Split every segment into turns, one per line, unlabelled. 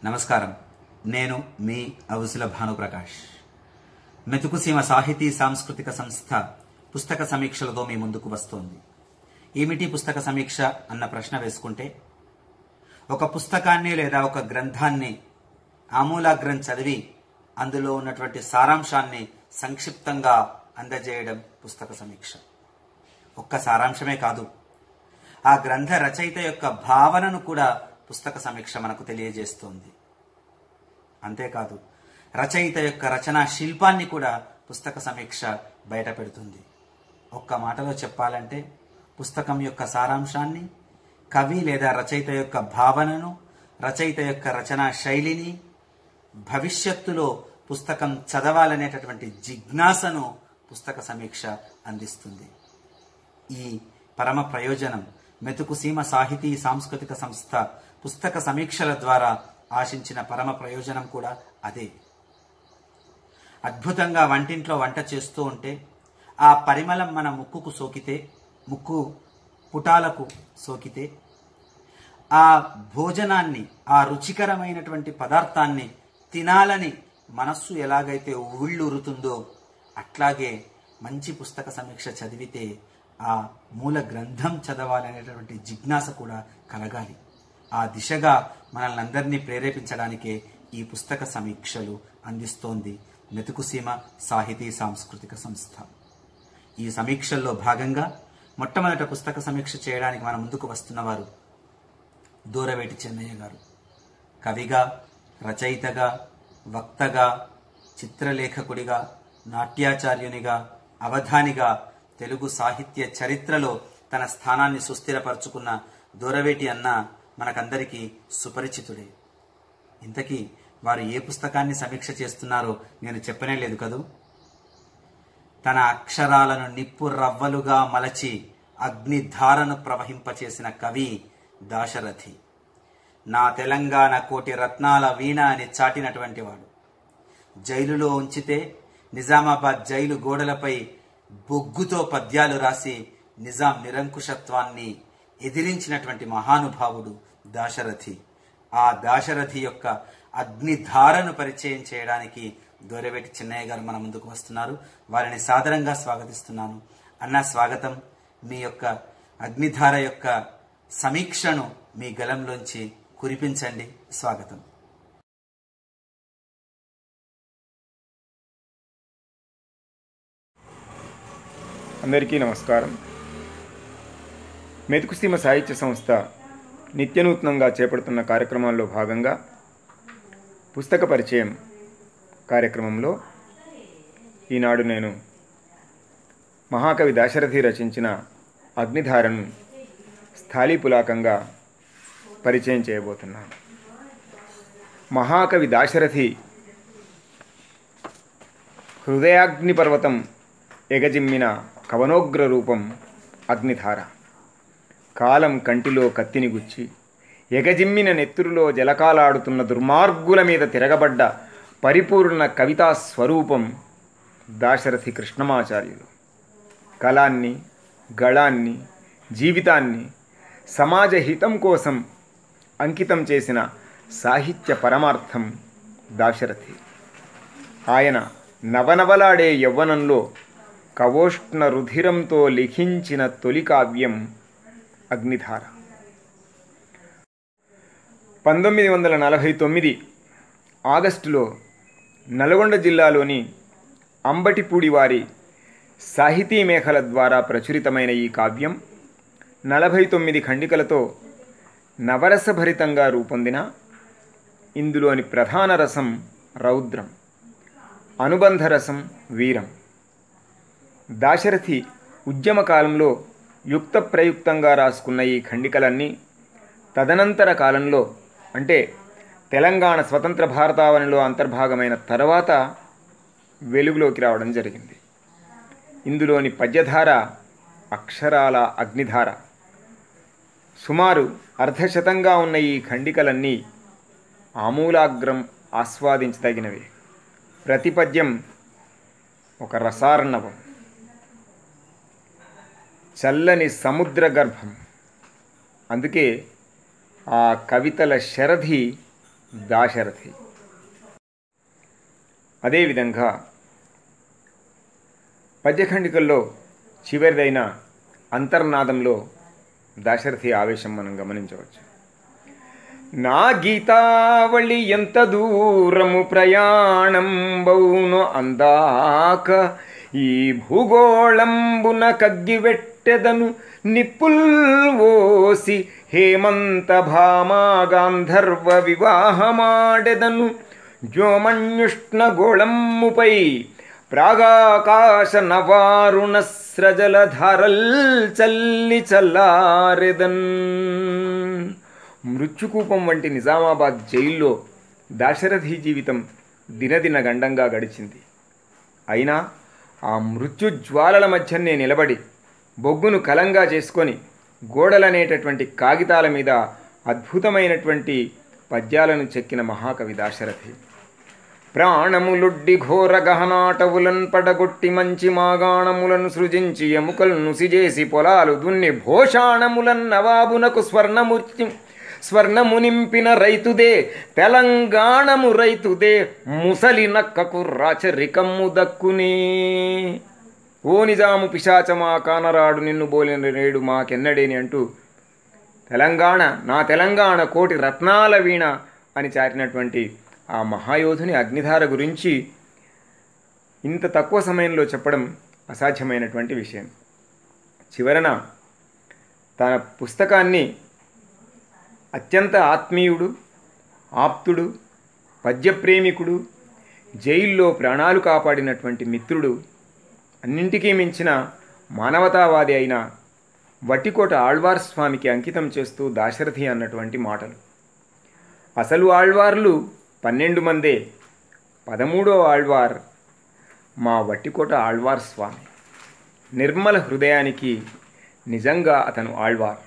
నమస్కారం. నేను మీ అవుసుల భానుప్రకాష్. మెతుకుసీమ సాహితీ సాంస్కృతిక సంస్థ పుస్తక సమీక్షలతో మీ ముందుకు వస్తోంది. ఏమిటి పుస్తక సమీక్ష అన్న ప్రశ్న వేసుకుంటే, ఒక పుస్తకాన్ని లేదా ఒక గ్రంథాన్ని ఆమూలాగ్రం చదివి అందులో ఉన్నటువంటి సారాంశాన్ని సంక్షిప్తంగా అందజేయడం పుస్తక సమీక్ష. ఒక్క సారాంశమే కాదు, ఆ గ్రంథ రచయిత యొక్క భావనను కూడా పుస్తక సమీక్ష మనకు తెలియజేస్తోంది. అంతేకాదు, రచయిత యొక్క రచనా శిల్పాన్ని కూడా పుస్తక సమీక్ష బయట పెడుతుంది. ఒక్క మాటలో చెప్పాలంటే, పుస్తకం యొక్క సారాంశాన్ని, కవి లేదా రచయిత యొక్క భావనను, రచయిత యొక్క రచనా శైలిని, భవిష్యత్తులో పుస్తకం చదవాలనేటటువంటి జిజ్ఞాసను పుస్తక సమీక్ష అందిస్తుంది. ఈ పరమ ప్రయోజనం మెతుకుసీమ సాహితీ సాంస్కృతిక సంస్థ పుస్తక సమీక్షల ద్వారా ఆశించిన పరమ ప్రయోజనం కూడా అదే. అద్భుతంగా వంటింట్లో వంట చేస్తూ ఉంటే ఆ పరిమళం మన ముక్కుకు సోకితే, ముక్కు పుటాలకు సోకితే, ఆ భోజనాన్ని, ఆ రుచికరమైనటువంటి పదార్థాన్ని తినాలని మనస్సు ఎలాగైతే ఉవ్విళ్ళూరుతుందో, అట్లాగే మంచి పుస్తక సమీక్ష చదివితే ఆ మూల గ్రంథం చదవాలనేటువంటి జిజ్ఞాస కూడా కలగాలి. ఆ దిశగా మనల్ని అందరినీ ప్రేరేపించడానికే ఈ పుస్తక సమీక్షలు అందిస్తోంది మెతుకుసీమ సాహితీ సాంస్కృతిక సంస్థ. ఈ సమీక్షల్లో భాగంగా మొట్టమొదట పుస్తక సమీక్ష చేయడానికి మన ముందుకు వస్తున్నవారు దూరవేటి చెన్నయ్య గారు. కవిగా, రచయితగా, వక్తగా, చిత్రలేఖకుడిగా, నాట్యాచార్యునిగా, అవధానిగా తెలుగు సాహిత్య చరిత్రలో తన స్థానాన్ని సుస్థిరపరచుకున్న దూరవేటి అన్న మనకందరికీ సుపరిచితుడే. ఇంతకీ వారు ఏ పుస్తకాన్ని సమీక్ష చేస్తున్నారో నేను చెప్పనే లేదు కదూ. తన అక్షరాలను నిప్పు రవ్వలుగా మలచి అగ్నిధారను ప్రవహింపచేసిన కవి దాశరథి. నా తెలంగాణ కోటి రత్నాల వీణ అని చాటినటువంటి వాడు. జైలులో ఉంచితే నిజామాబాద్ జైలు గోడలపై బొగ్గుతో పద్యాలు రాసి నిజాం నిరంకుశత్వాన్ని ఎదిరించినటువంటి మహానుభావుడు దాశరథి. ఆ దాశరథి యొక్క అగ్నిధారను పరిచయం చేయడానికి దూరవేటి చెన్నయ్య గారు మన ముందుకు వస్తున్నారు. వారిని సాదరంగా స్వాగతిస్తున్నాను. అన్న, స్వాగతం. మీ యొక్క అగ్నిధార యొక్క సమీక్షను మీ గలంలోంచి కురిపించండి. స్వాగతం.
అందరికీ నమస్కారం. మెతుకుసీమ సాహిత్య సంస్థ నిత్యనూతనంగా చేపడుతున్న కార్యక్రమాల్లో భాగంగా పుస్తక పరిచయం కార్యక్రమంలో ఈనాడు నేను మహాకవి దాశరథి రచించిన అగ్నిధారను స్థాళీపులాకంగా పరిచయం చేయబోతున్నాను. మహాకవి దాశరథి హృదయాగ్నిపర్వతం ఎగజిమ్మిన కవనోగ్ర రూపం అగ్నిధార. కాలం కంటిలో కత్తిని గుచ్చి ఎగజిమ్మిన నెత్తురులో జలకాలాడుతున్న దుర్మార్గుల మీద తిరగబడ్డ పరిపూర్ణ కవితా స్వరూపం దాశరథి కృష్ణమాచార్యులు. కళాన్ని, గళాన్ని, జీవితాన్ని సమాజ హితం కోసం అంకితం చేసిన సాహిత్య పరమార్థం దాశరథి. ఆయన నవనవలాడే యవ్వనంలో కవోష్ణ రుధిరంతో లిఖించిన తొలి కావ్యం అగ్నిధార. 1949 ఆగస్టులో నల్గొండ జిల్లాలోని అంబటిపూడి వారి సాహితీ మేఖల ద్వారా ప్రచురితమైన ఈ కావ్యం 49 ఖండికలతో నవరసభరితంగా రూపొందిన ఇందులోని ప్రధాన రసం రౌద్రం, అనుబంధ రసం వీరం. దాశరథి ఉద్యమ కాలంలో యుక్త ప్రయుక్తంగా రాసుకున్న ఈ ఖండికలన్నీ తదనంతర కాలంలో, అంటే తెలంగాణ స్వతంత్ర భారతావనిలో అంతర్భాగమైన తర్వాత వెలుగులోకి రావడం జరిగింది. ఇందులోని పద్యధార అక్షరాల అగ్నిధార. సుమారు అర్ధశతంగా ఉన్న ఈ ఖండికలన్నీ ఆమూలాగ్రం ఆస్వాదించదగినవే. ప్రతి పద్యం ఒక రసార్ణవం, చల్లని సముద్ర గర్భం. అందుకే ఆ కవితల శరధి దాశరథి. అదేవిధంగా పద్యఖండికల్లో చివరిదైన అంతర్నాదంలో దాశరథి ఆవేశం మనం గమనించవచ్చు. నా గీతావళి ఎంత దూరము ప్రయాణం బౌను అందాక ఈ భూగోళంబున కగ్గివెట్టెదను నిప్పుల్ ఓసి హేమంత భామా గాంధర్వ వివాహమాడెదను జ్యోమన్యుష్ణ గోళమ్ముపై ప్రాగాకాశ నవారుణ స్రజలధారల్ చల్లి చల్లారెదన్. మృత్యుకూపం వంటి నిజామాబాద్ జైల్లో దాశరథి జీవితం దినదిన గండంగా గడిచింది. అయినా ఆ మృత్యుజ్వాలల మధ్యనే నిలబడి బొగ్గును కలంగా చేసుకొని గోడలనేటటువంటి కాగితాల మీద అద్భుతమైనటువంటి పద్యాలను చెక్కిన మహాకవి దాశరథి. ప్రాణములుడ్డి ఘోర గహనాటవులను పడగొట్టి మంచి మాగాణములను సృజించి ఎముకలను సిజేసి పొలాలు దున్ని భోషాణములన్ నవాబునకు స్వర్ణము నింపిన రైతుదే తెలంగాణము రైతుదే ముసలి నక్కకు రాచరికమ్ము దక్కునే. ఓ నిజాము పిశాచమా కానరాడు నిన్ను బోలిన నేడు మాకెన్నడేని అంటూ తెలంగాణ నా తెలంగాణ కోటి రత్నాల వీణ అని చాటినటువంటి ఆ మహాయోధుని అగ్నిధార గురించి ఇంత తక్కువ సమయంలో చెప్పడం అసాధ్యమైనటువంటి విషయం. చివరన తన పుస్తకాన్ని అత్యంత ఆత్మీయుడు, ఆప్తుడు, పద్యప్రేమికుడు, జైల్లో ప్రాణాలు కాపాడినటువంటి మిత్రుడు, అన్నింటికీ మించిన మానవతావాది అయిన వట్టికోట ఆళ్వార్ స్వామికి అంకితం చేస్తూ దాశరథి అన్నటువంటి మాటలు. అసలు ఆళ్వార్లు 12 మందే. 13వ ఆళ్వార్ మా వట్టికోట ఆళ్వార్ స్వామి. నిర్మల హృదయానికి నిజంగా అతను ఆళ్వార్.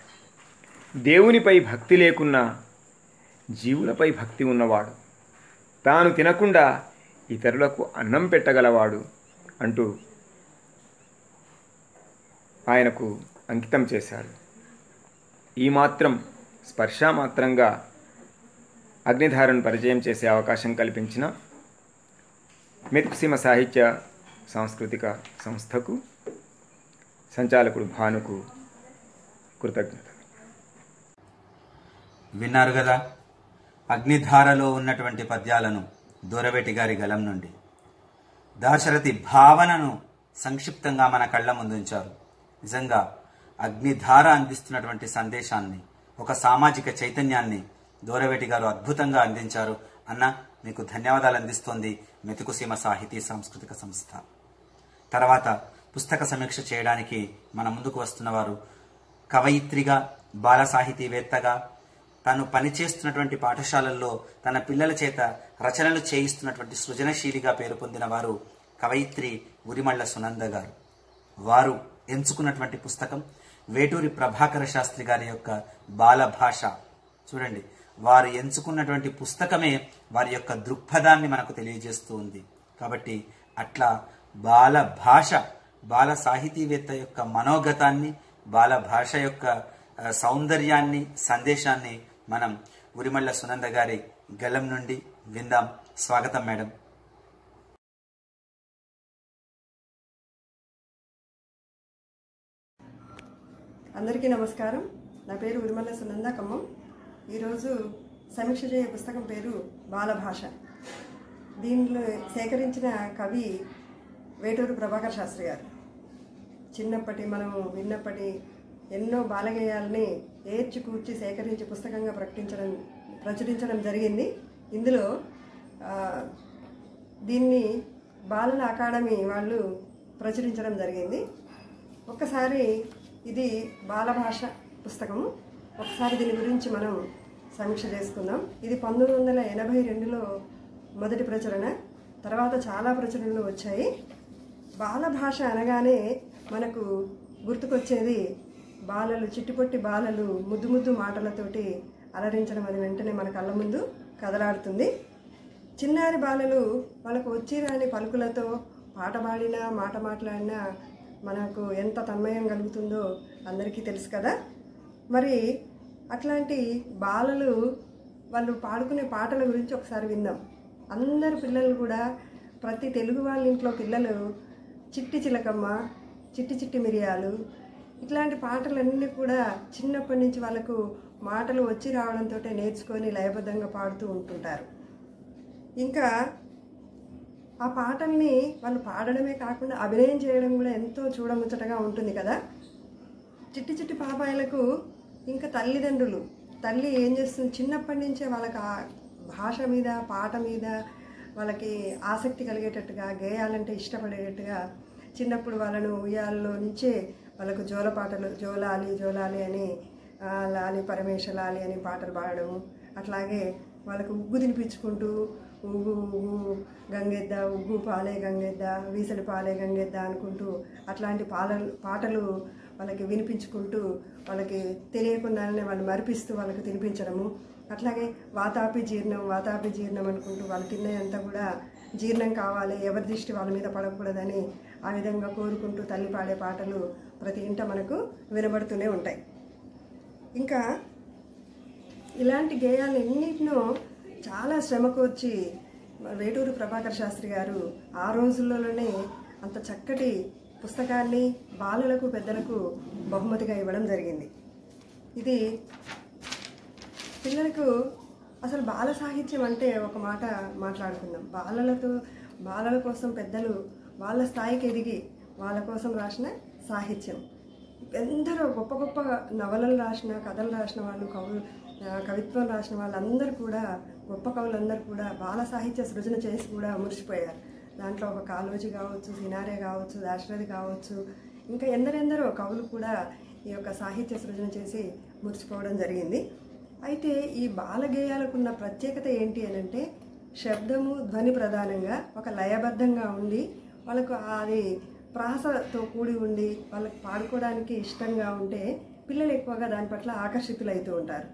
దేవునిపై భక్తి లేకున్నా జీవులపై భక్తి ఉన్నవాడు, తాను తినకుండా ఇతరులకు అన్నం పెట్టగలవాడు అంటూ ఆయనకు అంకితం చేశారు. ఈ మాత్రం స్పర్శామాత్రంగా అగ్నిధారను పరిచయం చేసే అవకాశం కల్పించిన మెతుకుసీమ సాహిత్య సాంస్కృతిక సంస్థకు, సంచాలకుడు భానుకు కృతజ్ఞత.
విన్నారు కదా, అగ్నిధారలో ఉన్నటువంటి పద్యాలను దూరవేటి గారి గలం నుండి దాశరథి భావనను సంక్షిప్తంగా మన కళ్ళ ముందుంచారు. నిజంగా అగ్నిధార అందిస్తున్నటువంటి సందేశాన్ని, ఒక సామాజిక చైతన్యాన్ని దూరవేటి గారు అద్భుతంగా అందించారు. అన్న, మీకు ధన్యవాదాలు అందిస్తోంది మెతుకుసీమ సాహితీ సాంస్కృతిక సంస్థ. తర్వాత పుస్తక సమీక్ష చేయడానికి మన ముందుకు వస్తున్నవారు కవయిత్రిగా, బాల సాహితీవేత్తగా, తాను పనిచేస్తున్నటువంటి పాఠశాలల్లో తన పిల్లల చేత రచనలు చేయిస్తున్నటువంటి సృజనశీలిగా పేరు పొందిన వారు కవయిత్రి ఉరిమళ్ళ సునంద గారు. వారు ఎంచుకున్నటువంటి పుస్తకం వేటూరి ప్రభాకర శాస్త్రి గారి యొక్క బాల భాష. చూడండి, వారు ఎంచుకున్నటువంటి పుస్తకమే వారి యొక్క దృక్పథాన్ని మనకు తెలియజేస్తూ ఉంది. కాబట్టి అట్లా బాల భాష, బాల సాహితీవేత్త యొక్క మనోగతాన్ని, బాల భాష యొక్క సౌందర్యాన్ని, సందేశాన్ని మనం ఉరిమళ్ళ సునంద గారి గలం నుండి విందాం. స్వాగతం మేడం.
అందరికీ నమస్కారం. నా పేరు ఉరిమళ్ళ సునంద ఖమ్మం. ఈరోజు సమీక్ష చేయే పుస్తకం పేరు బాలభాష. దీనిలో సేకరించిన కవి వేటూరు ప్రభాకర్ శాస్త్రి గారు. చిన్నప్పటి మనము విన్నప్పటి ఎన్నో బాలగేయాలని ఏర్చి కూర్చి సేకరించి పుస్తకంగా ప్రచురించడం జరిగింది. ఇందులో దీన్ని బాలల అకాడమీ వాళ్ళు ప్రచురించడం జరిగింది. ఒక్కసారి ఇది బాలభాష పుస్తకము. ఒకసారి దీని గురించి మనం సమీక్ష చేసుకుందాం. ఇది 1982లో మొదటి ప్రచురణ. తర్వాత చాలా ప్రచురణలు వచ్చాయి. బాలభాష అనగానే మనకు గుర్తుకొచ్చేది బాలలు, చిట్టుపొట్టి బాలలు ముద్దు ముద్దు మాటలతోటి అలరించడం. అది వెంటనే మన కళ్ళ ముందు కదలాడుతుంది. చిన్నారి బాలలు వాళ్ళకు వచ్చిరాని పలుకులతో పాట పాడినా, మాట మాట్లాడినా మనకు ఎంత తన్మయం కలుగుతుందో అందరికీ తెలుసు కదా. మరి అట్లాంటి బాలలు వాళ్ళు పాడుకునే పాటల గురించి ఒకసారి విందాం. అందరు పిల్లలు కూడా, ప్రతి తెలుగు వాళ్ళ ఇంట్లో పిల్లలు చిట్టి చిలకమ్మ, చిట్టి చిట్టి మిరియాలు ఇట్లాంటి పాటలన్నీ కూడా చిన్నప్పటి నుంచి వాళ్ళకు మాటలు వచ్చి రావడంతో నేర్చుకొని లయబద్ధంగా పాడుతూ ఉంటుంటారు. ఇంకా ఆ పాటల్ని వాళ్ళు పాడడమే కాకుండా అభినయం చేయడం కూడా ఎంతో చూడముచ్చటగా ఉంటుంది కదా. చిట్టి చిట్టి పాపాయలకు ఇంకా తల్లిదండ్రులు, తల్లి ఏం చేస్తుంది, చిన్నప్పటి నుంచే వాళ్ళకి ఆ భాష మీద, పాట మీద వాళ్ళకి ఆసక్తి కలిగేటట్టుగా, గేయాలంటే ఇష్టపడేటట్టుగా చిన్నప్పుడు వాళ్ళను ఉయ్యాల్లో నుంచే వాళ్ళకు జోలపాటలు, జోలాలి జోలాలి అని, లాలి పరమేశ లాలి అని పాటలు పాడడము, అట్లాగే వాళ్ళకు ఉగ్గు తినిపించుకుంటూ ఉగ్గు ఉగ్గు గంగెద్ద, ఉగ్గు పాలే గంగెద్ద, వీసడి పాలే గంగెద్ద అనుకుంటూ అట్లాంటి పాటలు వాళ్ళకి వినిపించుకుంటూ వాళ్ళకి తెలియకుండానే వాళ్ళు మరిపిస్తూ వాళ్ళకి తినిపించడము. అట్లాగే వాతాపి జీర్ణం, వాతాపి జీర్ణం అనుకుంటూ వాళ్ళు తిన్నదంతా కూడా జీర్ణం కావాలి, ఎవరి దృష్టి వాళ్ళ మీద పడకూడదని ఆ విధంగా కోరుకుంటూ తల్లి పాడే పాటలు ప్రతి ఇంట మనకు వినబడుతూనే ఉంటాయి. ఇంకా ఇలాంటి గేయాలు ఎన్నిటినో చాలా శ్రమకూర్చి వేటూరి ప్రభాకర్ శాస్త్రి గారు ఆ రోజుల్లోనే అంత చక్కటి పుస్తకాన్ని బాలలకు పెద్దలకు బహుమతిగా ఇవ్వడం జరిగింది. ఇది పిల్లలకు అసలు బాల సాహిత్యం అంటే ఒక మాట మాట్లాడుకుందాం. బాలల కోసం పెద్దలు వాళ్ళ స్థాయికి ఎదిగి వాళ్ళ కోసం రాసిన సాహిత్యం. ఎందరో గొప్ప గొప్ప నవలలు రాసిన, కథలు రాసిన వాళ్ళు, కవిత్వం రాసిన వాళ్ళందరూ కూడా, గొప్ప కవులందరూ కూడా బాల సాహిత్య సృజన చేసి కూడా మురిసిపోయారు. దాంట్లో ఒక కాళోజీ కావచ్చు, సినారే కావచ్చు, దాశరథి కావచ్చు, ఇంకా ఎందరెందరో కవులు కూడా ఈ యొక్క సాహిత్య సృజన చేసి మురిసిపోవడం జరిగింది. అయితే ఈ బాలగేయాలకున్న ప్రత్యేకత ఏంటి అని అంటే, శబ్దము ధ్వని ప్రధానంగా ఒక లయబద్ధంగా ఉండి వాళ్ళకు అది ప్రాసతో కూడి ఉండి వాళ్ళకి పాడుకోవడానికి ఇష్టంగా ఉంటే పిల్లలు ఎక్కువగా దాని పట్ల ఆకర్షితులవుతూ ఉంటారు.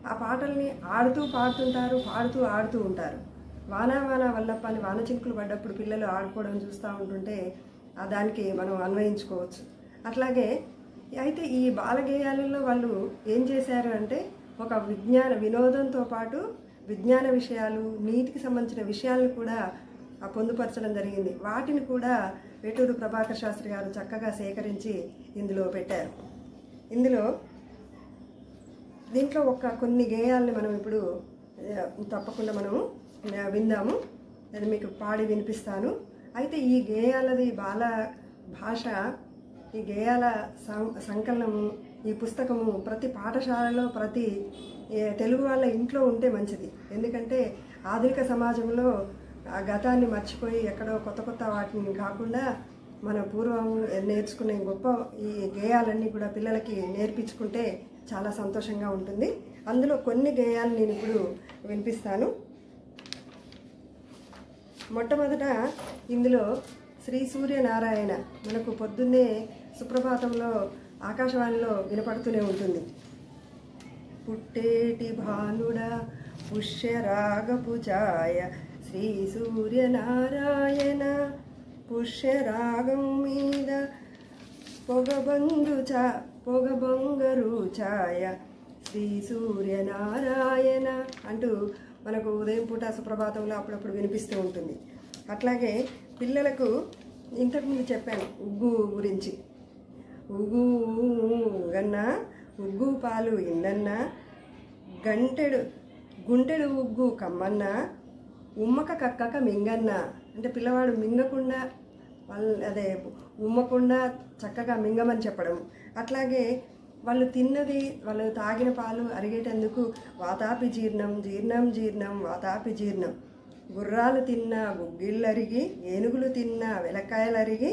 ఆ పాటల్ని ఆడుతూ పాడుతుంటారు, పాడుతూ ఆడుతూ ఉంటారు. వానా వానా వల్లప్ప అని వాన చినుకులు పడ్డప్పుడు పిల్లలు ఆడుకోవడం చూస్తూ ఉంటుంటే దానికి మనం అన్వయించుకోవచ్చు. అట్లాగే అయితే ఈ బాలగేయాలలో వాళ్ళు ఏం చేశారు అంటే, ఒక వినోదంతో పాటు విజ్ఞాన విషయాలు, నీతికి సంబంధించిన విషయాలను కూడా పొందుపరచడం జరిగింది. వాటిని కూడా వేటూరు ప్రభాకర్ శాస్త్రి గారు చక్కగా సేకరించి ఇందులో పెట్టారు. దీంట్లో కొన్ని గేయాలని మనం ఇప్పుడు తప్పకుండా మనము విందాము. అది మీకు పాడి వినిపిస్తాను. అయితే ఈ గేయాలది బాల భాష, ఈ గేయాల సంకలనము, ఈ పుస్తకము ప్రతి పాఠశాలలో, ప్రతి తెలుగు వాళ్ళ ఇంట్లో ఉంటే మంచిది. ఎందుకంటే ఆధునిక సమాజంలో ఆ గతాన్ని మర్చిపోయి ఎక్కడో కొత్త కొత్త వాటిని కాకుండా మన పూర్వం నేర్చుకునే గొప్ప ఈ గేయాలన్నీ కూడా పిల్లలకి నేర్పించుకుంటే చాలా సంతోషంగా ఉంటుంది. అందులో కొన్ని గేయాలు నేను ఇప్పుడు వినిపిస్తాను. మొట్టమొదట ఇందులో శ్రీ సూర్యనారాయణ మనకు పొద్దున్నే సుప్రభాతంలో ఆకాశవాణిలో వినపడుతూనే ఉంటుంది. పుట్టేటి భానుడ పుష్యరాగపు ఛాయ శ్రీ సూర్యనారాయణ, పుష్యరాగం మీద పొగబంగరు ఛాయ శ్రీ సూర్యనారాయణ అంటూ మనకు ఉదయం పూట సుప్రభాతంలో అప్పుడప్పుడు వినిపిస్తూ ఉంటుంది. అట్లాగే పిల్లలకు ఇంతకుముందు చెప్పాను ఉగ్గు గురించి. ఉగ్గు గన్న ఉగ్గు పాలు ఇందన్న, గుంటెడు ఉగ్గు కమ్మన్న, ఉమ్మక కక్కక మింగన్న. అంటే పిల్లవాడు మింగకుండా ఉమ్మకుండా చక్కగా మింగమని చెప్పడం. అట్లాగే వాళ్ళు తిన్నది, వాళ్ళు తాగిన పాలు అరిగేటందుకు వాతాపి జీర్ణం, జీర్ణం జీర్ణం వాతాపి జీర్ణం. గుర్రాలు తిన్న గుగ్గిళ్ళు అరిగి, ఏనుగులు తిన్న వెలక్కాయలు అరిగి,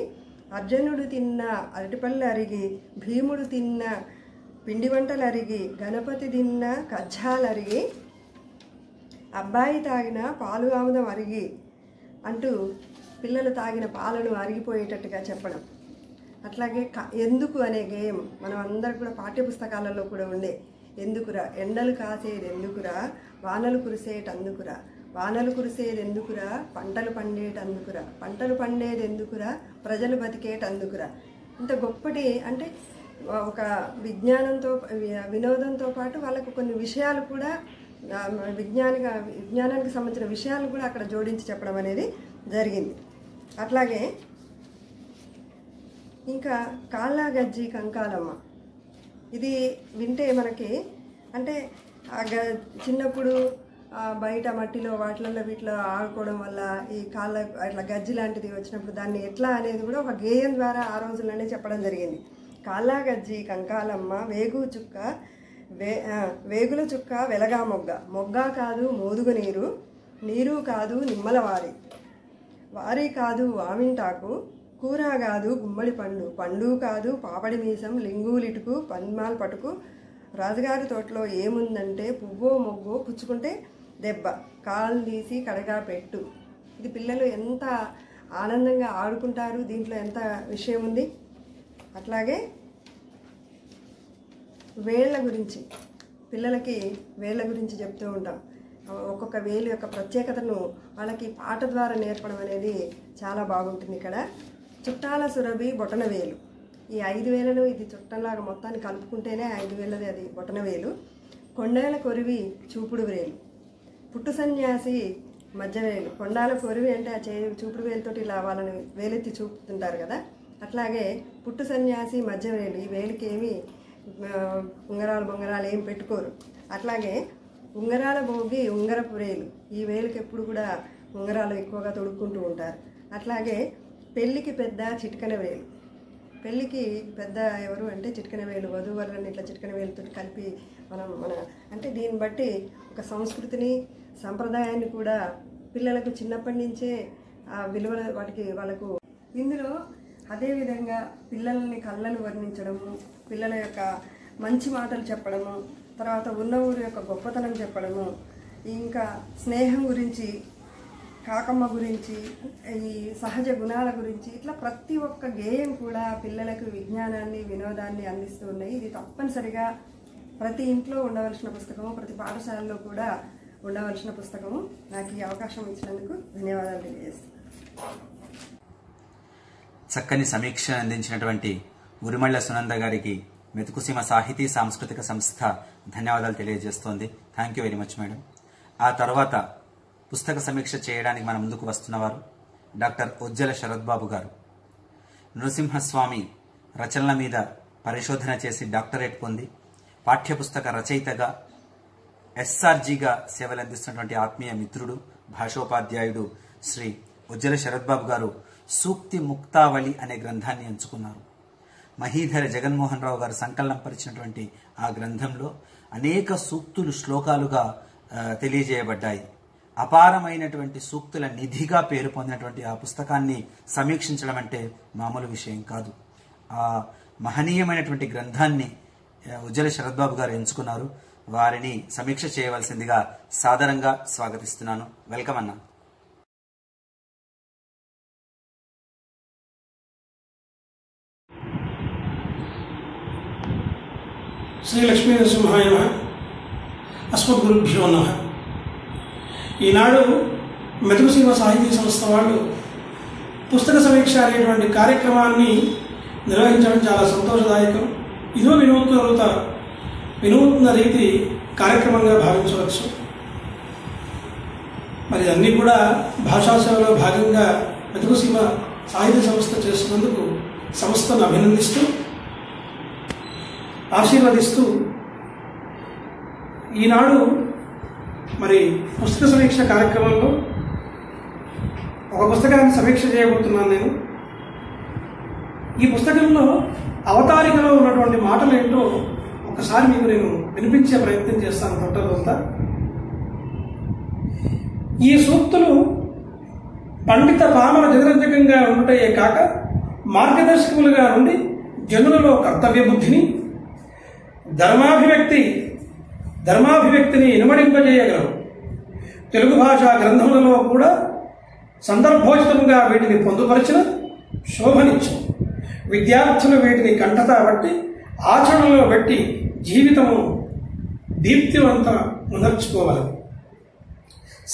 అర్జునుడు తిన్న అరటిపళ్ళు అరిగి, భీముడు తిన్న పిండి వంటలు అరిగి, గణపతి తిన్న కజ్జాలు అరిగి, అబ్బాయి తాగిన పాలు ఆముదం అరిగి అంటూ పిల్లలు తాగిన పాలను అరిగిపోయేటట్టుగా చెప్పడం. అట్లాగే ఎందుకు అనే గేయం మనం అందరికి కూడా పాఠ్యపుస్తకాలలో కూడా ఉండే. ఎందుకురా ఎండలు కాసేది ఎందుకురా, వానలు కురిసేటందుకురా, వానలు కురిసేది ఎందుకురా, పంటలు పండేటందుకురా, పంటలు పండేది ఎందుకురా, ప్రజలు బతికేటందుకురా. ఇంత గొప్పటి అంటే ఒక విజ్ఞానంతో వినోదంతో పాటు వాళ్ళకు కొన్ని విషయాలు కూడా విజ్ఞానానికి సంబంధించిన విషయాలు కూడా అక్కడ జోడించి చెప్పడం అనేది జరిగింది. అట్లాగే ఇంకా కాళ్ళ గజ్జి కంకాలమ్మ, ఇది వింటే మనకి అంటే చిన్నప్పుడు బయట మట్టిలో వీటిలో ఆడుకోవడం వల్ల ఈ కాళ్ళ అట్లా గజ్జి లాంటిది వచ్చినప్పుడు దాన్ని ఎట్లా అనేది కూడా ఒక గేయం ద్వారా ఆ రోజుల్లోనే చెప్పడం జరిగింది. కాళ్ళ గజ్జి కంకాలమ్మ వేగుల చుక్క వెలగా మొగ్గ కాదు మోదుగు నీరు కాదు నిమ్మల వారి కాదు వామింటాకు, కూర కాదు గుమ్మడి పండు కాదు పాపడి మీసం, లింగులిటుకు పన్మాల్ పటుకు, రాజుగారి తోటలో ఏముందంటే పువ్వో మొగ్గో పుచ్చుకుంటే దెబ్బ, కాలు తీసి కడగా పెట్టు. ఇది పిల్లలు ఎంత ఆనందంగా ఆడుకుంటారు, దీంట్లో ఎంత విషయం ఉంది. అట్లాగే వేళ్ళ గురించి, పిల్లలకి వేళ్ళ గురించి చెప్తూ ఉంటాం. ఒక్కొక్క వేలు యొక్క ప్రత్యేకతను వాళ్ళకి పాట ద్వారా నేర్పడం అనేది చాలా బాగుంటుంది. ఇక్కడ చుట్టాల సురభి బొటన వేలు, ఈ 5 వేలను ఇది చుట్టంలాగా మొత్తాన్ని కలుపుకుంటేనే 5 వేలది అది బొటన వేలు. కొండల కొరివి చూపుడు వేలు, పుట్టు సన్యాసి మధ్యవేలు. కొండాల కొరివి అంటే ఆ చూపుడు వేలుతోటి ఇలా వాళ్ళని వేలెత్తి చూపుతుంటారు కదా, అట్లాగే పుట్టు సన్యాసి మధ్యవేలు, ఈ వేలికి ఏమి ఉంగరాలు ఏం పెట్టుకోరు. అట్లాగే ఉంగరాల భోగి ఉంగరపు వేలు, ఈ వేలుకి ఎప్పుడు కూడా ఉంగరాలు ఎక్కువగా తొడుక్కుంటూ ఉంటారు. అట్లాగే పెళ్ళికి పెద్ద చిటికన వేలు, పెళ్ళికి పెద్ద ఎవరు అంటే చిటికన వేలు, వధూవరులను ఇట్లా చిటికన వేలుతో కలిపి మన అంటే దీన్ని బట్టి ఒక సంస్కృతిని సంప్రదాయాన్ని కూడా పిల్లలకు చిన్నప్పటి నుంచే ఆ విలువల వాళ్ళకు ఇందులో అదేవిధంగా పిల్లల్ని కళ్ళను వర్ణించడము, పిల్లల యొక్క మంచి మాటలు చెప్పడము, తర్వాత ఉన్న ఊరి యొక్క గొప్పతనం చెప్పడము, ఇంకా స్నేహం గురించి, కాకమ్మ గురించి, ఈ సహజ గుణాల గురించి, ఇట్లా ప్రతి ఒక్క గేయం కూడా పిల్లలకు విజ్ఞానాన్ని వినోదాన్ని అందిస్తూ ఉన్నాయి. ఇది తప్పనిసరిగా ప్రతి ఇంట్లో ఉండవలసిన పుస్తకము, ప్రతి పాఠశాలలో కూడా ఉండవలసిన పుస్తకము. నాకు ఈ అవకాశం ఇచ్చినందుకు ధన్యవాదాలు తెలియజేస్తున్నాను.
చక్కని సమీక్ష అందించినటువంటి ఉరిమళ్ళ సునంద గారికి మెతుకుసీమ సాహితీ సాంస్కృతిక సంస్థ ధన్యవాదాలు తెలియజేస్తోంది. Thank you very much madam. ఆ తర్వాత పుస్తక సమీక్ష చేయడానికి మన ముందుకు వస్తున్నవారు డాక్టర్ ఉజ్జల శరత్ బాబు గారు. నృసింహస్వామి రచనల మీద పరిశోధన చేసి డాక్టరేట్ పొంది పాఠ్యపుస్తక రచయితగా ఎస్ఆర్జీగా సేవలందిస్తున్నటువంటి ఆత్మీయ మిత్రుడు, భాషోపాధ్యాయుడు శ్రీ ఉజ్జల శరత్ బాబు గారు సూక్తి ముక్తావళి అనే గ్రంథాన్ని ఎంచుకున్నారు. మహీధర జగన్మోహన్ రావు గారు సంకలనం పరిచినటువంటి ఆ గ్రంథంలో అనేక సూక్తులు శ్లోకాలుగా తెలియజేయబడ్డాయి. అపారమైనటువంటి సూక్తుల నిధిగా పేరు పొందినటువంటి ఆ పుస్తకాన్ని సమీక్షించడం అంటే మామూలు విషయం కాదు. ఆ మహనీయమైనటువంటి గ్రంథాన్ని ఉజ్జల శరత్ బాబు గారు ఎంచుకున్నారు. వారిని సమీక్ష చేయవలసిందిగా సాదరంగా స్వాగతిస్తున్నాను. వెల్కమ్ అన్న.
శ్రీ లక్ష్మీ నరసింహాయ నమః. అస్మద్గురుభ్యో నమః. ఈనాడు మెతుకుసీమ సాహితీ సంస్థ వాళ్ళు పుస్తక సమీక్ష అనేటువంటి కార్యక్రమాన్ని నిర్వహించడం చాలా సంతోషదాయకం. ఇదో వినూత్న రీతి కార్యక్రమంగా భావించవచ్చు. మరి అన్నీ కూడా భాషా సేవలో భాగంగా మెతుకుసీమ సాహితీ సంస్థ చేస్తున్నందుకు సంస్థను అభినందిస్తూ ఆశీర్వదిస్తూ ఈనాడు మరి పుస్తక సమీక్ష కార్యక్రమంలో ఒక పుస్తకాన్ని సమీక్ష చేయబోతున్నాను నేను. ఈ పుస్తకంలో అవతారికలో ఉన్నటువంటి మాటలు ఏంటో ఒకసారి మీకు నేను వినిపించే ప్రయత్నం చేస్తాను. తొట్టదంతా ఈ సూక్తులు పండిత పామర జగరంజకంగా ఉండటయే కాక మార్గదర్శకములుగా నుండి జనులలో కర్తవ్య బుద్ధిని ధర్మాభివ్యక్తిని ఇనుమడింపజేయగలవు. తెలుగు భాషా గ్రంథములలో కూడా సందర్భోచితంగా వీటిని పొందుపరిచిన శోభనిచ్చు. విద్యార్థులు వీటిని కంఠతా బట్టి ఆచరణలో పెట్టి జీవితము దీప్తివంత మునర్చుకోవాలి.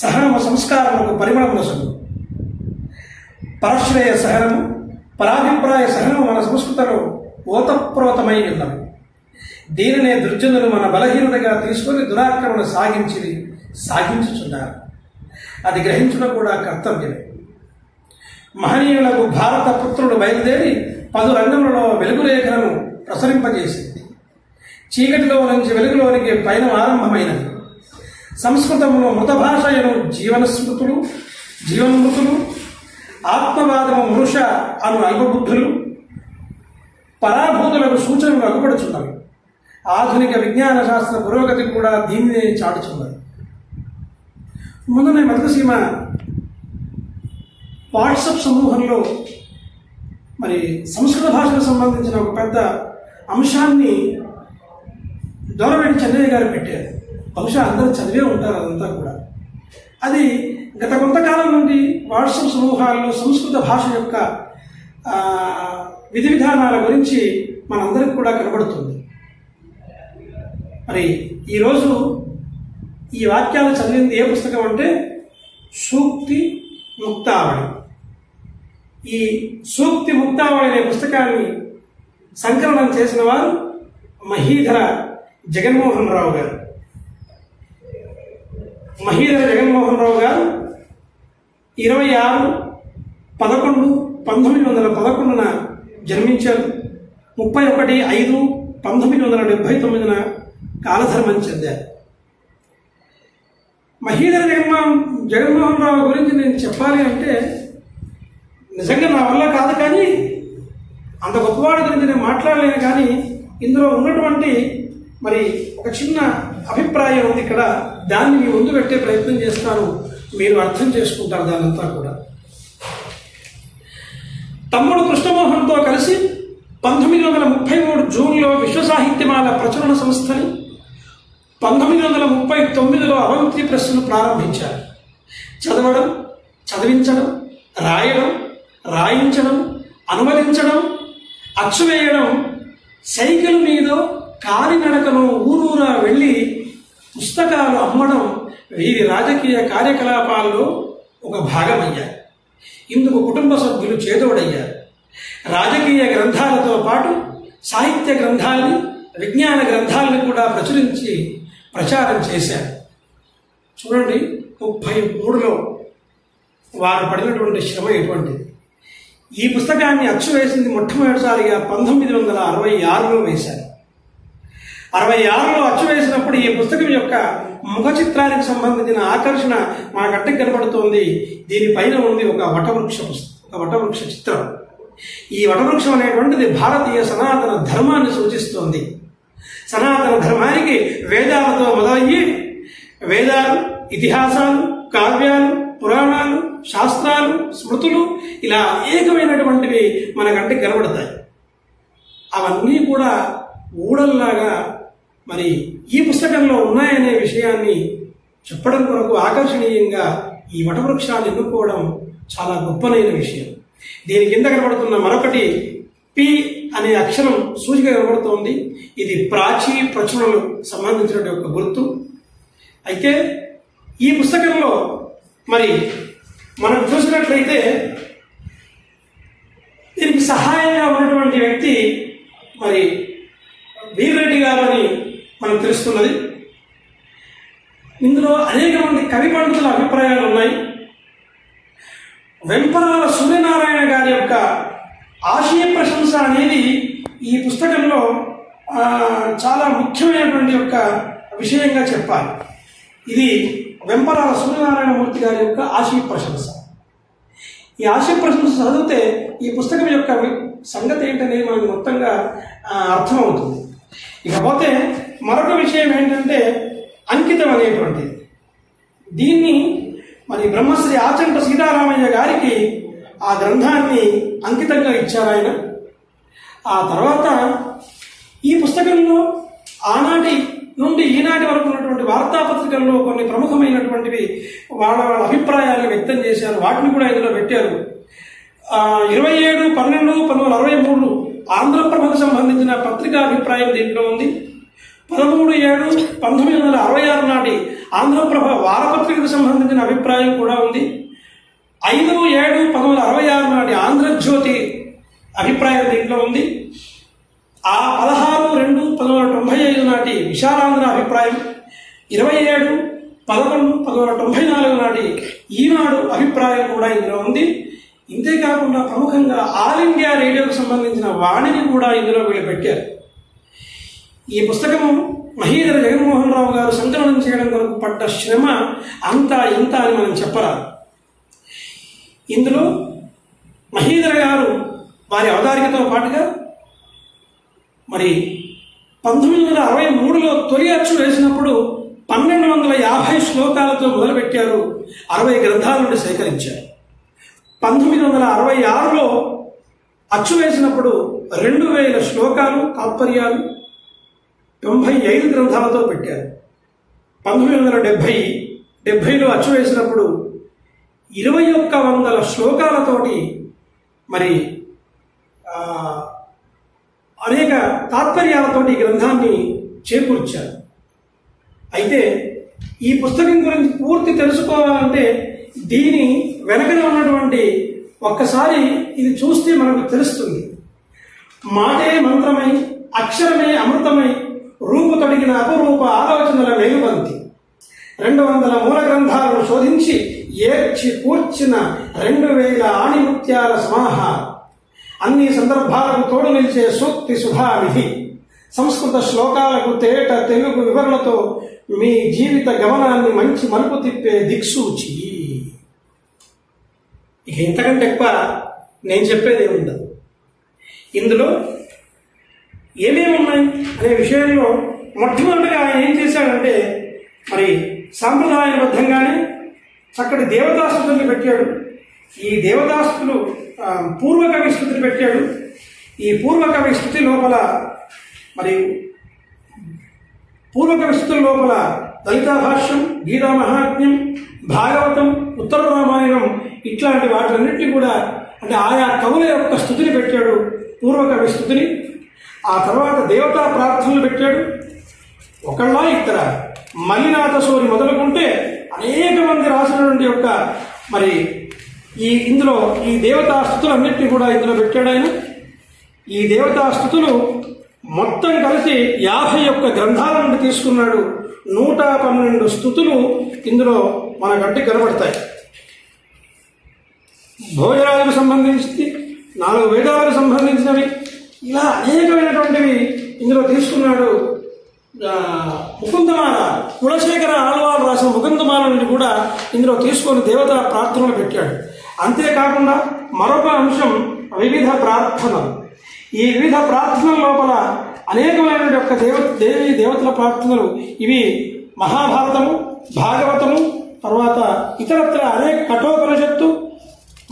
సహనము సంస్కారములకు పరిమళమునసలు. పరశ్రేయ సహనము, పరాభిప్రాయ సహనము మన సంస్కృతిలో ఓతప్రోతమై ఉన్నవి. దీనినే దుర్జనులు మన బలహీనతగా తీసుకొని దురాక్రమణ సాగించుచున్నారు. అది గ్రహించడం కూడా కర్తవ్యమే. మహనీయులకు భారత పుత్రుడు బయలుదేరి పలు రంగములలో వెలుగురేఖలను ప్రసరింపజేసింది. చీకటిలో నుంచి వెలుగులోనికి పయనం ఆరంభమైనది. సంస్కృతములో మృత భాషయను జీవన్మృతులు, ఆత్మవాదము మృష అను అల్పబుద్ధులు, పరాభూతులకు సూచనలు అగుపడుచున్నవి. ఆధునిక విజ్ఞాన శాస్త్ర పురోగతి కూడా దీనినే చాటుచున్నది. మొన్ననే మధుసీమ వాట్సాప్ సమూహంలో మరి సంస్కృత భాషకు సంబంధించిన ఒక పెద్ద అంశాన్ని దొరవేటి చెన్నయ్య గారు పెట్టారు. బహుశా అందరూ చదివే ఉంటారు అదంతా కూడా. అది గత కొంతకాలం నుండి వాట్సాప్ సమూహాల్లో సంస్కృత భాష యొక్క విధి విధానాల గురించి మనందరికి కూడా కనబడుతుంది. మరి ఈరోజు ఈ వాక్యాలు చదివింది ఏ పుస్తకం అంటే సూక్తి ముక్తావళి. ఈ సూక్తి ముక్తావళి అనే పుస్తకాన్ని సంకలనం చేసిన వారు మహీధర జగన్మోహన్ రావు గారు. మహీధర జగన్మోహన్ రావు గారు 26/11/1911 జన్మించారు. 31/5/1979 కాలధర్మం చెందారు. మహీధర జగన్మోహన్ రావు గురించి నేను చెప్పాలి అంటే నిజంగా నా వల్ల కాదు, కానీ అంత గొప్పవాడి గురించి నేను మాట్లాడలేను. కానీ ఇందులో ఉన్నటువంటి మరి ఒక చిన్న అభిప్రాయం ఉంది ఇక్కడ. దాన్ని మీ ముందు పెట్టే ప్రయత్నం చేస్తాను, మీరు అర్థం చేసుకుంటారు దానంతా కూడా. తమ్ముడు కృష్ణమోహన్తో కలిసి 1933 జూన్లో విశ్వ సాహిత్యమాల ప్రచురణ సంస్థని, 1939లో అవంతి ప్రెస్ను ప్రారంభించారు. చదవడం, చదివించడం, రాయడం, రాయించడం, అనువదించడం, అచ్చువేయడం, సైకిల్ మీద కాలినడకను ఊరూరా వెళ్ళి పుస్తకాలు అమ్మడం వీరి రాజకీయ కార్యకలాపాల్లో ఒక భాగమయ్యారు. ఇందుకు కుటుంబ సభ్యులు చేదోడయ్యారు. రాజకీయ గ్రంథాలతో పాటు సాహిత్య గ్రంథాలని, విజ్ఞాన గ్రంథాలను కూడా ప్రచారం చేశారు. చూడండి, 33లో వారు పడినటువంటి శ్రమ ఎటువంటిది. ఈ పుస్తకాన్ని అచ్చు వేసింది మొట్టమొదటిసారిగా 1966లో వేశారు. 66లో అచ్చు వేసినప్పుడు ఈ పుస్తకం యొక్క ముఖ చిత్రానికి సంబంధించిన ఆకర్షణ మన కంటికి కనబడుతోంది. దీనిపైన ఉంది ఒక వటవృక్ష చిత్రం. ఈ వటవృక్షం అనేటువంటిది భారతీయ సనాతన ధర్మాన్ని సూచిస్తోంది. సనాతన ధర్మానికి వేదాలతో మొదలయ్యి వేదాలు, ఇతిహాసాలు, కావ్యాలు, పురాణాలు, శాస్త్రాలు, స్మృతులు ఇలా అనేకమైనటువంటివి మన కంటికి కనబడతాయి. అవన్నీ కూడా ఊడల్లాగా మరి ఈ పుస్తకంలో ఉన్నాయనే విషయాన్ని చెప్పడం కొరకు ఆకర్షణీయంగా ఈ వటవృక్షాన్ని ఎన్నుకోవడం చాలా గొప్పనైన విషయం. దీని కింద కనబడుతున్న మరొకటి పి అనే అక్షరం సూచిక కనబడుతోంది. ఇది ప్రాచీ ప్రచురణలు సంబంధించిన ఒక గుర్తు. అయితే ఈ పుస్తకంలో మరి మనం చూసినట్లయితే దీనికి సహాయంగా ఉన్నటువంటి వ్యక్తి మరి వీర్రెడ్డి గారు అని మనకు తెలుస్తున్నది. ఇందులో అనేక మంది కవి పండితుల అభిప్రాయాలు ఉన్నాయి. వెంపరాల సూర్యనారాయణ గారి యొక్క ఆశయ ప్రశంస అనేది ఈ పుస్తకంలో చాలా ముఖ్యమైనటువంటి యొక్క విషయంగా చెప్పాలి. ఇది వెంపరాల సూర్యనారాయణ మూర్తి గారి యొక్క ఆశయ ప్రశంస. ఈ ఆశయ ప్రశంస చదివితే ఈ పుస్తకం యొక్క సంగతి ఏంటనేది మనకు మొత్తంగా అర్థమవుతుంది. ఇకపోతే మరొక విషయం ఏంటంటే అంకితం అనేటువంటిది. దీన్ని మరి బ్రహ్మశ్రీ ఆచంట సీతారామయ్య గారికి ఆ గ్రంథాన్ని అంకితంగా ఇచ్చారు ఆయన. ఆ తర్వాత ఈ పుస్తకంలో ఆనాటి నుండి ఈనాటి వరకు ఉన్నటువంటి వార్తాపత్రికల్లో కొన్ని ప్రముఖమైనటువంటివి వాళ్ళ అభిప్రాయాలను వ్యక్తం చేశారు. వాటిని కూడా ఇందులో పెట్టారు. 27/12/1963 ఆంధ్రప్రభకు సంబంధించిన పత్రికా అభిప్రాయం దీంట్లో ఉంది. 13/7/1966 నాటి ఆంధ్రప్రభ వారపత్రికకు సంబంధించిన అభిప్రాయం కూడా ఉంది. 5/7/1966 నాటి ఆంధ్రజ్యోతి అభిప్రాయం దీంట్లో ఉంది. ఆ 16/2/1995 నాటి విశాలాంధ్ర అభిప్రాయం, 27/11/1994 నాటి ఈనాడు అభిప్రాయం కూడా ఇందులో ఉంది. ఇంతేకాకుండా ప్రముఖంగా ఆల్ ఇండియా రేడియోకు సంబంధించిన వాణిని కూడా ఇందులో వీళ్ళు పెట్టారు. ఈ పుస్తకము మహీధర జగన్మోహన్ రావు గారు సంకలనం చేయడం కొరకు పడ్డ శ్రమ అంతా ఇంత అని మనం చెప్పరాదు. ఇందులో మహీధర గారు వారి అవతారికతో పాటుగా మరి 1963లో తొలి అచ్చు వేసినప్పుడు 1250 శ్లోకాలతో మొదలుపెట్టారు. 60 గ్రంథాల నుండి సేకరించారు. 1966లో అచ్చు వేసినప్పుడు 2000 శ్లోకాలు తాత్పర్యాలు 95 గ్రంథాలతో పెట్టారు. 1970లో అచ్చు వేసినప్పుడు 2100 శ్లోకాలతోటి మరి అనేక తాత్పర్యాలతోటి ఈ గ్రంథాన్ని చేకూర్చారు. అయితే ఈ పుస్తకం గురించి పూర్తి తెలుసుకోవాలంటే దీని వెనకన ఉన్నటువంటి ఒక్కసారి ఇది చూస్తే మనకు తెలుస్తుంది. మాటే మంత్రమై, అక్షరమే అమృతమై, రూపు తొడిగిన అపరూప ఆలోచనల వేలుబంతి, 200 మూల గ్రంథాలను శోధించి ఏర్చి కూర్చిన 2000 ఆణిముత్యాల సమాహారం, అన్ని సందర్భాలకు తోడు నిలిచే సూక్తి సుధావిధి, సంస్కృత శ్లోకాలకు తేట తెలుగు వివరణతో మీ జీవిత గమనాన్ని మంచి మలుపు తిప్పే దిక్సూచి. ఇక ఇంతకంటే ఎక్కువ నేను చెప్పేది ఏముండదు. ఇందులో ఏమేమి ఉన్నాయి అనే విషయంలో మొట్టమొదటిగా ఆయన ఏం చేశాడంటే మరి సాంప్రదాయబద్ధంగానే చక్కటి దేవతాస్తుతుల్ని పెట్టాడు. ఈ దేవతాస్తులు పూర్వకవి స్థుతిని పెట్టాడు. ఈ పూర్వకవి స్థుతి లోపల మరి పూర్వకవి స్థుతుల లోపల లలితా భాష్యం, గీతా మహాత్మ్యం, భాగవతం, ఉత్తర రామాయణం ఇట్లాంటి వాటిలన్నింటినీ కూడా అంటే ఆయా కవుల యొక్క స్థుతిని పెట్టాడు, పూర్వకవి స్థుతిని. ఆ తర్వాత దేవతా ప్రార్థనలు పెట్టాడు. ఒకళ్ళ ఇద్దర మల్లినాథ సోరి మొదలుకుంటే అనేక మంది రాసినటువంటి యొక్క మరి ఇందులో ఈ దేవతా స్థుతులన్నింటినీ కూడా ఇందులో పెట్టాడు ఆయన. ఈ దేవతా స్థుతులు మొత్తం కలిసి 51 గ్రంథాల నుండి తీసుకున్నాడు. 112 స్థుతులు ఇందులో మన కంటికి కనబడతాయి. భోజనాలకు సంబంధించి 4 వేదాలకు సంబంధించినవి ఇలా అనేకమైనటువంటివి ఇందులో తీసుకున్నాడు. ముకుందమాల, కులశేఖర ఆళ్వారు రాసిన ముకుందమాల నుండి కూడా ఇందులో తీసుకొని దేవతా ప్రార్థనలు పెట్టాడు. అంతేకాకుండా మరొక అంశం వివిధ ప్రార్థనలు. ఈ వివిధ ప్రార్థనల లోపల అనేకమైన యొక్క దేవీ దేవతల ప్రార్థనలు ఇవి మహాభారతము, భాగవతము, తర్వాత ఇతరత్ర అనేక కఠోపనిషత్తు,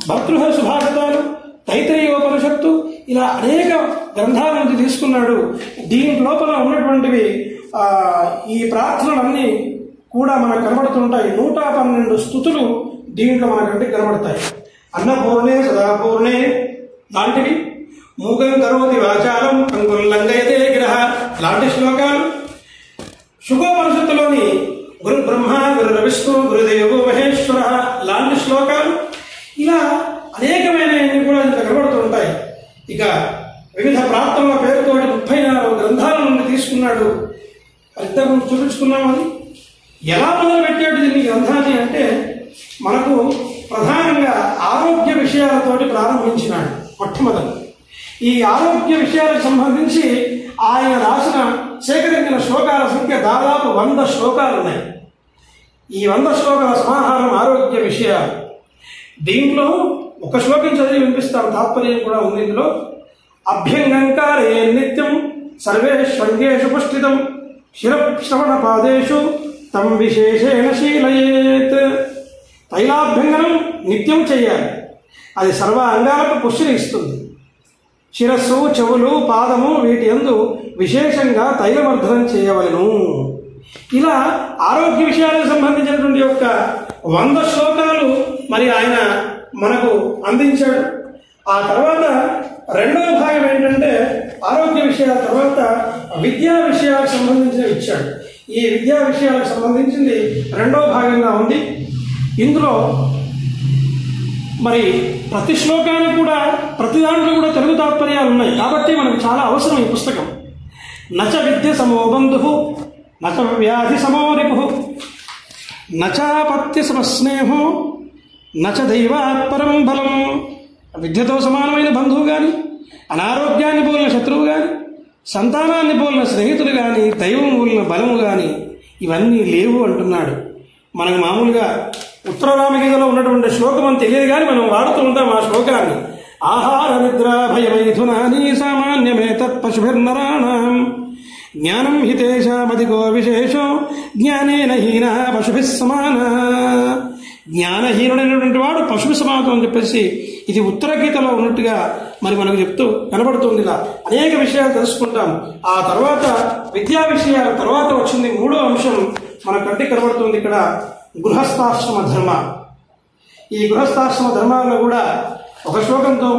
భర్తృహరి సుభాషితాలు, తైత్తరీయోపనిషత్తు ఇలా అనేక గ్రంథాల నుంచి తీసుకున్నాడు. దీని లోపల ఉన్నటువంటివి ఈ ప్రార్థనలన్నీ కూడా మనకు కనబడుతుంటాయి. 112 స్థుతులు దీంట్లో మనకంటే కనబడతాయి. అన్నపూర్ణే సదాపూర్ణే లాంటివి, మూగం కరోతి వాచాలం అంగుల్లంగయతే గిరహ లాంటి శ్లోకాలు, శుకోపనిషత్తులోని గురు బ్రహ్మ గురు విష్ణు గురుదేవో మహేశ్వర లాంటి శ్లోకాలు ఇలా అనేకమైనవి కూడా ఇంత కనబడుతూ ఉంటాయి. ఇక వివిధ ప్రాంతాల పేరుతోటి 34 గ్రంథాల నుండి తీసుకున్నాడు. ఇంతకుముందు చూపించుకున్నామని ఎలా మొదలుపెట్టాడు దీన్ని గ్రంథాన్ని అంటే మనకు ప్రధానంగా ఆరోగ్య విషయాలతోటి ప్రారంభించినాడు మొట్టమొదటి. ఈ ఆరోగ్య విషయాలకు సంబంధించి ఆయన రాసిన సేకరించిన శ్లోకాల సంఖ్య దాదాపు 100 శ్లోకాలు ఉన్నాయి. ఈ 100 శ్లోకాల సమాహారం ఆరోగ్య విషయాలు. దీంట్లో ఒక శ్లోకం చదివి వినిపిస్తాను, తాత్పర్యం కూడా ఉంది ఇందులో. అభ్యంగంకారే నిత్యం సర్వేష్వంగేషు పుష్టితం శిరశ్రవణ పాదేషు తం విశేషేణ శీలయేత్. తైలాభ్యంగనం నిత్యం చేయాలి, అది సర్వ అంగాలకు పుష్టిని ఇస్తుంది. శిరస్సు, చెవులు, పాదము వీటి యందు విశేషంగా తైలమర్ధనం చేయవలెను. ఇలా ఆరోగ్య విషయాలకు సంబంధించినటువంటి యొక్క 100 శ్లోకాలు మరి ఆయన మనకు అందించాడు. ఆ తర్వాత రెండవ భాగం ఏంటంటే ఆరోగ్య విషయాల తర్వాత విద్యా విషయాలకు సంబంధించినవి ఇచ్చాడు. ఈ విద్యా విషయాలకు సంబంధించింది రెండవ భాగంగా ఉంది. ఇందులో మరి ప్రతి శ్లోకానికి కూడా ప్రతి దాంట్లో కూడా తెలుగు తాత్పర్యాలు ఉన్నాయి. కాబట్టి మనకు చాలా అవసరం ఈ పుస్తకం. నచ విద్య సమో బంధు, నచ వ్యాధి సమో రిపు, నచాపత్య సమస్నేహో, నచ దైవాత్పరం బలం. విద్యతో సమానమైన బంధువు కానీ, అనారోగ్యాన్ని పోలిన శత్రువు కానీ, సంతానాన్ని పోలిన స్నేహితులు కానీ, దైవం పోలిన బలము కానీ ఇవన్నీ లేవు అంటున్నాడు. మనకు మామూలుగా ఉత్తరరామగీతలో ఉన్నటువంటి శ్లోకం అని తెలియదు కానీ మనం వాడుతూ ఉంటాం ఆ శ్లోకాన్ని. ఆహార నిద్ర భయమైథునాని సామాన్యమే తత్పశుభిర్నరాణాం జ్ఞానం హితేషామధికో విశేషో జ్ఞానేన హీన పశుభిః సమాన. జ్ఞానహీనుడైనటువంటి వాడు పశుభి సమానం అని చెప్పేసి ఇది ఉత్తర గీతలో ఉన్నట్టుగా మరి మనకు చెప్తూ కనబడుతుంది. ఇలా అనేక విషయాలు తెలుసుకుంటాం. ఆ తర్వాత విద్యా విషయాల తర్వాత వచ్చింది మూడో అంశం మన కంటికి కనబడుతుంది ఇక్కడ, గృహస్థాశ్రమ ధర్మ. ఈ గృహస్థాశ్రమ ధర్మాలను కూడా ఒక శ్లోకంతో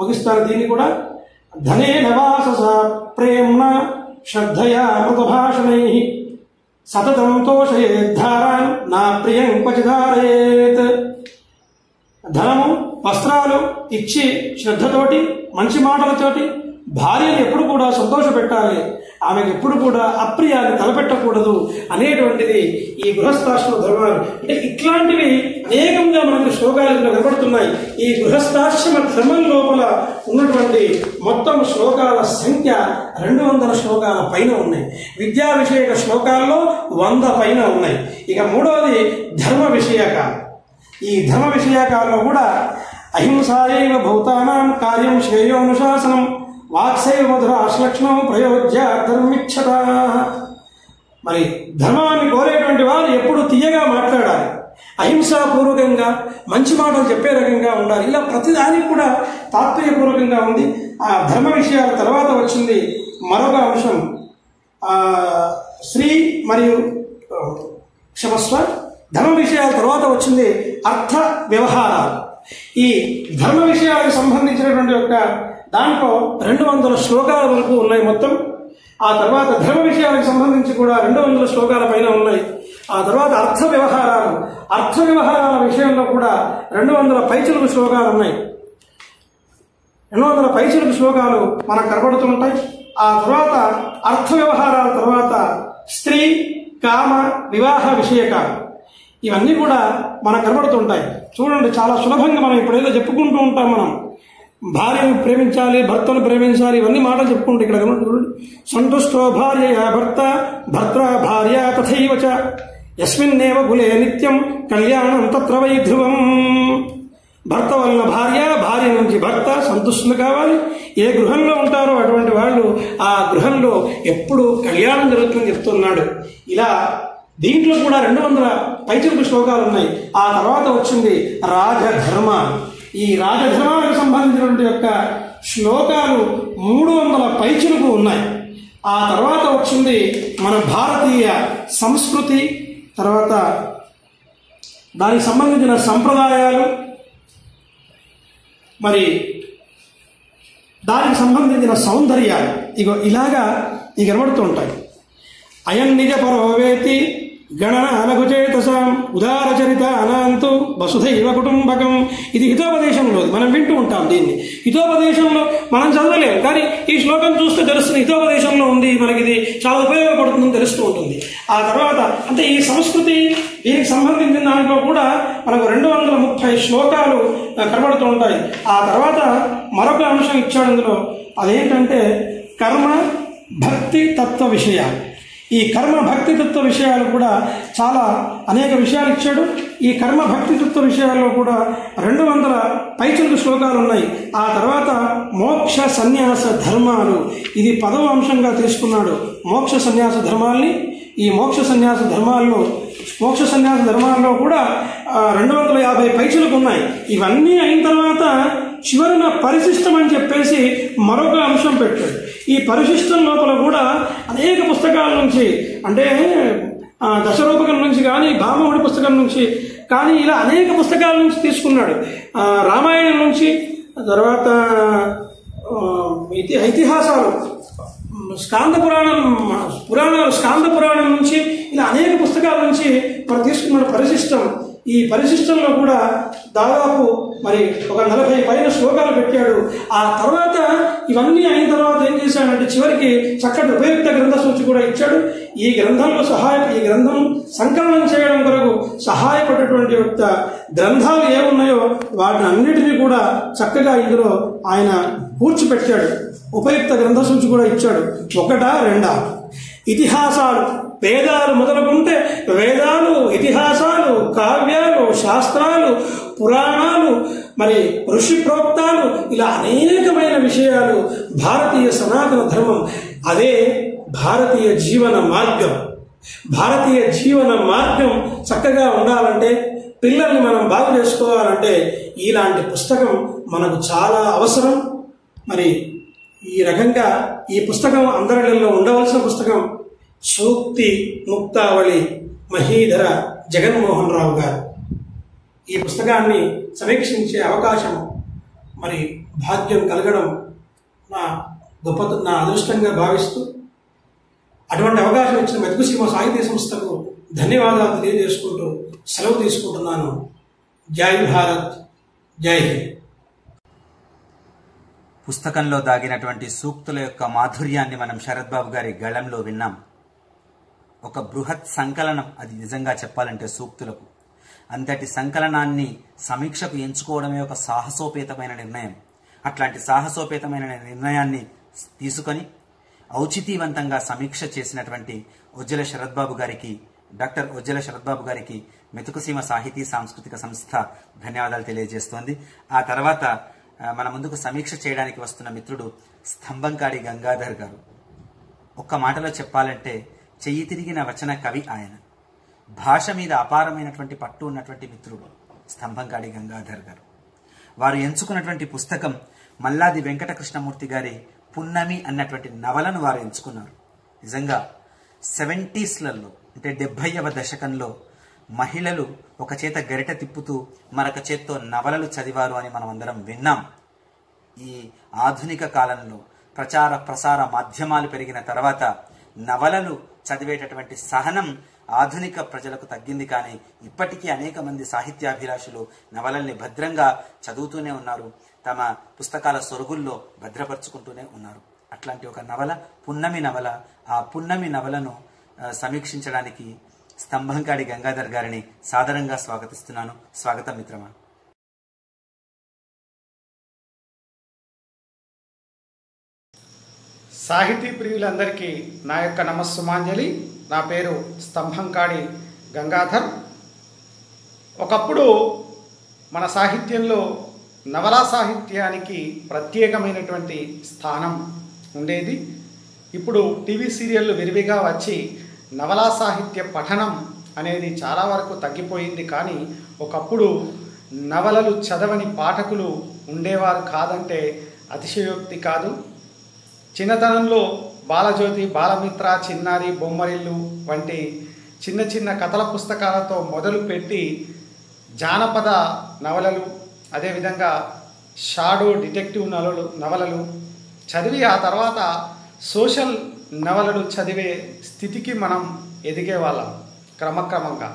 ముగిస్తాను. దీన్ని కూడా ధనే నవాసస ప్రేమ్ణ శ్రద్ధయా మృతభాషణై సతతం తోషయేద్ధారాన్ నా ప్రియం క్వచిధారయేత్. ధనము వస్త్రాలు ఇచ్చి శ్రద్ధతోటి మంచి మాటలతోటి భార్యను ఎప్పుడు కూడా సంతోష పెట్టాలి, ఆమెకు ఎప్పుడు కూడా అప్రియాన్ని తలపెట్టకూడదు అనేటువంటిది ఈ గృహస్థాశ్రమ ధర్మాలు. అంటే ఇట్లాంటివి అనేకంగా మనకు శ్లోకాలు కనబడుతున్నాయి. ఈ గృహస్థాశ్రమ ధర్మం లోపల ఉన్నటువంటి మొత్తం శ్లోకాల సంఖ్య 200 శ్లోకాల పైన ఉన్నాయి. విద్యా విషయక శ్లోకాల్లో 100 పైన ఉన్నాయి. ఇక మూడవది ధర్మ విషయకాలు. ఈ ధర్మ విషయకాల్లో కూడా అహింసాయైవ భూతానాం కార్యం శ్రేయోనుశాసనం వాక్సైవ మధుర ఆశ్లక్షణం ప్రయోజ్య ధర్మిచ్చత. మరి ధర్మాన్ని కోరేటువంటి వారు ఎప్పుడు తీయగా మాట్లాడాలి, అహింసాపూర్వకంగా మంచి మాటలు చెప్పే రకంగా ఉండాలి. ఇలా ప్రతిదానికి కూడా తాత్పర్యపూర్వకంగా ఉంది. ఆ ధర్మ విషయాల తర్వాత వచ్చింది మరొక అంశం, స్త్రీ మరియు క్షమస్వ. ధర్మ విషయాల తర్వాత వచ్చింది అర్థ వ్యవహారాలు. ఈ ధర్మ విషయాలకు సంబంధించినటువంటి యొక్క దాంట్లో 200 శ్లోకాల వరకు ఉన్నాయి మొత్తం. ఆ తర్వాత ధర్మ విషయాలకు సంబంధించి కూడా 200 శ్లోకాల పైన ఉన్నాయి. ఆ తర్వాత అర్థ వ్యవహారాలు. అర్థ వ్యవహారాల విషయంలో కూడా 200 పైచిలుకు శ్లోకాలు ఉన్నాయి. 200 పైచిలుకు శ్లోకాలు మనకు కనబడుతుంటాయి. ఆ తర్వాత అర్థ వ్యవహారాల తర్వాత స్త్రీ కామ వివాహ విషయకాలు ఇవన్నీ కూడా మనకు కనబడుతుంటాయి. చూడండి, చాలా సులభంగా మనం ఇప్పుడు ఏదో చెప్పుకుంటూ ఉంటాం. మనం భార్యను ప్రేమించాలి, భర్తను ప్రేమించాలి, ఇవన్నీ మాటలు చెప్పుకుంటే ఇక్కడ చూడండి. సంతుష్టో భార్య భర్త భర్త భార్య తథైవ చ యస్మిన్నేవ కులే నిత్యం కళ్యాణం తత్ర వై ధ్రువం. భర్త వలన భార్య, భార్య నుంచి భర్త సంతుష్టులు కావాలి. ఏ గృహంలో ఉంటారో అటువంటి వాళ్ళు ఆ గృహంలో ఎప్పుడు కళ్యాణం జరుగుతుందని చెప్తున్నాడు. ఇలా దీంట్లో కూడా 200 పైచిలుకు శ్లోకాలు ఉన్నాయి. ఆ తర్వాత వచ్చింది రాజధర్మ. ఈ రాజధర్మాలకు సంబంధించినటువంటి యొక్క శ్లోకాలు 300 పైచిలుకు ఉన్నాయి. ఆ తర్వాత వచ్చింది మన భారతీయ సంస్కృతి, తర్వాత దానికి సంబంధించిన సంప్రదాయాలు, మరి దానికి సంబంధించిన సౌందర్యాలు. ఇగో ఇలాగా ఇవి కనబడుతూ ఉంటాయి. అయం నిజ పరోవేతి గణన లఘుచేతసాం ఉదారచరిత అనాంతు వసుధైవ కుటుంబకం. ఇది హితోపదేశంలో మనం వింటూ ఉంటాం. దీన్ని హితోపదేశంలో మనం చదవలేము, కానీ ఈ శ్లోకం చూస్తే తెలుస్తుంది హితోపదేశంలో ఉంది, మనకి ఇది చాలా ఉపయోగపడుతుందని తెలుస్తూ ఉంటుంది. ఆ తర్వాత అంటే ఈ సంస్కృతి దీనికి సంబంధించిన దాంట్లో కూడా మనకు 230 శ్లోకాలు కనబడుతూ ఉంటాయి. ఆ తర్వాత మరొక అంశం ఇచ్చాడు ఇందులో, అదేంటంటే కర్మ భక్తి తత్వ విషయాలు. ఈ కర్మ భక్తి తత్వ విషయాలు కూడా చాలా అనేక విషయాలు ఇచ్చాడు. ఈ కర్మ భక్తి తత్వ విషయాల్లో కూడా 200 పైచిలుకు శ్లోకాలు ఉన్నాయి. ఆ తర్వాత మోక్ష సన్యాస ధర్మాలు, ఇది 10వ అంశంగా తీసుకున్నాడు. మోక్ష సన్యాస ధర్మాల్ని, ఈ మోక్ష సన్యాస ధర్మాల్లో కూడా 250 పైచిలుకు ఉన్నాయి. ఇవన్నీ అయిన తర్వాత చివరిన పరిశిష్టం అని చెప్పేసి మరొక అంశం పెట్టాడు. ఈ పరిశిష్టం లోపల కూడా అనేక పుస్తకాల నుంచి, అంటే దశరూపకం నుంచి కానీ, భామహుడి పుస్తకం నుంచి కానీ, ఇలా అనేక పుస్తకాల నుంచి తీసుకున్నాడు. రామాయణం నుంచి, తర్వాత ఇతిహాసాలు, స్కాంద పురాణాలు స్కాంద పురాణం నుంచి, ఇలా అనేక పుస్తకాల నుంచి మనం తీసుకున్నాడు పరిశిష్టం. ఈ పరిశిష్టంలో కూడా దాదాపు మరి ఒక 40 పైన శ్లోకాలు పెట్టాడు. ఆ తర్వాత ఇవన్నీ అయిన తర్వాత ఏం చేశాడంటే చివరికి చక్కటి ఉపయుక్త గ్రంథ సూచి కూడా ఇచ్చాడు. ఈ గ్రంథంలో ఈ గ్రంథం సంకలనం చేయడం కొరకు సహాయపడేటువంటి యొక్క గ్రంథాలు ఏమున్నాయో వాటిని అన్నిటినీ కూడా చక్కగా ఇందులో ఆయన కూర్చిపెట్టాడు. ఉపయుక్త గ్రంథ సూచి కూడా ఇచ్చాడు. 1, 2 ఇతిహాసాలు, వేదాలు మొదలుకుంటే వేదాలు, ఇతిహాసాలు, కావ్యాలు, శాస్త్రాలు, పురాణాలు, మరి ఋషి ప్రోక్తాలు, ఇలా అనేకమైన విషయాలు భారతీయ సనాతన ధర్మం. అదే భారతీయ జీవన మార్గం. భారతీయ జీవన మార్గం చక్కగా ఉండాలంటే, పిల్లల్ని మనం బాగు చేసుకోవాలంటే ఇలాంటి పుస్తకం మనకు చాలా అవసరం. మరి ఈ రకంగా ఈ పుస్తకం అందరిలో ఉండవలసిన పుస్తకం సూక్తి ముక్తావళి మహీధర జగన్మోహన్ రావు గారు. ఈ పుస్తకాన్ని సమీక్షించే అవకాశం మరి భాగ్యం కలగడం నా అదృష్టంగా భావిస్తూ, అటువంటి అవకాశం ఇచ్చిన మెతుకుసీమ సాహితీ సంస్థకు ధన్యవాదాలు తెలియజేసుకుంటూ సెలవు తీసుకుంటున్నాను. జై భారత్, జై హింద్.
పుస్తకంలో దాగినటువంటి సూక్తుల యొక్క మాధుర్యాన్ని మనం శరత్ బాబు గారి గళంలో విన్నాం. ఒక బృహత్ సంకలనం అది నిజంగా చెప్పాలంటే సూక్తులకు. అంతటి సంకలనాన్ని సమీక్షకు ఎంచుకోవడమే ఒక సాహసోపేతమైన నిర్ణయం. అట్లాంటి సాహసోపేతమైన నిర్ణయాన్ని తీసుకొని ఔచితీవంతంగా సమీక్ష చేసినటువంటి ఒజ్జల శరత్ బాబు గారికి, డాక్టర్ ఒజ్జల శరత్ బాబు గారికి మెతుకుసీమ సాహితీ సాంస్కృతిక సంస్థ ధన్యవాదాలు తెలియజేస్తోంది. ఆ తర్వాత మన ముందుకు సమీక్ష చేయడానికి వస్తున్న మిత్రుడు స్తంభంకాడి గంగాధర్ గారు. ఒక్క మాటలో చెప్పాలంటే చెయ్యి తిరిగిన వచన కవి ఆయన. భాష మీద అపారమైనటువంటి పట్టు ఉన్నటువంటి మిత్రుడు స్తంభంకాడి గంగాధర్ గారు. వారు ఎంచుకున్నటువంటి పుస్తకం మల్లాది వెంకటకృష్ణమూర్తి గారి పున్నమి అన్నటువంటి నవలను వారు ఎంచుకున్నారు. నిజంగా 70sలలో అంటే 70వ దశకంలో మహిళలు ఒక చేత గరిట తిప్పుతూ మరొక చేత్తో నవలలు చదివారు అని మనం అందరం విన్నాం. ఈ ఆధునిక కాలంలో ప్రచార ప్రసార మాధ్యమాలు పెరిగిన తర్వాత నవలలు చదివేటటువంటి సహనం ఆధునిక ప్రజలకు తగ్గింది. కానీ ఇప్పటికీ అనేక మంది సాహిత్యాభిలాషులు నవలల్ని భద్రంగా చదువుతూనే ఉన్నారు, తమ పుస్తకాల సొరుగుల్లో భద్రపరుచుకుంటూనే ఉన్నారు. అట్లాంటి ఒక నవల పున్నమి నవల. ఆ పున్నమి నవలను సమీక్షించడానికి స్తంభంకాడి గంగాధర్ గారిని సాదరంగా స్వాగతిస్తున్నాను. స్వాగతం మిత్రమా.
సాహితీ ప్రియులందరికీ నా యొక్క నమస్సుమాంజలి. నా పేరు స్తంభంకాడి గంగాధర్. ఒకప్పుడు మన సాహిత్యంలో నవలా సాహిత్యానికి ప్రత్యేకమైనటువంటి స్థానం ఉండేది. ఇప్పుడు టీవీ సీరియళ్ళు విరివిగా వచ్చి నవలా సాహిత్య పఠనం అనేది చాలా వరకు తగ్గిపోయింది. కానీ ఒకప్పుడు నవలలు చదవని పాఠకులు ఉండేవారు కాదంటే అతిశయోక్తి కాదు. చిన్నతనంలో బాలజ్యోతి, బాలమిత్ర, చిన్నారి, బొమ్మరిల్లు వంటి చిన్న చిన్న కథల పుస్తకాలతో మొదలుపెట్టి జానపద నవలలు, అదేవిధంగా షాడో డిటెక్టివ్ నవలలు చదివి ఆ తర్వాత సోషల్ నవలలు చదివే స్థితికి మనం ఎదిగేవాళ్ళం క్రమక్రమంగా.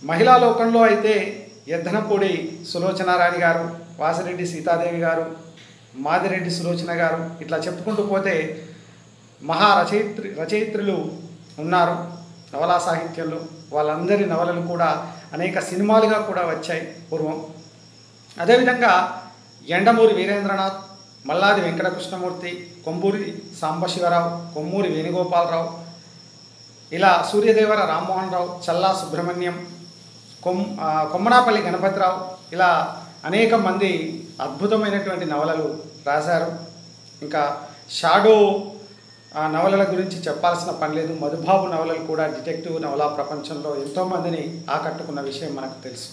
మహిళా లోకంలో అయితే ఎద్దనపూడి సులోచనారాణి గారు, వాసిరెడ్డి సీతాదేవి గారు, మాదిరెడ్డి సులోచన గారు, ఇట్లా చెప్పుకుంటూ పోతే రచయిత్రులు ఉన్నారు నవలా సాహిత్యంలో. వాళ్ళందరి నవలలు కూడా అనేక సినిమాలుగా కూడా వచ్చాయి పూర్వం. అదేవిధంగా ఎండమూరి వీరేంద్రనాథ్, మల్లాది వెంకటకృష్ణమూర్తి, కొంబూరి సాంబశివరావు, కొమ్మూరి వేణుగోపాలరావు, ఇలా సూర్యదేవర రామ్మోహన్ రావు, చల్లా సుబ్రహ్మణ్యం, కొమ్మనాపల్లి గణపతిరావు, ఇలా అనేక మంది అద్భుతమైనటువంటి నవలలు రాశారు. ఇంకా షాడో నవలల గురించి చెప్పాల్సిన పని లేదు. మధుబాబు నవలలు కూడా డిటెక్టివ్ నవలా ప్రపంచంలో ఎంతోమందిని ఆకట్టుకున్న విషయం మనకు తెలుసు.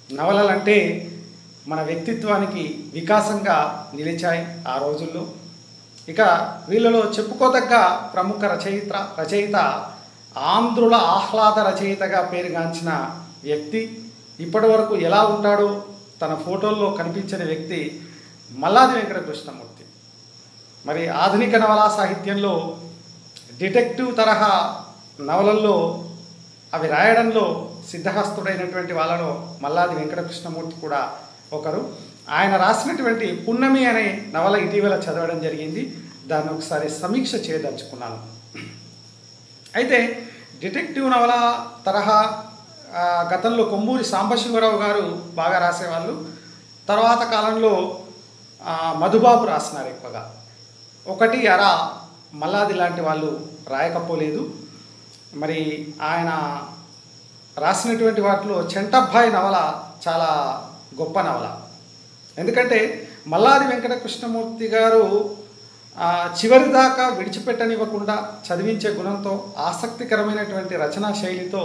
నవలలంటే మన వ్యక్తిత్వానికి వికాసంగా నిలిచాయి ఆ రోజుల్లో. ఇక వీళ్ళలో చెప్పుకోదగ్గ ప్రముఖ రచయిత ఆంధ్రుల ఆహ్లాద రచయితగా పేరుగాంచిన వ్యక్తి, ఇప్పటి వరకు ఎలా ఉంటాడో తన ఫోటోల్లో కనిపించిన వ్యక్తి మల్లాది వెంకటకృష్ణమూర్తి. మరి ఆధునిక నవలా సాహిత్యంలో డిటెక్టివ్ తరహా నవలల్లో అవి రాయడంలో సిద్ధహస్తుడైనటువంటి వాళ్ళలో మల్లాది వెంకటకృష్ణమూర్తి కూడా ఒకరు. ఆయన రాసినటువంటి పున్నమి అనే నవల ఇటీవల చదవడం జరిగింది. దాన్ని ఒకసారి సమీక్ష చేయదలుచుకున్నాను. అయితే డిటెక్టివ్ నవల తరహా గతంలో కొమ్మూరి సాంబశివరావు గారు బాగా రాసేవాళ్ళు. తర్వాత కాలంలో మధుబాబు రాసినారు ఎక్కువగా. ఒకటి అర మల్లాది లాంటి వాళ్ళు రాయకపోలేదు. మరి ఆయన రాసినటువంటి వాటిలో చెంటబ్బాయి నవల చాలా గొప్ప నవల. ఎందుకంటే మల్లాది వెంకటకృష్ణమూర్తి గారు చివరి దాకా విడిచిపెట్టనివ్వకుండా చదివించే గుణంతో ఆసక్తికరమైనటువంటి రచనా శైలితో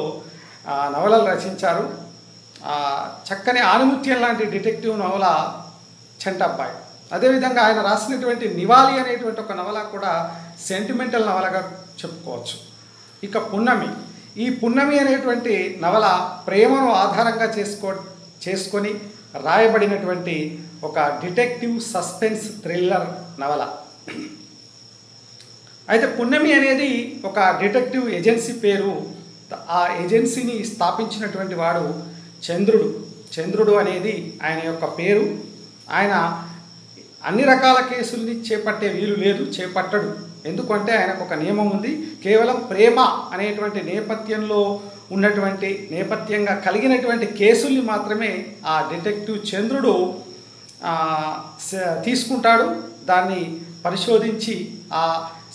నవలలు రచించారు. చక్కని ఆణిముత్యం లాంటి డిటెక్టివ్ నవల చెంటబ్బాయి. అదేవిధంగా ఆయన రాసినటువంటి నివాలి అనేటువంటి ఒక నవల కూడా సెంటిమెంటల్ నవలగా చెప్పుకోవచ్చు. ఇక పున్నమి, ఈ పున్నమి అనేటువంటి నవల ప్రేమను ఆధారంగా చేసుకొని రాయబడినటువంటి ఒక డిటెక్టివ్ సస్పెన్స్ థ్రిల్లర్ నవల. అయితే పున్నమి అనేది ఒక డిటెక్టివ్ ఏజెన్సీ పేరు. ఆ ఏజెన్సీని స్థాపించినటువంటి వాడు చంద్రుడు. చంద్రుడు అనేది ఆయన యొక్క పేరు. ఆయన అన్ని రకాల కేసుల్ని చేపట్టే వీలు లేదు, చేపట్టడు. ఎందుకంటే ఆయనకు ఒక నియమం ఉంది. కేవలం ప్రేమ అనేటువంటి నేపథ్యంగా కలిగినటువంటి కేసుల్ని మాత్రమే ఆ డిటెక్టివ్ చంద్రుడు తీసుకుంటాడు. దాన్ని పరిశోధించి ఆ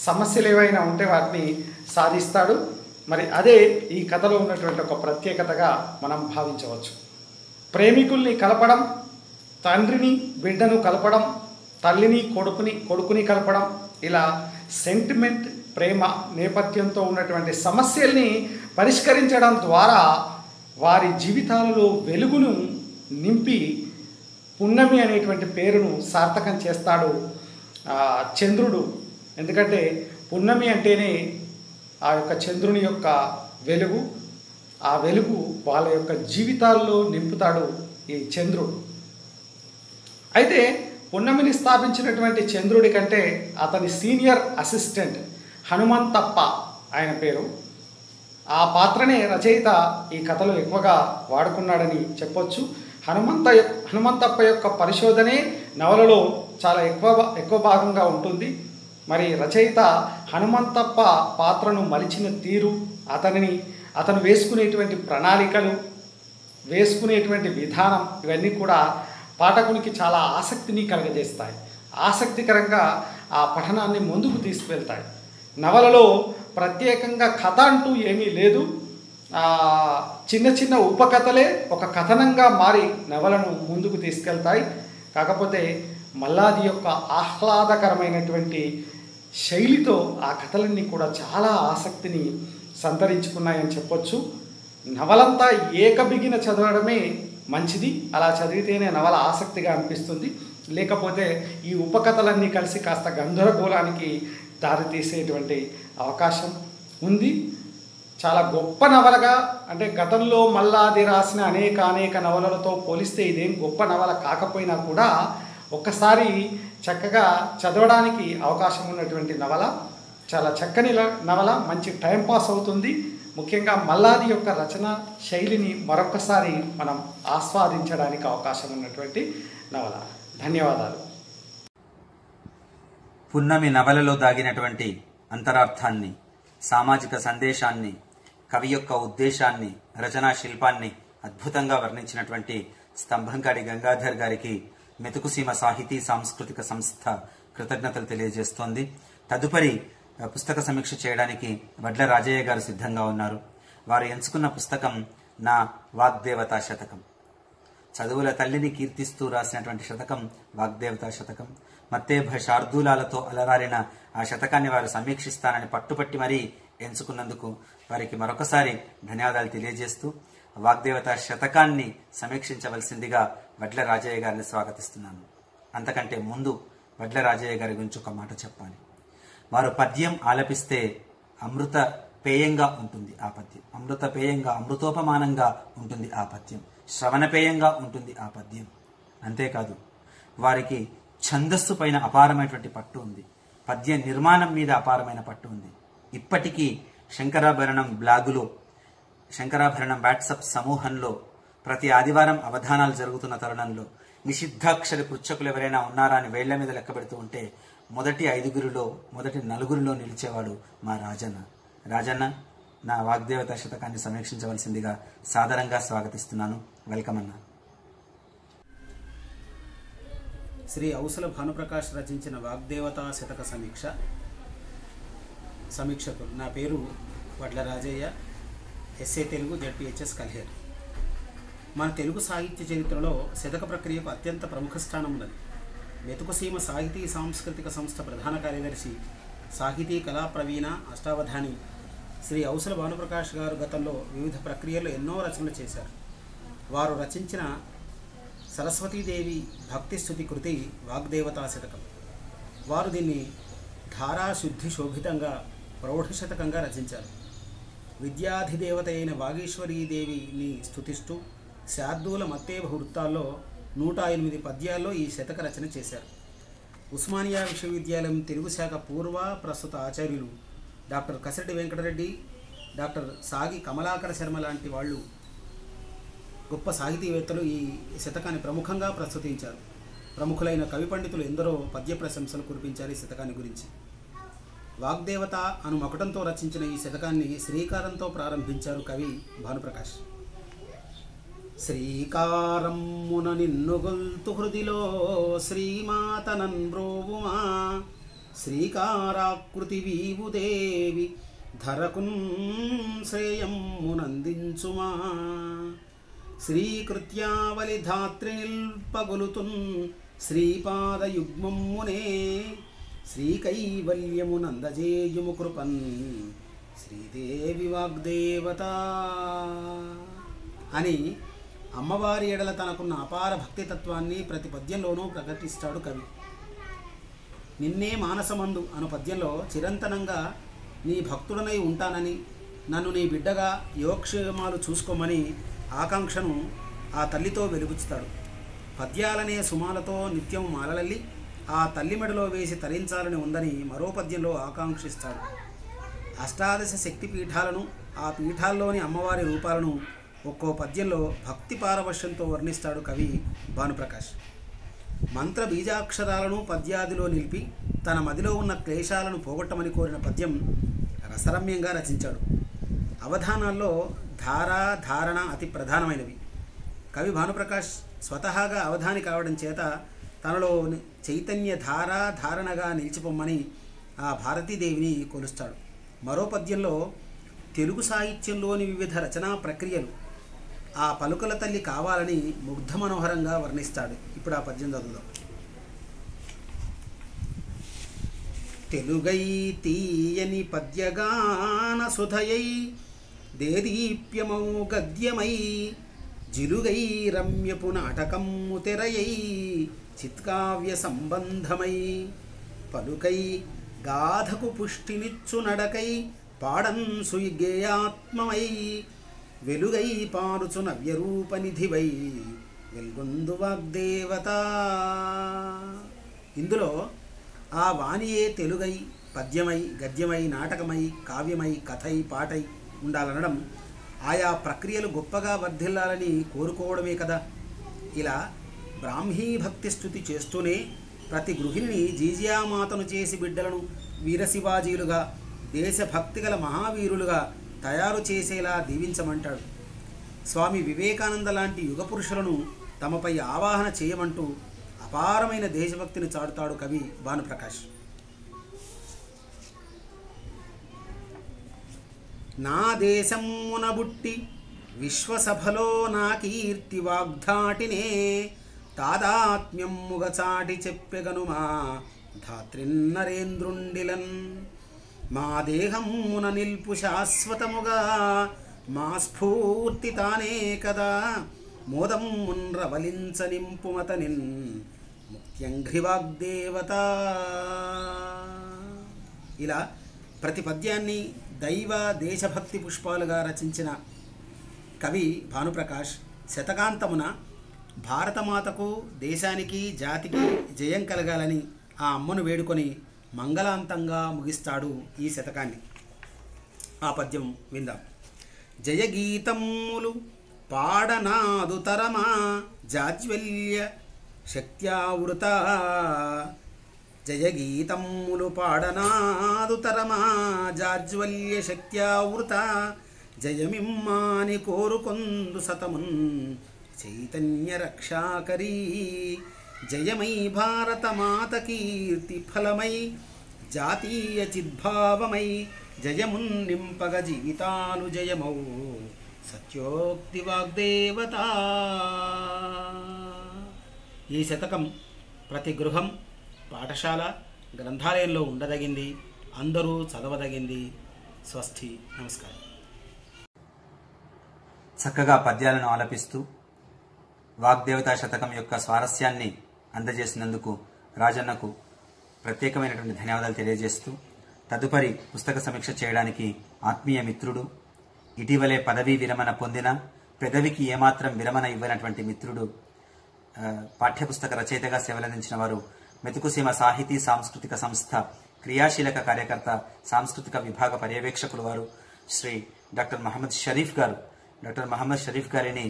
సమస్యలు ఏవైనా ఉంటే వాటిని సాధిస్తాడు. మరి అదే ఈ కథలో ఉన్నటువంటి ఒక ప్రత్యేకతగా మనం భావించవచ్చు. ప్రేమికుల్ని కలపడం, తండ్రిని బిడ్డను కలపడం, తల్లిని కొడుకుని కలపడం, ఇలా సెంటిమెంట్ ప్రేమ నేపథ్యంతో ఉన్నటువంటి సమస్యల్ని పరిష్కరించడం ద్వారా వారి జీవితాలలో వెలుగును నింపి పున్నమి అనేటువంటి పేరును సార్థకం చేస్తాడు చంద్రుడు. ఎందుకంటే పున్నమి అంటేనే ఆ యొక్క చంద్రుని యొక్క వెలుగు. ఆ వెలుగు వాళ్ళ యొక్క జీవితాల్లో నింపుతాడు ఈ చంద్రుడు. అయితే పున్నమిని స్థాపించినటువంటి చంద్రుడి కంటే అతని సీనియర్ అసిస్టెంట్ హనుమంతప్ప ఆయన పేరు. ఆ పాత్రనే రచయిత ఈ కథలో ఎక్కువగా వాడుకున్నాడని చెప్పొచ్చు. హనుమంతప్ప యొక్క పరిశోధనే నవలలో చాలా ఎక్కువ భాగంగా ఉంటుంది. మరి రచయిత హనుమంతప్ప పాత్రను మలిచిన తీరు, అతను వేసుకునేటువంటి ప్రణాళికలు, వేసుకునేటువంటి విధానం, ఇవన్నీ కూడా పాఠకునికి చాలా ఆసక్తిని కలగజేస్తాయి. ఆసక్తికరంగా ఆ పఠనాన్ని ముందుకు తీసుకువెళ్తాయి. నవలలో ప్రత్యేకంగా కథ అంటూ ఏమీ లేదు. చిన్న చిన్న ఉపకథలే ఒక కథనంగా మారి నవలను ముందుకు తీసుకెళ్తాయి. కాకపోతే మల్లాది యొక్క ఆహ్లాదకరమైనటువంటి శైలితో ఆ కథలన్నీ కూడా చాలా ఆసక్తిని సంతరించుకున్నాయని చెప్పొచ్చు. నవలంతా ఏకబిగిన చదవడమే మంచిది. అలా చదివితేనే నవల ఆసక్తిగా అనిపిస్తుంది. లేకపోతే ఈ ఉపకథలన్నీ కలిసి కాస్త గందరగోళానికి దారితీసేటువంటి అవకాశం ఉంది. చాలా గొప్ప నవలగా, అంటే గతంలో మల్లాది రాసిన అనేక నవలలతో పోలిస్తే ఇదేం గొప్ప నవల కాకపోయినా కూడా ఒక్కసారి చక్కగా చదవడానికి అవకాశం ఉన్నటువంటి నవల. చాలా చక్కని నవల, మంచి టైంపాస్ అవుతుంది. ముఖ్యంగా మల్లాది యొక్క రచన శైలిని మరొకసారి మనం ఆస్వాదించడానికి అవకాశం ఉన్నటువంటి నవల. ధన్యవాదాలు.
పున్నమి నవలలో దాగినటువంటి అంతరార్థాన్ని, సామాజిక సందేశాన్ని, కవి యొక్క ఉద్దేశాన్ని, రచనా శిల్పాన్ని అద్భుతంగా వర్ణించినటువంటి స్తంభంకాడి గంగాధర్ గారికి మెతుకుసీమ సాహితీ సాంస్కృతిక సంస్థ కృతజ్ఞతలు తెలియజేస్తోంది. తదుపరి పుస్తక సమీక్ష చేయడానికి వడ్ల రాజయ్య గారు సిద్ధంగా ఉన్నారు. వారు ఎంచుకున్న పుస్తకం నా వాగ్దేవతా శతకం. చదువుల తల్లిని కీర్తిస్తూ రాసినటువంటి శతకం వాగ్దేవతా శతకం. మత్తేభ శార్దూలాలతో అలరారిన ఆ శతకాన్ని వారు సమీక్షిస్తానని పట్టుపట్టి మరీ ఎంచుకున్నందుకు వారికి మరొకసారి ధన్యవాదాలు తెలియజేస్తూ వాగ్దేవతా శతకాన్ని సమీక్షించవలసిందిగా వడ్ల రాజయ్య గారిని స్వాగతిస్తున్నాను. అంతకంటే ముందు వడ్ల రాజయ్య గారి గురించి ఒక మాట చెప్పాలి. వారు పద్యం ఆలపిస్తే అమృత పేయంగా ఉంటుంది ఆ పద్యం. అమృత పేయంగా, అమృతోపమానంగా ఉంటుంది ఆ పద్యం. శ్రవణపేయంగా ఉంటుంది ఆ పద్యం. అంతేకాదు, వారికి ఛందస్సు పైన అపారమైనటువంటి పట్టు ఉంది. పద్య నిర్మాణం మీద అపారమైన పట్టు ఉంది. ఇప్పటికీ శంకరాభరణం బ్లాగులో శంకరాభరణం వాట్సాప్ సమూహంలో ప్రతి ఆదివారం అవధానాలు జరుగుతున్న తరుణంలో నిషిద్ధాక్షరి పృచ్ఛకులు ఎవరైనా ఉన్నారా అని వేళ్ల మీద లెక్క పెడుతూ ఉంటే మొదటి 5గురిలో మొదటి 4గురిలో నిలిచేవాడు మా రాజన్న. రాజన్న, నా వాగ్దేవత శతకాన్ని సమీక్షించవలసిందిగా సాదరంగా స్వాగతిస్తున్నాను. వెల్కమ్ అన్న.
శ్రీ ఔసల భానుప్రకాష్ రచించిన వాగ్దేవతా శతక సమీక్షకులు. నా పేరు వడ్ల రాజయ్య, ఎస్ఏ తెలుగు, జెడ్పీహెచ్ఎస్ కల్హేర్. మన తెలుగు సాహిత్య చరిత్రలో శతక ప్రక్రియకు అత్యంత ప్రముఖ స్థానం ఉన్నది. మెతుకుసీమ సాహితీ సాంస్కృతిక సంస్థ ప్రధాన కార్యదర్శి, సాహితీ కళా ప్రవీణ, అష్టావధాని శ్రీ ఔసల భానుప్రకాష్ గారు గతంలో వివిధ ప్రక్రియల్లో ఎన్నో రచనలు చేశారు. వారు రచించిన సరస్వతీదేవి భక్తి స్తుతి కృతి వాగ్దేవతా శతకం. వారు దీన్ని ధారాశుద్ధి శోభితంగా ప్రౌఢశతకంగా రచించారు. విద్యాధిదేవత అయిన వాగీశ్వరీదేవిని స్తుతిస్తూ శార్దూల మత్తేభ వృత్తాల్లో 108 పద్యాల్లో ఈ శతక రచన చేశారు. ఉస్మానియా విశ్వవిద్యాలయం తెలుగు శాఖ పూర్వ ప్రస్తుత ఆచార్యులు డాక్టర్ కసిరెడ్డి వెంకటరెడ్డి, డాక్టర్ సాగి కమలాకర శర్మ లాంటి వాళ్ళు గొప్ప సాహితీవేత్తలు ఈ శతకాన్ని ప్రముఖంగా ప్రస్తుతించారు. ప్రముఖులైన కవి పండితులు ఎందరో పద్య ప్రశంసలు కురిపించారు ఈ శతకాన్ని గురించి. వాగ్దేవత అను మకుటంతో రచించిన ఈ శతకాన్ని శ్రీకారంతో ప్రారంభించారు కవి భానుప్రకాష్. శ్రీకారమ్మున నిన్నుగొల్తు హృదిలో శ్రీమాతనన్ బ్రోవుమా, శ్రీకారాకృతి వీవుదేవి ధరకున్ శ్రేయమ్మునందించుమా, శ్రీకృత్యావలి ధాత్రి నిల్పగొలుతున్ శ్రీపాదయుగ్మమ్మునే, శ్రీకైవల్యమునందజేయుము కృపన్ శ్రీదేవి వాగ్దేవత అని అమ్మవారి ఎడల తనకున్న అపార భక్తితత్వాన్ని ప్రతి పద్యంలోనూ ప్రకటిస్తాడు కవి. నిన్నే మానసమందు అను పద్యంలో చిరంతనంగా నీ భక్తుడనై ఉంటానని, నన్ను నీ బిడ్డగా యోగక్షేమాలు చూసుకోమని ఆకాంక్షను ఆ తల్లితో వెలుగుచుతాడు. పద్యాలనే సుమాలతో నిత్యం మాలలల్లి ఆ తల్లి మెడలో వేసి తరించాలని ఉందని మరో పద్యంలో ఆకాంక్షిస్తాడు. అష్టాదశ శక్తి పీఠాలను, ఆ పీఠాల్లోని అమ్మవారి రూపాలను ఒక్కో పద్యంలో భక్తి పారవశ్యంతో వర్ణిస్తాడు కవి భానుప్రకాష్. మంత్ర బీజాక్షరాలను పద్యాదిలో నిలిపి తన మదిలో ఉన్న క్లేశాలను పోగొట్టమని కోరిన పద్యం రసరమ్యంగా రచించాడు. అవధానాల్లో ధార, ధారణ అతి ప్రధానమైనవి. కవి భానుప్రకాష్ స్వతహాగా అవధాని కావడం చేత తనలో చైతన్య ధార, ధారణగా నిలిచిపోమ్మని ఆ భారతీదేవిని కొలుస్తాడు. మరో పద్యంలో తెలుగు సాహిత్యంలోని వివిధ రచనా ప్రక్రియలు ఆ పలుకల తల్లి కావాలని ముగ్ధ మనోహరంగా వర్ణిస్తాడు. ఇప్పుడు ఆ పద్యం చదువుదాం. తెలుగై తీయని పద్యగాన సుధయై దేదీప్యమౌ గద్యమై జిలుగై రమ్యపు నాటకమ్ము తెరయై చిత్కావ్య సంబంధమై పలుకై గాధకు పుష్టినిచ్చు నడకై పాడం సుగేయాత్మమై వెలుగై పారుచు నవ్యరూపనిధివై వెల్గొందు వాగ్దేవత. ఇందులో ఆ వాణియే తెలుగై, పద్యమై, గద్యమై, నాటకమై, కావ్యమై, కథై, పాటై ఉండాలనడం ఆయా ప్రక్రియలు గొప్పగా వర్ధిల్లాలని కోరుకోవడమే కదా. ఇలా బ్రాహ్మీ భక్తి స్తుతి చేస్తూనే ప్రతి గృహిణిని జీజియామాతను చేసి బిడ్డలను వీరశివాజీలుగా, దేశభక్తి గల మహావీరులుగా తయారు చేసేలా దీవించమంటాడు. స్వామి వివేకానంద లాంటి యుగపురుషులను తమపై ఆవాహన చేయమంటూ అపారమైన దేశభక్తిని చాటుతాడు కవి భానుప్రకాష్. నా దేశమున బుట్టి విశ్వసభలో నా కీర్తి వాగ్ధాటినే తాదాత్మ్యముగ చాటి చెప్పెగనుమా ధాత్రిన్నరేంద్రుండిలన్, మా దేహమున నిల్పు శాశ్వతముగా మా స్ఫూర్తి తానే కదా, మోదం మున్రవలించ నింపుమతనిన్ ముఖ్యంఘ్రివాగ్దేవత. ఇలా ప్రతి పద్యాన్ని దైవ దేశభక్తి పుష్పాలుగా రచించిన కవి భానుప్రకాష్ శతకాంతమున భారతమాతకు, దేశానికి, జాతికి జయం కలగాలని ఆ అమ్మను వేడుకొని మంగళాంతంగా ముగిస్తాడు ఈ శతకాన్ని. ఆ పద్యం విందాం. జయగీతములు పాడనాదుతరమా జాజ్వల్య శక్త్యావృత. జయగీతములు పాడనాదుతరమా జాజ్వల్య శక్త్యావృత. జయమిమ్మాని కోరుకొందు సతమున్ చైతన్య రక్షాకరీ. జయమై భారతమాత కీర్తి ఫలమై జాతీయ చిద్భావమై. జయమున్నింపగ జీవితాలు జయమౌ సత్యోక్తి వాగ్దేవత. ఈ శతకం ప్రతి గృహం, పాఠశాల, గ్రంథాలయంలో ఉండదగింది, అందరూ చదవదగింది. స్వస్తి. నమస్కారం.
చక్కగా పద్యాలను ఆలపిస్తూ వాగ్దేవతా శతకం యొక్క స్వారస్యాన్ని అందజేసినందుకు రాజన్నకు ప్రత్యేకమైనటువంటి ధన్యవాదాలు తెలియజేస్తూ, తదుపరి పుస్తక సమీక్ష చేయడానికి ఆత్మీయ మిత్రుడు, ఇటీవలే పదవీ విరమణ పొందిన, పెదవికి ఏమాత్రం విరమణ ఇవ్వనటువంటి మిత్రుడు, పాఠ్యపుస్తక రచయితగా సేవలందించిన వారు, మెతుకుసీమ సాహితీ సాంస్కృతిక సంస్థ క్రియాశీలక కార్యకర్త, సాంస్కృతిక విభాగ పర్యవేక్షకులు వారు శ్రీ డాక్టర్ మహమ్మద్ షరీఫ్ గారు. డాక్టర్ మహమ్మద్ షరీఫ్ గారిని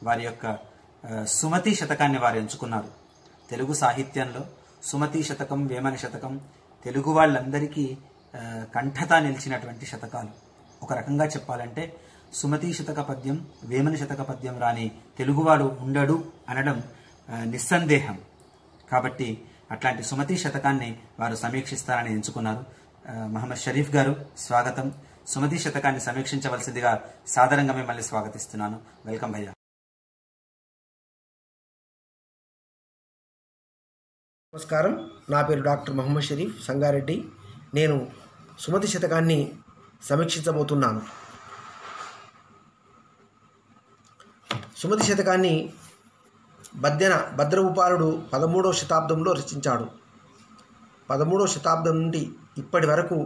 వారి యొక్క సుమతి శతకాన్ని వారు ఎంచుకున్నారు. తెలుగు సాహిత్యంలో సుమతి శతకం, వేమన శతకం తెలుగు వాళ్ళందరికీ కంఠతా నిలిచినటువంటి శతకాలు. ఒక రకంగా చెప్పాలంటే సుమతి శతక పద్యం, వేమన శతక పద్యం రాని తెలుగువాడు ఉండడు అనడం నిస్సందేహం. కాబట్టి అట్లాంటి సుమతి శతకాన్ని వారు సమీక్షిస్తారని ఎంచుకున్నారు. మహమ్మద్ షరీఫ్ గారు, స్వాగతం. సుమతి శతకాన్ని సమీక్షించవలసిందిగా సాదరంగా మిమ్మల్ని స్వాగతిస్తున్నాను. వెల్కమ్ భయ్యా.
నమస్కారం. నా పేరు డాక్టర్ మహమ్మద్ షరీఫ్ సంగారెడ్డి. నేను సుమతి శతకాన్ని సమీక్షించబోతున్నాను. సుమతి శతకాన్ని బద్దెన భద్రభూపాలుడు 13వ శతాబ్దంలో రచించాడు. 13వ శతాబ్దం నుండి ఇప్పటి వరకు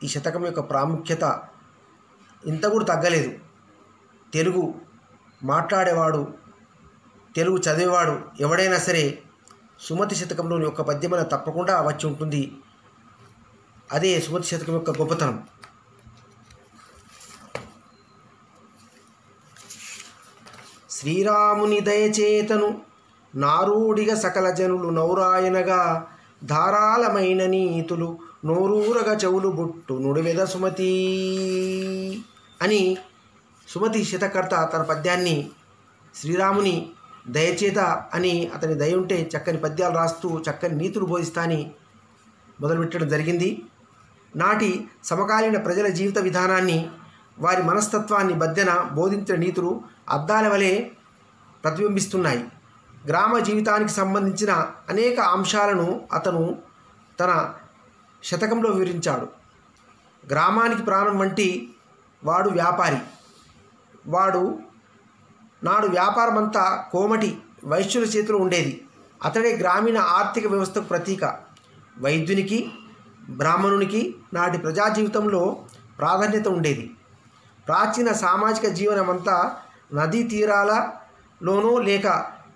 ఈ శతకం యొక్క ప్రాముఖ్యత ఇంత కూడా తగ్గలేదు. తెలుగు మాట్లాడేవాడు, తెలుగు చదివేవాడు ఎవడైనా సరే సుమతి శతకంలోని ఒక పద్యమైన తప్పకుండా వచ్చి ఉంటుంది. అదే సుమతి శతకం యొక్క గొప్పతనం. శ్రీరాముని దయచేతను నారూడిగ సకల జనులు నౌరాయనగా ధారాళమైన నీతులు నోరూరగ చెవులు బుట్టు నుడివెద సుమతి అని సుమతి శతకర్త తన పద్యాన్ని శ్రీరాముని దయచేత అని, అతని దయ ఉంటే చక్కని పద్యాలు రాస్తూ చక్కని నీతులు బోధిస్తా అని మొదలుపెట్టడం జరిగింది. నాటి సమకాలీన ప్రజల జీవిత విధానాన్ని, వారి మనస్తత్వాన్ని బద్దెన బోధించిన నీతులు అద్దాల వలె ప్రతిబింబిస్తున్నాయి. గ్రామ జీవితానికి సంబంధించిన అనేక అంశాలను అతను తన శతకంలో వివరించాడు. గ్రామానికి ప్రాణం వంటి వాడు వ్యాపారి. నాడు వ్యాపారమంతా కోమటి వైశ్యుల చేతిలో ఉండేది. అతడే గ్రామీణ ఆర్థిక వ్యవస్థకు ప్రతీక. వైద్యునికి, బ్రాహ్మణునికి నాటి ప్రజా జీవితంలో ప్రాధాన్యత ఉండేది. ప్రాచీన సామాజిక జీవనమంతా నదీ తీరాలలోనూ లేక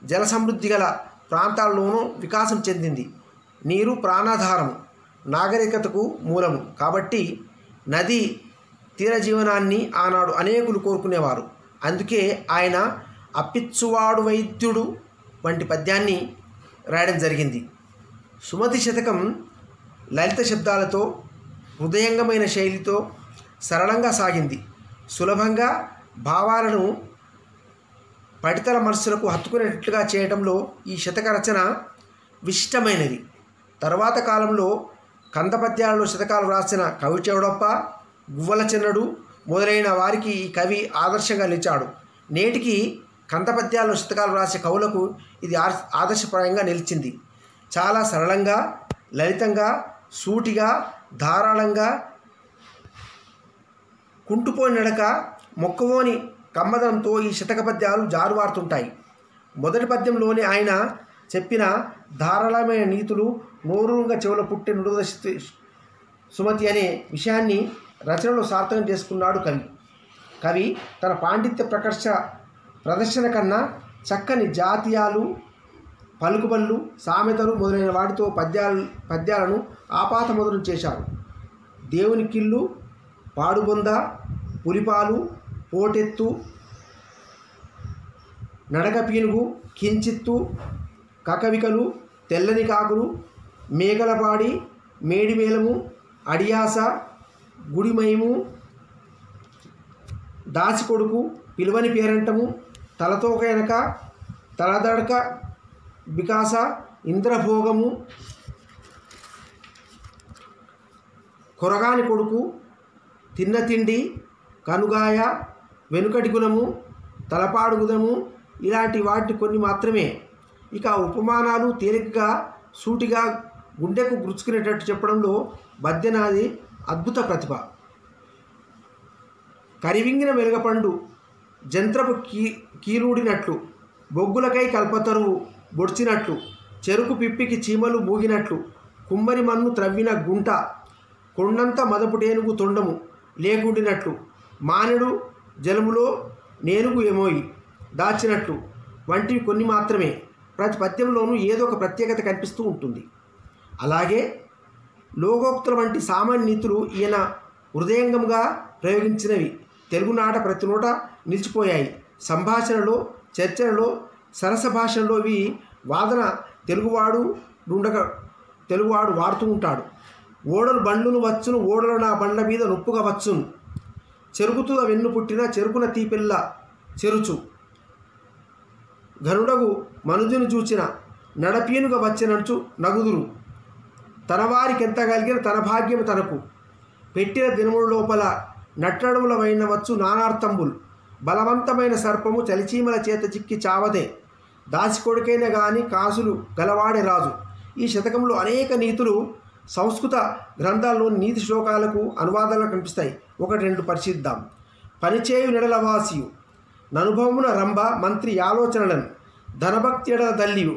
జల సమృద్ధి గల ప్రాంతాల్లోనూ వికాసం చెందింది. నీరు ప్రాణాధారం, నాగరికతకు మూలము. కాబట్టి నదీ తీర జీవనాన్ని ఆనాడు అనేకులు కోరుకునేవారు. అందుకే ఆయన అప్పిచ్చువాడు వైద్యుడు వంటి పద్యాన్ని రాయడం జరిగింది. సుమతి శతకం లలిత శబ్దాలతో, హృదయంగమైన శైలితో సరళంగా సాగింది. సులభంగా భావాలను పఠితల మనస్సులకు హత్తుకునేటట్లుగా చేయడంలో ఈ శతక రచన విశిష్టమైనది. తర్వాత కాలంలో కందపద్యాలలో శతకాలు రాసిన కవి చెవుడప్ప, గువ్వల చెన్నడు మొదలైన వారికి ఈ కవి ఆదర్శంగా నిలిచాడు. నేటికి కందపద్యాలలో శతకాలు రాసే కవులకు ఇది ఆదర్శప్రాయంగా నిలిచింది. చాలా సరళంగా, లలితంగా, సూటిగా, ధారాళంగా, కుంటుపోని నడక, మొక్కవోని కమ్మదంతో ఈ శతక పద్యాలు జారువారుతుంటాయి. మొదటి పద్యంలోనే ఆయన చెప్పిన ధారాళమైన నీతులు నోరూరుగా చెవుల పుట్టే నుడుద సుమతి అనే విషయాన్ని రచనలో సార్థకం చేసుకున్నాడు కవి. తన పాండిత్య ప్రదర్శన కన్నా చక్కని జాతీయాలు, పలుకుబళ్ళు, సామెతలు మొదలైన వాటితో పద్యాలను ఆపాతమధురం చేశారు. దేవుని కిల్లు, పాడుబొంద, పులిపాలు, పోటెత్తు, నడక పీనుగు, కించిత్తు, కకవికలు, తెల్లని కాకులు, మేకలపాడి, మేడిమేళము, అడియాస, గుడిమయము, దాసికొడుకు, పిలువని పేరంటము, తలతోక వెనక, తలదడక, వికాస, ఇంద్రభోగము, కొరగాని కొడుకు, తిన్న తిండి, కనుగాయ, వెనుకటి గుణము, తలపాడు గుణము, ఇలాంటి వాటి కొన్ని మాత్రమే. ఇక ఉపమానాలు తేలికగా సూటిగా గుండెకు గుచ్చుకునేటట్టు చెప్పడంలో బద్దెనాది అద్భుత ప్రతిభ. కరివింగిన వెలగపండు జంత్రపు కీలుడినట్లు, బొగ్గులకై కల్పతరువు బొడిచినట్లు, చెరుకు పిప్పికి చీమలు మూగినట్లు, కుమ్మరి మన్ను త్రవ్విన గుంట, కొండంత మదపుటేనుగు తొండము లేకుండినట్లు, మానెడు జలములో నేనుగు ఎమోయి దాచినట్లు వంటివి కొన్ని మాత్రమే. ప్రతి పద్యంలోనూ ఏదో ఒక ప్రత్యేకత కనిపిస్తూ ఉంటుంది. అలాగే లోకోక్తుల వంటి సామాన్య నీతులు ఈయన హృదయంగంగా ప్రయోగించినవి తెలుగునాట ప్రతి నోట నిలిచిపోయాయి. సంభాషణలో, చర్చలలో, సరస భాషల్లో ఇవి వాదన తెలుగువాడు వాడుతూ ఉంటాడు. ఓడలు బండ్లును వచ్చును, ఓడలు నా బండ్ల మీద నొప్పుగా వచ్చును, చెరుకుతుద వెన్ను పుట్టిన చెరుకున తీపిల్ల చెరుచు, ఘనుడగు మనుజును చూచిన నడపీనుగా వచ్చినంచు నగుదురు, తనవారికెంత కలిగిన తన భాగ్యము తనకు, పెట్టిన దినముల లోపల నట్టడముల వైనవచ్చు నానార్థంబుల్, బలవంతమైన సర్పము చలిచీమల చేత చిక్కి చావదే, దాసికొడుకైన గాని కాసులు గలవాడే రాజు. ఈ శతకంలో అనేక నీతులు సంస్కృత గ్రంథాల్లోని నీతి శ్లోకాలకు అనువాదాలు కనిపిస్తాయి. ఒకటి రెండు పరిశీలిద్దాం. పనిచేయు నెడలవాసియు, ననుభవమున రంభ మంత్రి ఆలోచనలను, ధనభక్తి ఎడల దల్లియు,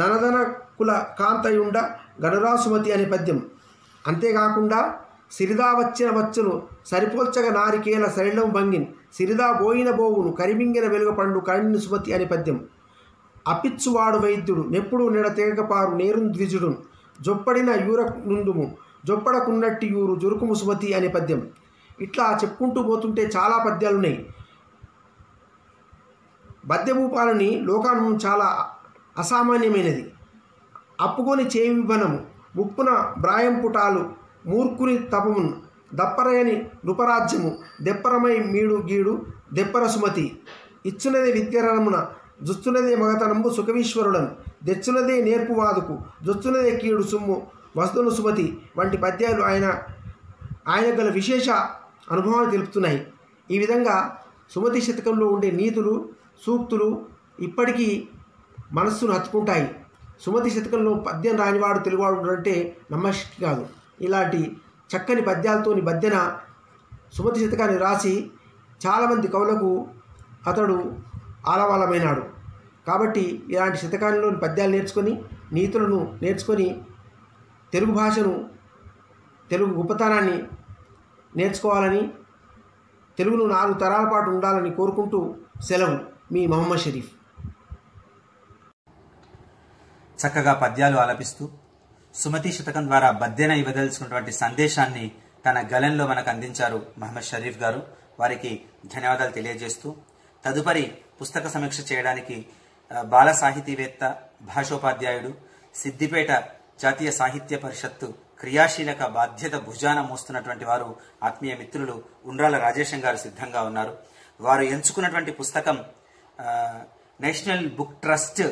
ననదన కుల కాంతయుండ గణరాసుమతి అనే పద్యం. అంతేకాకుండా సిరిదా వచ్చిన వచ్చును సరిపోల్చగా నారికేల శైలం భంగిన్, సిరిదా బోయిన బోవును కరిమింగిన వెలుగపండు కణిని సుమతి అనే పద్యం. అపిచ్చువాడు వైద్యుడు నెప్పుడు నెడ తెగపారు నేరున్ ద్విజుడు, జొప్పడిన యూర నుండుము జొప్పడకున్నట్టి యూరు జురుకుము సుమతి అనే పద్యం. ఇట్లా చెప్పుకుంటూ పోతుంటే చాలా పద్యాలున్నాయి. పద్యభూపాలని లోకాను చాలా అసామాన్యమైనది. అప్పుకొని చేయి విభనము, ముప్పున బ్రాయంపుటాలు, మూర్ఖుని తపమును, దప్పరయని నృపరాజ్యము, దెప్పరమై మీడు గీడు దెప్పర సుమతి, ఇచ్చునదే విద్యరమున జుచ్చునదే మగతనంబు సుఖవీశ్వరులను, దెచ్చునదే నేర్పువాదుకు జొచ్చునదే కీడు సుమ్ము వస్తును సుమతి వంటి పద్యాలు ఆయన గల విశేష అనుభవాన్ని తెలుపుతున్నాయి. ఈ విధంగా సుమతి శతకంలో ఉండే నీతులు, సూక్తులు ఇప్పటికీ మనస్సును హత్తుకుంటాయి. సుమతి శతకంలో పద్యం రానివాడు తెలుగువాడు అంటే నమ్మశక్తి కాదు. ఇలాంటి చక్కని పద్యాలతోని బద్దెన సుమతి శతకాన్ని రాసి చాలామంది కవులకు అతడు ఆలవాలమైనాడు. కాబట్టి ఇలాంటి శతకాలలోని పద్యాలు నేర్చుకొని, నీతులను నేర్చుకొని తెలుగు భాషను, తెలుగు గొప్పతనాన్ని నేర్చుకోవాలని, తెలుగును 4 తరాల పాటు ఉండాలని కోరుకుంటూ సెలవు. మీ మొహమ్మద్ షరీఫ్.
చక్కగా పద్యాలు ఆలపిస్తూ సుమతి శతకం ద్వారా బద్దెన ఇవ్వదలుచుకున్నటువంటి సందేశాన్ని తన గలంలో మనకు అందించారు మహమ్మద్ షరీఫ్ గారు. వారికి ధన్యవాదాలు తెలియజేస్తూ తదుపరి పుస్తక సమీక్ష చేయడానికి బాల సాహితీవేత్త, భాషోపాధ్యాయుడు, సిద్దిపేట జాతీయ సాహిత్య పరిషత్తు క్రియాశీలక బాధ్యత భుజాన మోస్తున్నటువంటి వారు ఆత్మీయ మిత్రులు ఉండ్రాల రాజేశం గారు సిద్ధంగా ఉన్నారు. వారు ఎంచుకున్నటువంటి పుస్తకం నేషనల్ బుక్ ట్రస్ట్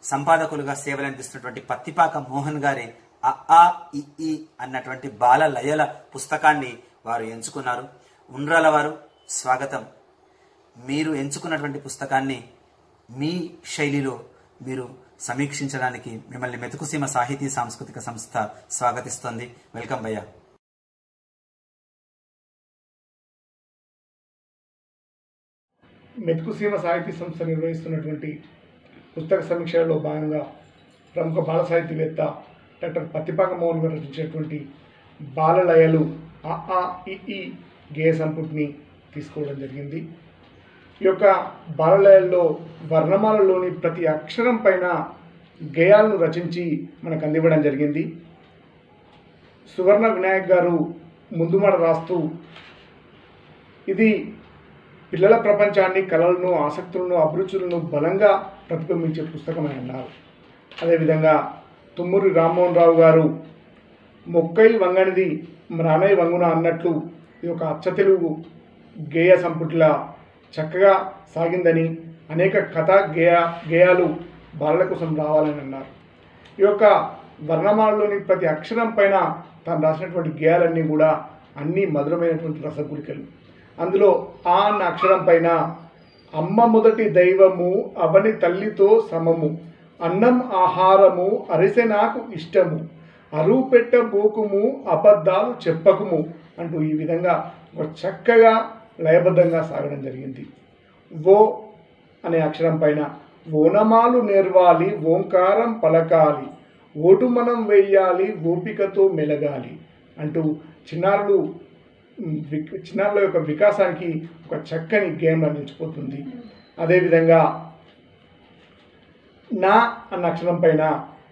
సంపాదకులుగా సేవలందిస్తున్నటువంటి పత్తిపాక మోహన్ గారి అ ఇ అన్నటువంటి బాల లయల పుస్తకాన్ని వారు ఎంచుకున్నారు. ఉండ్రాల వారు స్వాగతం. మీరు ఎంచుకున్నటువంటి పుస్తకాన్ని మీ శైలిలో మీరు సమీక్షించడానికి మిమ్మల్ని మెతుకుసీమ సాహితీ సాంస్కృతిక సంస్థ స్వాగతిస్తోంది. వెల్కమ్ భయ్యా.
మెతుకుసీమ సాహితీ సంస్థ నిర్వహిస్తున్నటువంటి పుస్తక సమీక్షలో భాగంగా ప్రముఖ బాల సాహితీవేత్త డాక్టర్ పత్తిపాక మోహన్ గారు రచించినటువంటి బాలలయలు అ ఇ గేయ సంపుటిని తీసుకోవడం జరిగింది. ఈ యొక్క బాలలయల్లో వర్ణమాలలోని ప్రతి అక్షరం పైన గేయాలను రచించి మనకు అందివ్వడం జరిగింది. సువర్ణ వినాయక్ గారు ముందుమాడ రాస్తూ ఇది పిల్లల ప్రపంచాన్ని, కళలను, ఆసక్తులను, అభిరుచులను బలంగా ప్రతిబింబించే పుస్తకం అని అన్నారు. అదేవిధంగా తుమ్మూరి రామ్మోహన్ రావు గారు మొక్కై వంగనిది మ్రానై వంగున అన్నట్లు ఇది ఒక అచ్చ తెలుగు గేయ సంపుటిలా చక్కగా సాగిందని, అనేక కథా గేయాలు బాలల కోసం రావాలని అన్నారు. ఈ యొక్క వర్ణమాలలోని ప్రతి అక్షరం పైన తాను రాసినటువంటి గేయాలన్నీ కూడా అన్నీ మధురమైనటువంటి రసగుళికలు. అందులో ఆ అన్న అక్షరం పైన అమ్మ మొదటి దైవము అవని తల్లితో సమము, అన్నం ఆహారము అరిసె నాకు ఇష్టము, అరువు పెట్ట బోకుము అబద్ధాలు చెప్పకుము అంటూ ఈ విధంగా ఒక చక్కగా లయబద్ధంగా సాగడం జరిగింది. ఓ అనే అక్షరం పైన ఓనమాలు నేర్వాలి, ఓంకారం పలకాలి, ఓటు మనం వెయ్యాలి, ఓపికతో మెలగాలి అంటూ చిన్నారుల యొక్క వికాసానికి ఒక చక్కని గేమ్ నిలిచిపోతుంది. అదేవిధంగా నా అన్న అక్షరం పైన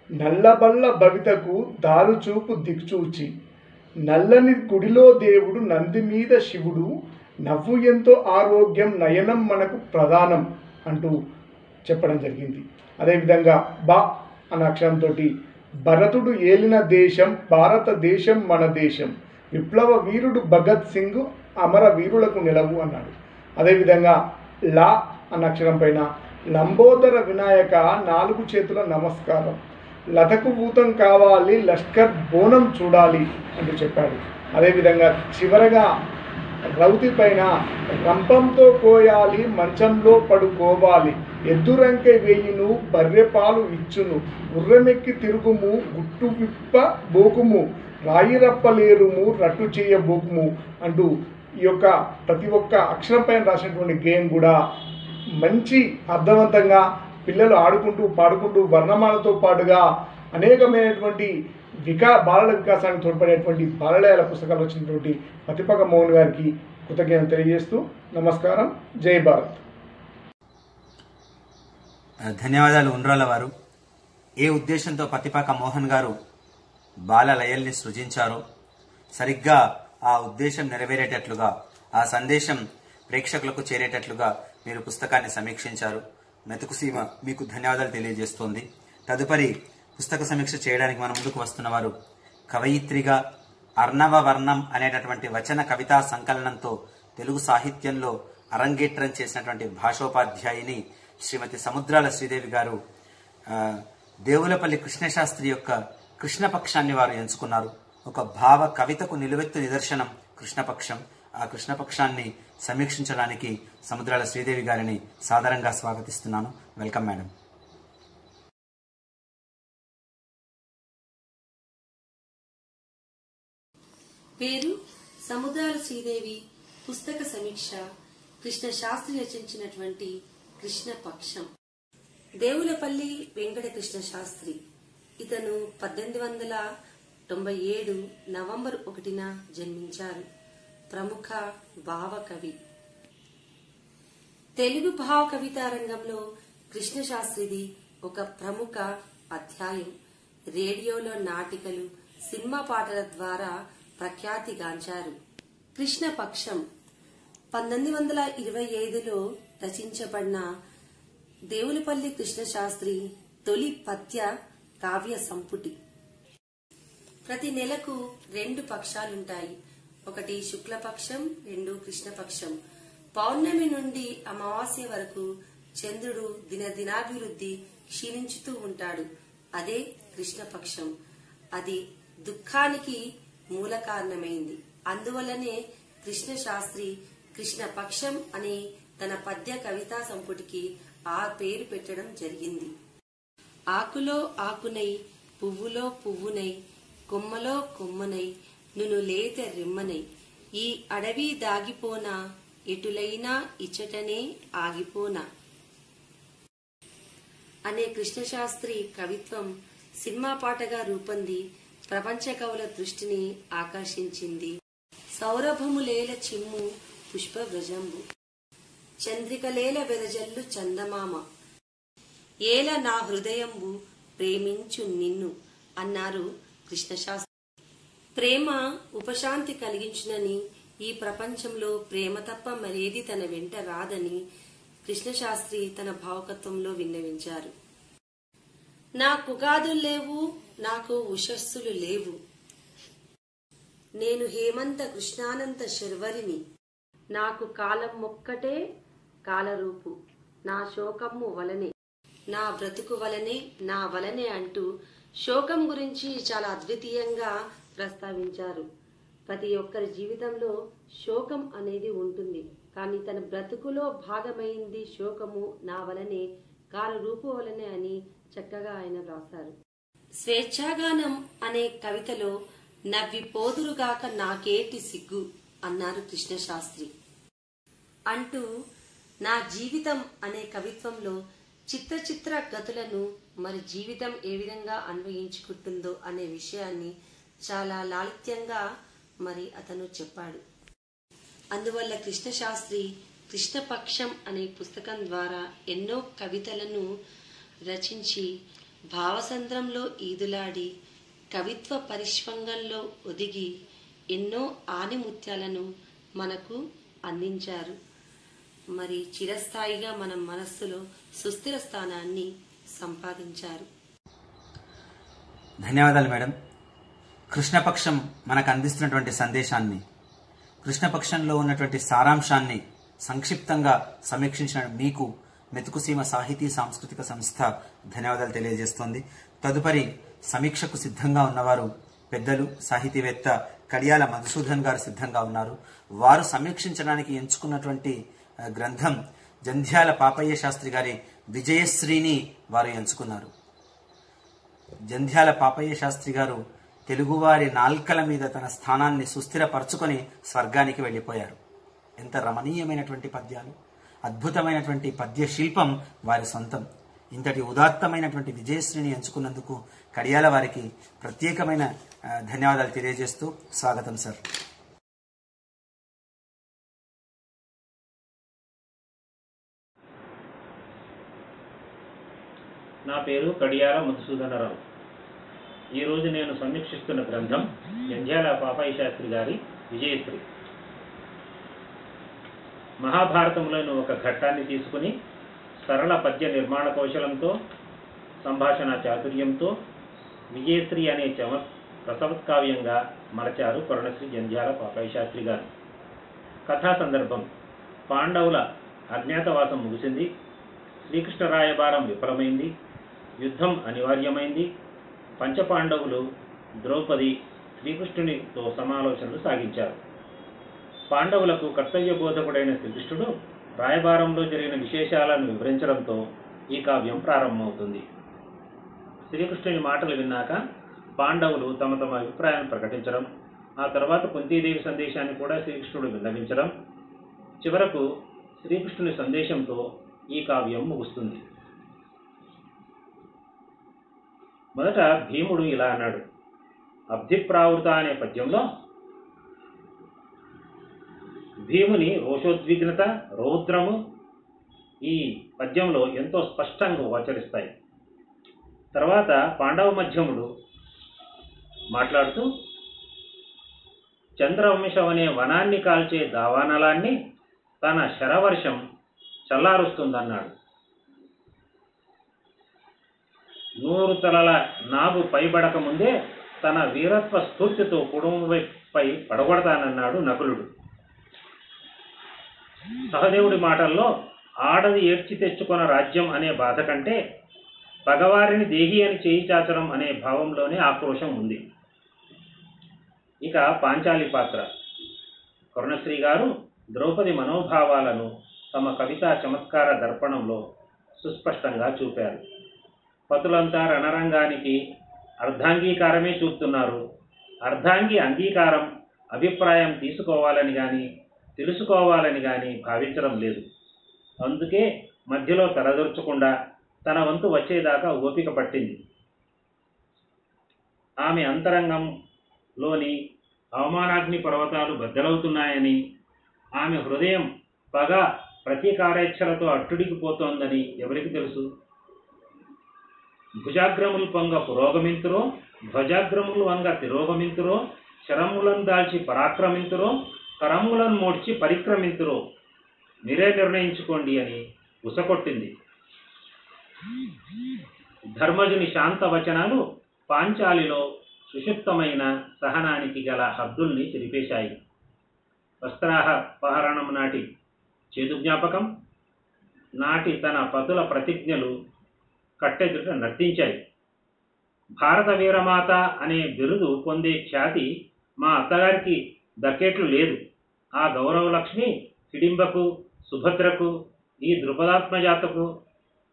నల్లబల్ల భవితకు దారుచూపు దిక్చూచి, నల్లని గుడిలో దేవుడు, నంది మీద శివుడు, నవ్వు ఎంతో ఆరోగ్యం, నయనం మనకు ప్రధానం అంటూ చెప్పడం జరిగింది. అదేవిధంగా బా అన్న అక్షరంతో భరతుడు ఏలిన దేశం భారతదేశం మన దేశం, విప్లవ వీరుడు భగత్ సింగ్ అమర వీరులకు నిలవు అన్నాడు. అదేవిధంగా లా అన్న అక్షరం పైన లంబోదర వినాయక 4 చేతుల నమస్కారం, లతకు ఊతం కావాలి, లష్కర్ బోనం చూడాలి అంటూ చెప్పాడు. అదేవిధంగా చివరగా రౌతి పైన రంపంతో కోయాలి, మంచంలో పడుకోవాలి, ఎద్దురంకె వేయును, బర్రెపాలు ఇచ్చును, గుర్రమెక్కి తిరుగుము, గుట్టు విప్ప బోకుము, రాయిరప్పలేరుము, రట్టు చేయబోకుము అంటూ ఈ యొక్క ప్రతి ఒక్క అక్షరం పైన రాసినటువంటి గేమ్ కూడా మంచి అర్థవంతంగా పిల్లలు ఆడుకుంటూ పాడుకుంటూ వర్ణమాలతో పాటుగా అనేకమైనటువంటి బాలల వికాసానికి తోడ్పడేటువంటి బాలలయాల పుస్తకాలు వచ్చినటువంటి పతిపక మోహన్ గారికి కృతజ్ఞతలు తెలియజేస్తూ నమస్కారం. జై భారత్.
ధన్యవాదాలు ఉండ్రాల వారు. ఏ ఉద్దేశంతో పతిపాక మోహన్ గారు బాలలయల్ని సృజించారో సరిగ్గా ఆ ఉద్దేశం నెరవేరేటట్లుగా, ఆ సందేశం ప్రేక్షకులకు చేరేటట్లుగా మీరు పుస్తకాన్ని సమీక్షించారు. మెతుకుసీమ మీకు ధన్యవాదాలు తెలియజేస్తోంది. తదుపరి పుస్తక సమీక్ష చేయడానికి మన ముందుకు వస్తున్నవారు కవయిత్రిగా అర్ణవ వర్ణం అనేటటువంటి వచన కవితా సంకలనంతో తెలుగు సాహిత్యంలో అరంగేట్రం చేసినటువంటి భాషోపాధ్యాయుని శ్రీమతి సముద్రాల శ్రీదేవి గారు. దేవులపల్లి కృష్ణశాస్త్రి యొక్క కృష్ణపక్షాన్ని వారు ఎంచుకున్నారు. ఒక భావ కవితకు నిలువెత్తు నిదర్శనం కృష్ణపక్షం. ఆ కృష్ణపక్షాన్ని సమీక్షించడానికి సముద్రాల శ్రీదేవి గారిని సాదరంగా స్వాగతిస్తున్నాను. Welcome madam.
పేరు సముద్రాల శ్రీదేవి. పుస్తక సమీక్ష కృష్ణ శాస్త్రి రచించినటువంటి కృష్ణపక్షం. దేవులపల్లి వెంకట కృష్ణ శాస్త్రి. ఇతను 1897 నవంబర్ 1న జన్మించారు. ప్రముఖ భావకవి. తెలుగు భావ కవితా రంగంలో కృష్ణ శాస్త్రిది ఒక ప్రముఖ అధ్యాయం. రేడియోలో నాటికలు, సినిమా పాటల ద్వారా ప్రఖ్యాతిగాంచారు. కృష్ణపక్షం 1925లో రచించబడిన దేవులపల్లి కృష్ణశాస్త్రి తొలి పద్య కావ్య సంపుటి. ప్రతి నెలకు 2 పక్షాలుంటాయి. ఒకటి శుక్లపక్షం, 2 కృష్ణపక్షం. పౌర్ణమి నుండి అమావాస్య వరకు చంద్రుడు దినదినాభివృద్ధి క్షీణించుతూ ఉంటాడు. అదే కృష్ణపక్షం. అది దుఃఖానికి మూల కారణమైంది. అందువల్లనే కృష్ణశాస్త్రి కృష్ణపక్షం అని తన పద్య కవితా సంపుటికి ఆ పేరు పెట్టడం జరిగింది. ఆకులో ఆకునై, పువ్వులో పువ్వునై, కొమ్మలో కొమ్మనై, నును లేత రెమ్మనై, ఈ అడవి దాగిపోనా, ఎటులైనా ఇచ్చటనే ఆగిపోనా అనే కృష్ణశాస్త్రి కవిత్వం సినిమా పాటగా రూపొంది ప్రపంచ కవుల దృష్టిని ఆకర్షించింది. సౌరభములేల చిమ్ము పుష్పవ్రజంబు, చంద్రికలేల వెదజల్లు చందమామ, ఏల నా హృదయంబు ప్రేమించు నిన్ను అన్నారు కృష్ణశాస్త్రి. ప్రేమ ఉపశాంతి కలిగించునని ఈ ప్రపంచంలో ప్రేమ తప్ప మరేది తన వెంట రాదని కృష్ణశాస్త్రి తన భావకత్వంలో విన్నవించారు. నాకు గాదులు లేవు, నాకు ఉషస్సులు లేవు, నేను హేమంత కృష్ణానంత శర్వరిని, నాకు కాలం ఒక్కటే కాలరూపు, నా శోకము వలనే, నా బ్రతుకు వలనే, నా వలనే అంటూ శోకం గురించి చాలా అద్వితీయంగా ప్రస్తావించారు. ప్రతి ఒక్కరి జీవితంలో శోకం అనేది ఉంటుంది, కానీ తన బ్రతుకులో భాగమైంది శోకము నా వలనే, కాలరూపు వలనే అని చక్కగా ఆయన రాశారు. స్వేచ్ఛాగానం అనే కవితలో నవ్విపోదురుగాక నాకేటి సిగ్గు అన్నారు కృష్ణశాస్త్రి. అంటూ నా జీవితం అనే కవిత్వంలో చిత్ర గతులను మరి జీవితం ఏ విధంగా అన్వయించుకుంటుందో అనే విషయాన్ని చాలా లాలిత్యంగా మరి అతను చెప్పాడు. అందువల్ల కృష్ణశాస్త్రి కృష్ణపక్షం అనే పుస్తకం ద్వారా ఎన్నో కవితలను రచించి భావసంద్రంలో ఈదులాడి కవిత్వ పరిష్వంగంలో ఒదిగి ఎన్నో ఆనిముత్యాలను మనకు అందించారు. మరి చిరస్థాయిగా మన మనస్సులో సుస్థిర స్థానాన్ని సంపాదించారు.
ధన్యవాదాలు మేడం. కృష్ణపక్షం మనకు అందిస్తున్నటువంటి సందేశాన్ని, కృష్ణపక్షంలో ఉన్నటువంటి సారాంశాన్ని సంక్షిప్తంగా సమీక్షించిన మీకు మెతుకుసీమ సాహితీ సాంస్కృతిక సంస్థ ధన్యవాదాలు తెలియజేస్తోంది. తదుపరి సమీక్షకు సిద్ధంగా ఉన్నవారు పెద్దలు సాహితీవేత్త కడియాల మధుసూదన్ గారు సిద్ధంగా ఉన్నారు. వారు సమీక్షించడానికి ఎంచుకున్నటువంటి గ్రంథం జంధ్యాల పాపయ్య శాస్త్రి గారి విజయశ్రీని వారు ఎంచుకున్నారు. జంధ్యాల పాపయ్య శాస్త్రి గారు తెలుగువారి నాల్కల మీద తన స్థానాన్ని సుస్థిరపరచుకొని స్వర్గానికి వెళ్ళిపోయారు. ఎంత రమణీయమైనటువంటి పద్యాలు, అద్భుతమైనటువంటి పద్య శిల్పం వారి సొంతం. ఇంతటి ఉదాత్తమైనటువంటి విజయశ్రీని ఎంచుకున్నందుకు కడియాల వారికి ప్రత్యేకమైన ధన్యవాదాలు తెలియజేస్తూ స్వాగతం సార్.
నా పేరు కడియాల మధుసూదనరావు. ఈరోజు నేను సమీక్షిస్తున్న గ్రంథం జంధ్యాల పాపయ్య శాస్త్రి గారి విజయశ్రీ. మహాభారతంలోని ఒక ఘట్టాన్ని తీసుకుని సరళ పద్య నిర్మాణ కౌశలంతో, సంభాషణ చాతుర్యంతో విజయశ్రీ అనే ప్రసవత్కావ్యంగా మలచారు కరుణశ్రీ జంధ్యాల పాపయ్య శాస్త్రి గారు. కథా సందర్భం: పాండవుల అజ్ఞాతవాసం ముగిసింది, శ్రీకృష్ణ రాయబారం విఫలమైంది, యుద్ధం అనివార్యమైంది. పంచపాండవులు, ద్రౌపది శ్రీకృష్ణునితో సమాలోచనలు సాగించారు. పాండవులకు కర్తవ్య బోధకుడైన శ్రీకృష్ణుడు రాయబారంలో జరిగిన విశేషాలను వివరించడంతో ఈ కావ్యం ప్రారంభమవుతుంది. శ్రీకృష్ణుని మాటలు విన్నాక పాండవులు తమ తమ అభిప్రాయాన్ని ప్రకటించడం, ఆ తర్వాత కుంతీదేవి సందేశాన్ని కూడా శ్రీకృష్ణుడు విన్నవించడం, చివరకు శ్రీకృష్ణుని సందేశంతో ఈ కావ్యం ముగుస్తుంది. మొదట భీముడు ఇలా అన్నాడు. అబ్ధిప్రావృత అనే పద్యంలో భీముని రోషోద్విగ్నత, రౌద్రము ఈ పద్యంలో ఎంతో స్పష్టంగా గోచరిస్తాయి. తర్వాత పాండవ మధ్యముడు మాట్లాడుతూ చంద్రవంశం అనే వనాన్ని కాల్చే దావానలాన్ని తన శరవర్షం చల్లారుస్తుందన్నాడు. 100 తలల నాగు పైబడక ముందే తన వీరత్వ స్ఫూర్తితో కుటుంబంపై పడగొడతానన్నాడు నకులుడు. సహదేవుడి మాటల్లో ఆడది ఏడ్చి తెచ్చుకున్న రాజ్యం అనే బాధ కంటే పగవారిని దేహి అని చేయి చాచడం అనే భావంలోనే ఆక్రోశం ఉంది. ఇక పాంచాలి పాత్ర. కరుణశ్రీ గారు ద్రౌపది మనోభావాలను తమ కవితా చమత్కార దర్పణంలో సుస్పష్టంగా చూపారు. పతులంతా రణరంగానికి అర్ధాంగీకారమే చూపుతున్నారు. అర్ధాంగి అంగీకారం, అభిప్రాయం తీసుకోవాలని కానీ తెలుసుకోవాలని కానీ భావించడం లేదు. అందుకే మధ్యలో తలదొర్చకుండా తన వంతు వచ్చేదాకా ఓపిక పట్టింది. ఆమె అంతరంగంలోని అవమానాగ్ని పర్వతాలు బద్దలవుతున్నాయని, ఆమె హృదయం పగ ప్రతీకారేచ్ఛలతో అట్టుడికిపోతోందని ఎవరికి తెలుసు? భుజాగ్రములు పొంగ పురోగమింతురో, ధ్వజాగ్రములు వంగ తిరోగమింతురో, శరములను దాల్చి పరాక్రమింతురో, కరములను మోడ్చి పరిక్రమింతురో మీరే నిర్ణయించుకోండి అని ఉసకొట్టింది. ధర్మజుని శాంత వచనాలు పాంచాలిలో సుషుప్తమైన సహనానికి గల హద్దుల్ని చెరిపేశాయి. వస్త్రాపహరణం నాటి చేదు జ్ఞాపకం, నాటి తన పతుల ప్రతిజ్ఞలు కట్టెదుట నర్తించాయి. భారత వీరమాత అనే బిరుదు పొందే ఖ్యాతి మా అత్తగారికి దక్కేట్లు లేదు. ఆ గౌరవలక్ష్మి హిడింబకు, సుభద్రకు, ఈ ద్రుపదాత్మజాతకు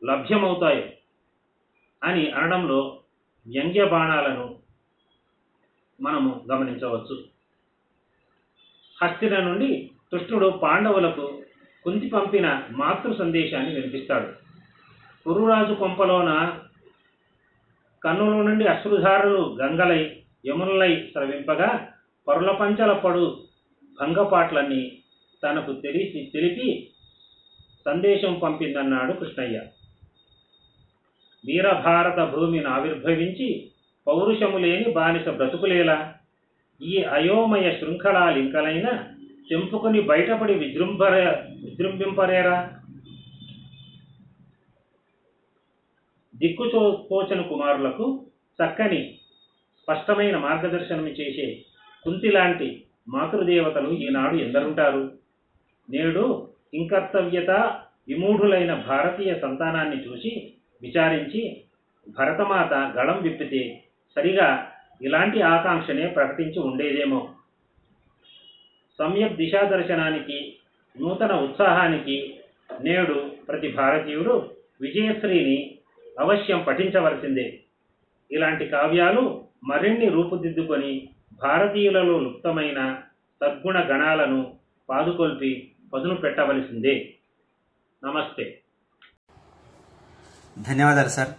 లభ్యమవుతాయి అని అనడంలో వ్యంగ్య బాణాలను మనము గమనించవచ్చు. హస్తిన నుండి కృష్ణుడు పాండవులకు కుంతి పంపిన మాతృ సందేశాన్ని వినిపిస్తాడు. కురురాజు కొంపలోన కన్నుల నుండి అశ్రుధారులు గంగలై యమునలై స్రవింపగా పరుల పంచల పడు భంగపాట్లన్నీ తనకు తెలిపి సందేశం పంపిందన్నాడు కృష్ణయ్య. వీరభారత భూమిని ఆవిర్భవించి పౌరుషము లేని బానిస బ్రతుకులేలా, ఈ అయోమయ శృంఖలాలింకలైన తెంపుకొని బయటపడి విజృంభింపరేరా. దిక్కుతోచని కుమారులకు చక్కని స్పష్టమైన మార్గదర్శనం చేసే కుంతి లాంటి మాతృదేవతలు ఈనాడు ఎందరుంటారు. నేడు ఇంకర్తవ్యత విమూఢులైన భారతీయ సంతానాన్ని చూసి విచారించి భరతమాత గళం విప్పితే సరిగా ఇలాంటి ఆకాంక్షనే ప్రకటించి ఉండేదేమో. సమ్యక్ దిశాదర్శనానికి, నూతన ఉత్సాహానికి నేడు ప్రతి భారతీయుడు విజయశ్రీని అవశ్యం పఠించవలసిందే. ఇలాంటి కావ్యాలు మరిన్ని రూపుదిద్దుకొని భారతీయులలో లుప్తమైన సద్గుణ గణాలను పాదుకొల్పి పదును పెట్టవలసిందే. నమస్తే.
ధన్యవాదాలు సార్.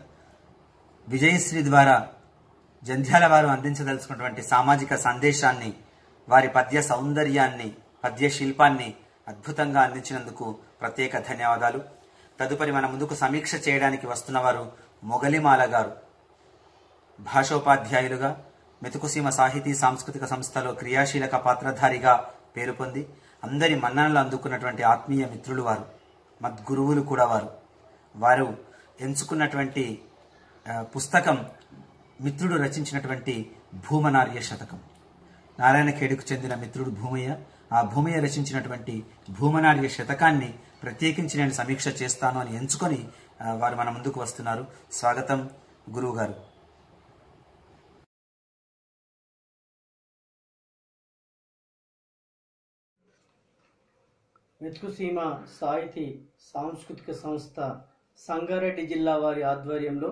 విజయశ్రీ ద్వారా జంధ్యాల వారు అందించదలుచుకున్నటువంటి సామాజిక సందేశాన్ని, వారి పద్య సౌందర్యాన్ని, పద్య శిల్పాన్ని అద్భుతంగా అందించినందుకు ప్రత్యేక ధన్యవాదాలు. తదుపరి మన ముందుకు సమీక్ష చేయడానికి వస్తున్నవారు మొగలిమాల గారు. భాషోపాధ్యాయులుగా మెతుకుసీమ సాహితీ సాంస్కృతిక సంస్థలో క్రియాశీలక పాత్రధారిగా పేరు పొంది అందరి మన్ననలు అందుకున్నటువంటి ఆత్మీయ మిత్రులు వారు, మద్గురువులు కూడా వారు ఎంచుకున్నటువంటి పుస్తకం మిత్రుడు రచించినటువంటి భూమనార్య శతకం. నారాయణఖేడ్కు చెందిన మిత్రుడు భూమయ్య, ఆ భూమయ్య రచించినటువంటి భూమనార్య శతకాన్ని ప్రత్యేకించి నేను సమీక్ష చేస్తాను అని ఎంచుకొని వారు మన ముందుకు వస్తున్నారు. స్వాగతం గురువు గారు.
మెతుకుసీమ సాహితీ సాంస్కృతిక సంస్థ సంగారెడ్డి జిల్లా వారి ఆధ్వర్యంలో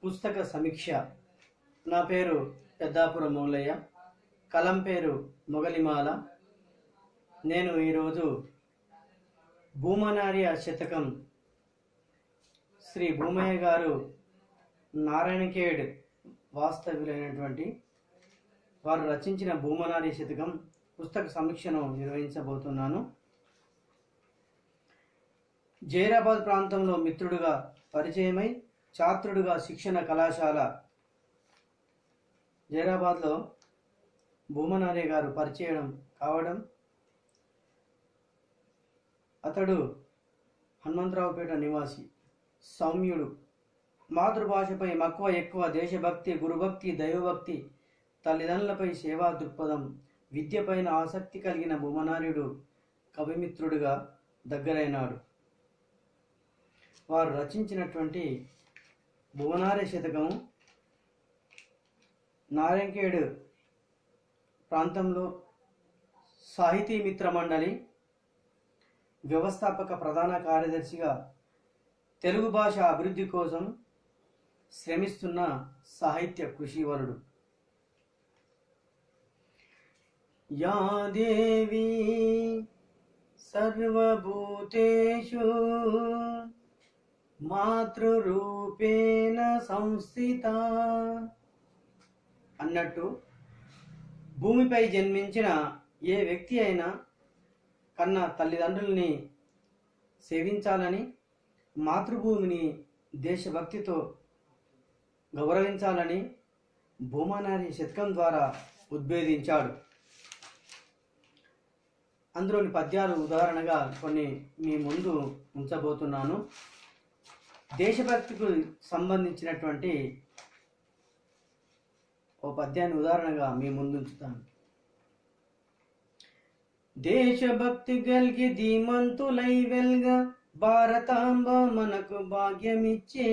పుస్తక సమీక్ష. నా పేరు పెద్దాపురం మౌలయ్య, కలం పేరు మొగలిమాల. నేను ఈరోజు భూమనార్య శతకం శ్రీ భూమయ్య గారు నారాయణఖేడ్ వాస్తవ్యులైనటువంటి వారు రచించిన భూమనార్య శతకం పుస్తక సమీక్షను నిర్వహించబోతున్నాను. జైరాబాద్ ప్రాంతంలో మిత్రుడుగా పరిచయమై ఛాత్రుడుగా శిక్షణ కళాశాల జైరాబాద్లో భూమనార్య గారు పరిచయం కావడం, అతడు హనుమంతరావుపేట నివాసి, సౌమ్యుడు, మాతృభాషపై మక్కువ ఎక్కువ, దేశభక్తి, గురుభక్తి, దైవభక్తి, తల్లిదండ్రులపై సేవా దృక్పథం, విద్యపైన ఆసక్తి కలిగిన భూమనార్యుడు కవిమిత్రుడుగా దగ్గరైనాడు. వారు రచించినటువంటి భూమనార్య శతకం నారాయణఖేడ్ ప్రాంతంలో సాహితీ మిత్ర మండలి వ్యవస్థాపక ప్రధాన కార్యదర్శిగా తెలుగు భాష అభివృద్ధి కోసం శ్రమిస్తున్న సాహిత్య కృషివరుడు. యా దేవి సర్వభూతేషు మాతృరూపేణ సంస్థిత అన్నట్టు భూమిపై జన్మించిన ఏ వ్యక్తి అయినా కన్న తల్లిదండ్రుల్ని సేవించాలని, మాతృభూమిని దేశభక్తితో గౌరవించాలని భూమనార్య శతకం ద్వారా ఉద్బోధించాడు. అందులోని పద్యాలు ఉదాహరణగా కొన్ని మీ ముందు ఉంచబోతున్నాను. దేశభక్తికి సంబంధించినటువంటి ఓ పద్యాన్ని ఉదాహరణగా మీ ముందు ఉంచుతాను. దేశభక్తి గల్గి ధీమంతులై వెల్గా భారతాంబ మనకు భాగ్యమిచ్చే,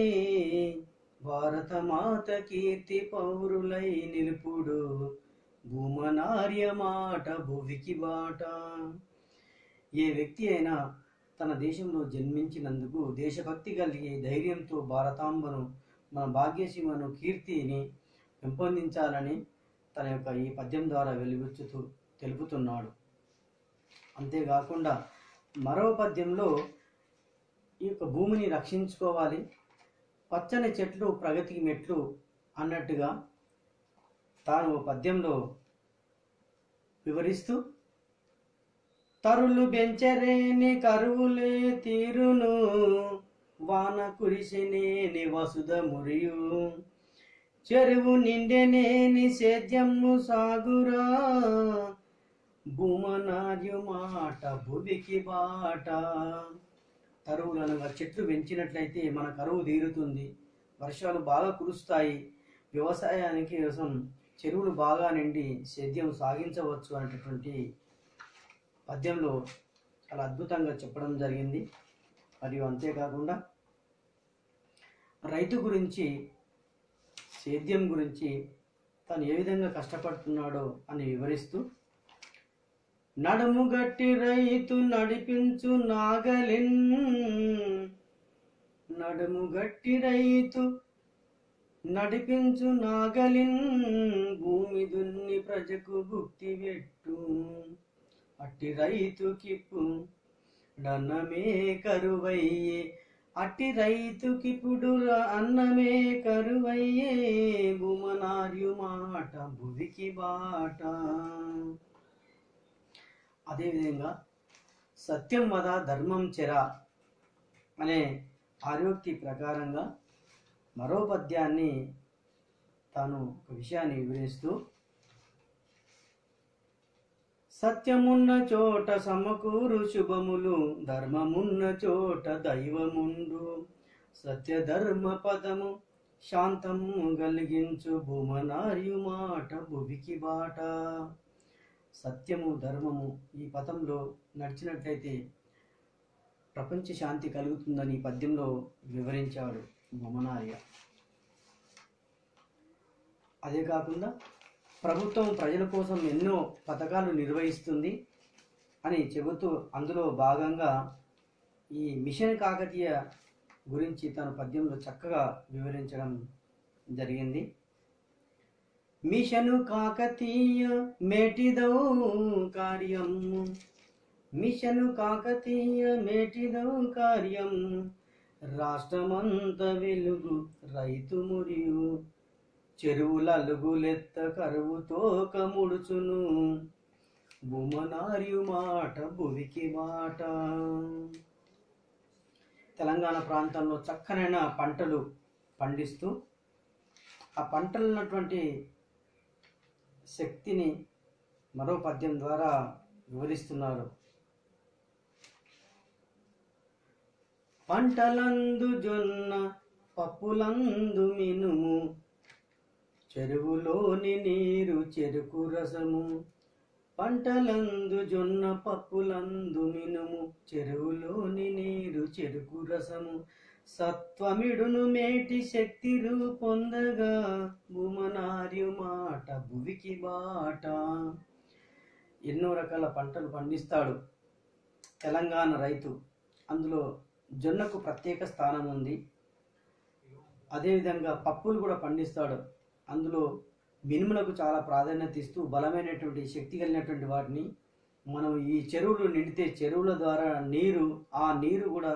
భారత మాత కీర్తి పౌరులై నిలుపుడు, భూమనార్య మాట భువికి బాట. ఏ వ్యక్తి అయినా తన దేశంలో జన్మించినందుకు దేశభక్తి కలిగి ధైర్యంతో భారతాంబను, మన భాగ్యసీమను, కీర్తిని పెంపొందించాలని తన యొక్క ఈ పద్యం ద్వారా వెలుగుచ్చుతూ తెలుపుతున్నాడు. అంతేకాకుండా మరో పద్యంలో ఈ యొక్క భూమిని రక్షించుకోవాలి, పచ్చని చెట్లు ప్రగతికి మెట్లు అన్నట్టుగా తాను పద్యంలో వివరిస్తూ, తరులు బెంచరేని కరువులే తీరును, వాన కురిసినేని వసుధ మురియు, చెరువు నిండెనేని సేద్యము సాగురా, భూమనార్యు మాట భువికి బాట. కరువులనగా చెట్లు పెంచినట్లయితే మన కరువు తీరుతుంది, వర్షాలు బాగా కురుస్తాయి, వ్యవసాయానికి కోసం చెరువులు బాగా నిండి సేద్యం సాగించవచ్చు అనేటటువంటి పద్యంలో చాలా అద్భుతంగా చెప్పడం జరిగింది. మరియు అంతేకాకుండా రైతు గురించి, సేద్యం గురించి తను ఏ విధంగా కష్టపడుతున్నాడో అని వివరిస్తూ, నడుము గట్టి రైతు నడిపించు నాగలిన్, నడుము గట్టి రైతు నడిపించు నాగలిన్, భూమి దున్ని ప్రజకు భుక్తి పెట్టు, అట్టి రైతుకిప్పు అన్నమే కరువయ్యే, అట్టి రైతుకిప్పుడు అన్నమే కరువయ్యే, భూమనార్యు మాట భువికి బాట. అదేవిధంగా సత్యం వద ధర్మం చెర అనే ఆర్యోక్తి ప్రకారంగా మరో పద్యాన్ని తాను ఒక విషయాన్ని వివరిస్తూ, సత్యమున్న చోట సమకూరు శుభములు, ధర్మమున్న చోట దైవముండు, సత్యధర్మ పదము శాంతము కలిగించు, భూమనార్యు మాట భువికి బాట. సత్యము, ధర్మము ఈ పథంలో నడిచినట్లయితే ప్రపంచ శాంతి కలుగుతుందని ఈ పద్యంలో వివరించాడు భూమనార్య. అదే కాకుండా ప్రభుత్వం ప్రజల కోసం ఎన్నో పథకాలు నిర్వహిస్తుంది అని చెబుతూ అందులో భాగంగా ఈ మిషన్ కాకతీయ గురించి తన పద్యంలో చక్కగా వివరించడం జరిగింది. మిషను కాకతీయ మేటిదౌ కార్యం, మిషను కాకతీయ మేటిదౌ కార్యం, రాష్ట్రమంత వెలుగు రైతు మురియు, చెరువులలుగులెత్త కరువుతో కముడుచును, భూమనార్యు మాట భువికి మాట. తెలంగాణ ప్రాంతంలో చక్కనైన పంటలు పండిస్తూ ఆ పంటలు ఉన్నటువంటి శక్తిని మరో పద్యం ద్వారా వివరిస్తున్నారు. పంటలందు జొన్న పప్పులందు మినుము, చెరువులోని నీరు చెరుకు రసము, పంటలందు జొన్న పప్పులందు మినుము, చెరువులోని నీరు చెరుకు రసము, సత్వమిడును మేటి శక్తి రూపొందగా, భూమనార్యు మాట భువికి బాట. ఎన్నో రకాల పంటలు పండిస్తాడు తెలంగాణ రైతు. అందులో జొన్నకు ప్రత్యేక స్థానం ఉంది. అదేవిధంగా పప్పులు కూడా పండిస్తాడు. అందులో మినుములకు చాలా ప్రాధాన్యత ఇస్తూ బలమైనటువంటి శక్తి కలిగినటువంటి వాటిని మనం ఈ చెరువులు నిండితే చెరువుల ద్వారా నీరు, ఆ నీరు కూడా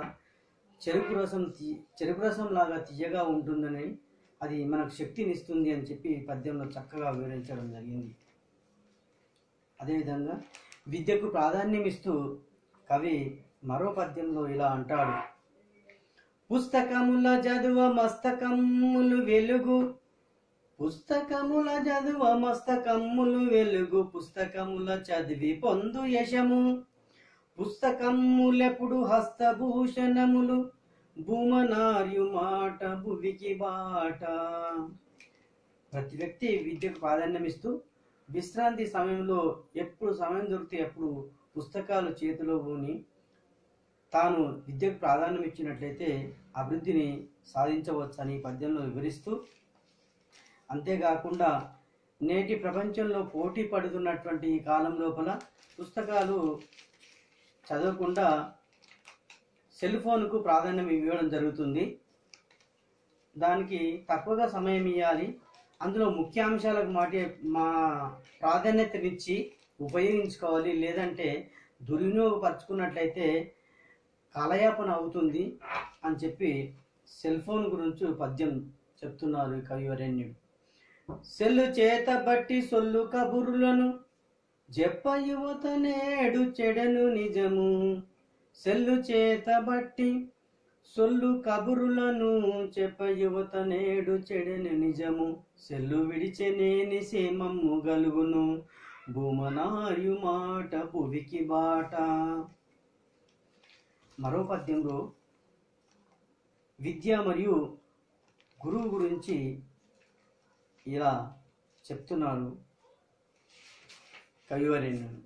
చెరుకు రసం లాగా తీయగా ఉంటుందని, అది మనకు శక్తిని ఇస్తుంది అని చెప్పి పద్యంలో చక్కగా వివరించడం జరిగింది. అదేవిధంగా విద్యకు ప్రాధాన్యం ఇస్తూ కవి మరో పద్యంలో ఇలా అంటాడు. పుస్తకముల చదువ మస్తకమ్ములు వెలుగు, పుస్తకముల చదువ మస్తకమ్ములు వెలుగు, పుస్తకముల చదివి పొందు యశము, పుస్తకములెప్పుడు హస్తభూషణములు భూమనార్యు మాట భువికి బాట. ప్రతి వ్యక్తి విద్యకు ప్రాధాన్యం ఇస్తూ విశ్రాంతి సమయంలో ఎప్పుడు సమయం దొరికితే ఎప్పుడు పుస్తకాలు చేతిలో ఊని తాను విద్యకు ప్రాధాన్యం ఇచ్చినట్లయితే అభివృద్ధిని సాధించవచ్చని పద్యంలో వివరిస్తూ, అంతేకాకుండా నేటి ప్రపంచంలో పోటీ పడుతున్నటువంటి ఈ కాలం లోపల పుస్తకాలు చదవకుండా సెల్ ఫోన్కు ప్రాధాన్యం ఇవ్వడం జరుగుతుంది. దానికి తక్కువగా సమయం ఇవ్వాలి, అందులో ముఖ్యాంశాలకు మా ప్రాధాన్యతనిచ్చి ఉపయోగించుకోవాలి. లేదంటే దుర్వినియోగపరుచుకున్నట్లయితే కాలయాపన అవుతుంది అని చెప్పి సెల్ ఫోన్ గురించి పద్యం చెప్తున్నారు కవివరేణ్యుడు. సెల్లు చేత బట్టి సొల్లు కబురులను జెప్ప యువత నేడు చెడను నిజము. సెల్లు చేత బట్టి సొల్లు కబురులను చెప్ప యువత నేడు చెడను నిజము. సెల్లు విడిచెనేని సేమమ్ము గలుగును భూమనార్యు మాట భువికి బాట. మరో పద్యంలో విద్య మరియు గురువు గురించి ఇలా చెప్తున్నారు కవివరేణ్యులు.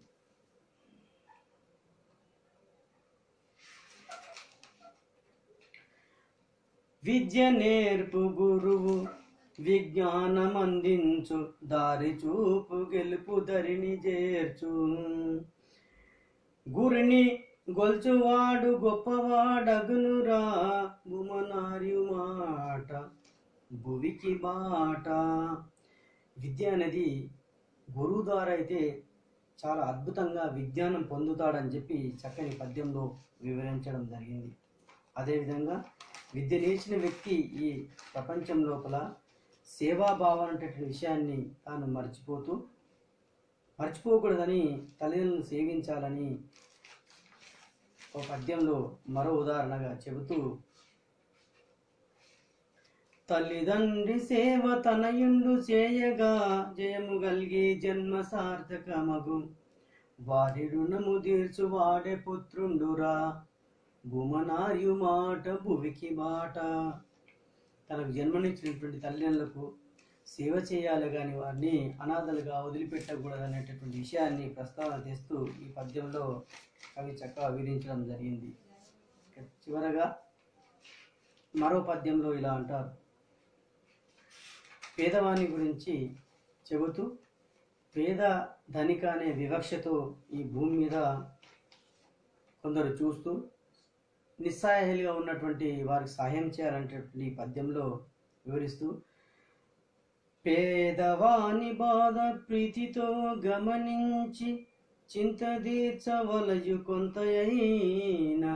విద్య నేర్పు గురువు విజ్ఞానం అందించు దారి చూపు గెలుపు ధరిని చేర్చు. గురిని గొల్చువాడు గొప్పవాడగునురా భూమనార్యు మాట భువికి బాట. విద్య అనేది గురువు ద్వారా అయితే చాలా అద్భుతంగా విజ్ఞానం పొందుతాడని చెప్పి చక్కని పద్యంలో వివరించడం జరిగింది. అదేవిధంగా విద్య నేర్చిన వ్యక్తి ఈ ప్రపంచం లోపల సేవాభావం అనేటటువంటి విషయాన్ని తాను మర్చిపోకూడదని తల్లిదండ్రులను సేవించాలని ఒక పద్యంలో మరో ఉదాహరణగా చెబుతూ, తల్లిదండ్రి సేవ తనయుండు చేయగా జయము గల్గి జన్మ సార్థకమగు. వారి రుణము తీర్చు వాడే పుత్రుండురా భూమనార్యు మాట భువికి బాట. తనకు జన్మనిచ్చినటువంటి తల్లిదండ్రులకు సేవ చేయాలి కానీ వారిని అనాథలుగా వదిలిపెట్టకూడదు అనేటటువంటి విషయాన్ని ప్రస్తావన తెస్తూ ఈ పద్యంలో కవి చక్కగా వివరించడం జరిగింది. చివరగా మరో పద్యంలో ఇలా అంటారు. పేదవాని గురించి చెబుతూ, పేద ధనిక అనే వివక్షతో ఈ భూమి మీద కొందరు చూస్తూ నిస్సహాయాలుగా ఉన్నటువంటి వారికి సహాయం చేయాలనేటటువంటి ఈ పద్యంలో వివరిస్తూ, పేదవాని బాధ ప్రీతితో గమనించి చింత తీర్చవలయు కొంతయైనా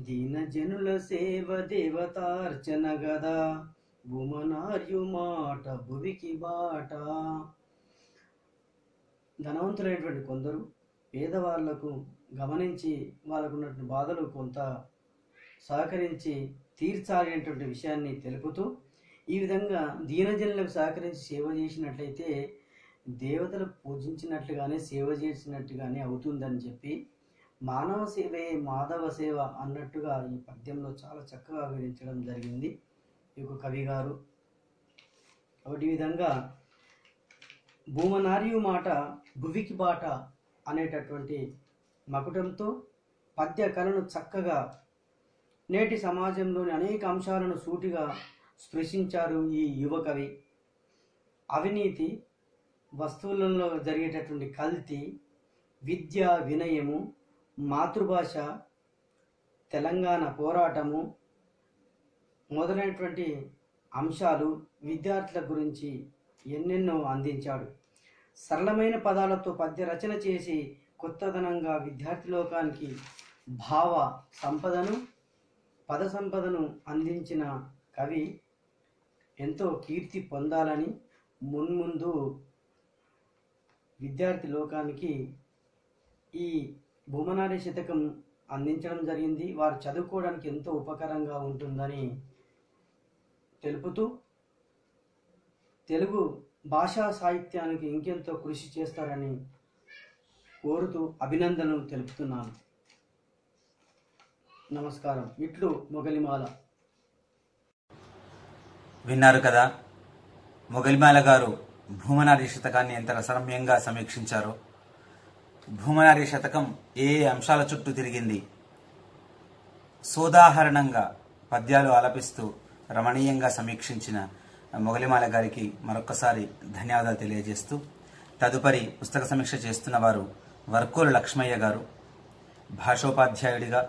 దీన జనుల సేవ దేవతార్చన గదా భూమనార్యు మాట భువికి బాట. ధనవంతులైనటువంటి కొందరు పేదవాళ్లకు గమనించి వాళ్ళకు ఉన్నటువంటి బాధలు కొంత సహకరించి తీర్చాలి అనేటువంటి విషయాన్ని తెలుపుతూ, ఈ విధంగా దీనజనులకు సహకరించి సేవ చేసినట్లయితే దేవతలు పూజించినట్లుగానే సేవ చేసినట్టుగానే అవుతుందని చెప్పి మానవ సేవే మాధవ సేవ అన్నట్టుగా ఈ పద్యంలో చాలా చక్కగా వివరించడం జరిగింది ఈ యొక్క కవి గారు. కాబట్టి ఈ విధంగా భూమనార్యు మాట భువికి బాట అనేటటువంటి మకుటంతో పద్య కళను చక్కగా నేటి సమాజంలోని అనేక అంశాలను సూటిగా స్పృశించారు ఈ యువ కవి. అవినీతి, వస్తువులలో జరిగేటటువంటి కల్తీ, విద్య వినయము, మాతృభాష, తెలంగాణ పోరాటము మొదలైనటువంటి అంశాలు విద్యార్థుల గురించి ఎన్నెన్నో అందించాడు. సరళమైన పదాలతో పద్య రచన చేసి కొత్తదనంగా విద్యార్థి లోకానికి భావ సంపదను, పద సంపదను అందించిన కవి ఎంతో కీర్తి పొందాలని మున్ముందు విద్యార్థి లోకానికి ఈ భూమనార్య శతకం అందించడం జరిగింది. వారు చదువుకోవడానికి ఎంతో ఉపకారంగా ఉంటుందని తెలుపుతూ, తెలుగు భాషా సాహిత్యానికి ఇంకెంతో కృషి చేస్తారని కోరుతూ అభినందనలు తెలుపుతున్నాను. నమస్కారం. ఇట్లు మొగలిమాల.
విన్నారు కదా, మొగలిమాల గారు భూమనారి శతకాన్ని ఎంత రసరమ్యంగా సమీక్షించారో. భూమనారి శతకం ఏ అంశాల చుట్టూ తిరిగింది, సోదాహరణంగా పద్యాలు ఆలపిస్తూ రమణీయంగా సమీక్షించిన మొగలిమాల గారికి మరొక్కసారి ధన్యవాదాలు తెలియజేస్తూ, తదుపరి పుస్తక సమీక్ష చేస్తున్న వారు వర్కోలు లక్ష్మయ్య గారు. భాషోపాధ్యాయుడిగా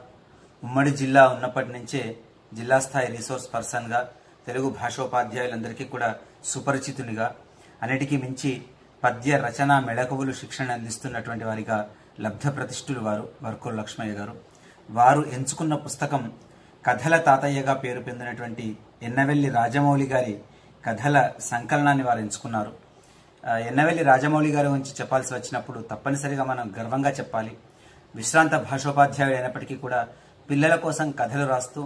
ఉమ్మడి జిల్లా ఉన్నప్పటి నుంచే జిల్లా స్థాయి రిసోర్స్ పర్సన్గా, తెలుగు భాషోపాధ్యాయులందరికీ కూడా సుపరిచితునిగా, అన్నిటికీ మించి పద్య రచన మెళకువలు శిక్షణ అందిస్తున్నటువంటి వారిగా లబ్ధ ప్రతిష్ఠులు వారు వర్కోలు లక్ష్మయ్య గారు. వారు ఎంచుకున్న పుస్తకం కథల తాతయ్యగా పేరు పొందినటువంటి ఎన్నవెల్లి రాజమౌళి గారి కథల సంకలనాన్ని వారు ఎంచుకున్నారు. ఎన్నవెల్లి రాజమౌళి గారి గురించి చెప్పాల్సి వచ్చినప్పుడు తప్పనిసరిగా మనం గర్వంగా చెప్పాలి. విశ్రాంత భాషోపాధ్యాయుడు అయినప్పటికీ కూడా పిల్లల కోసం కథలు రాస్తూ,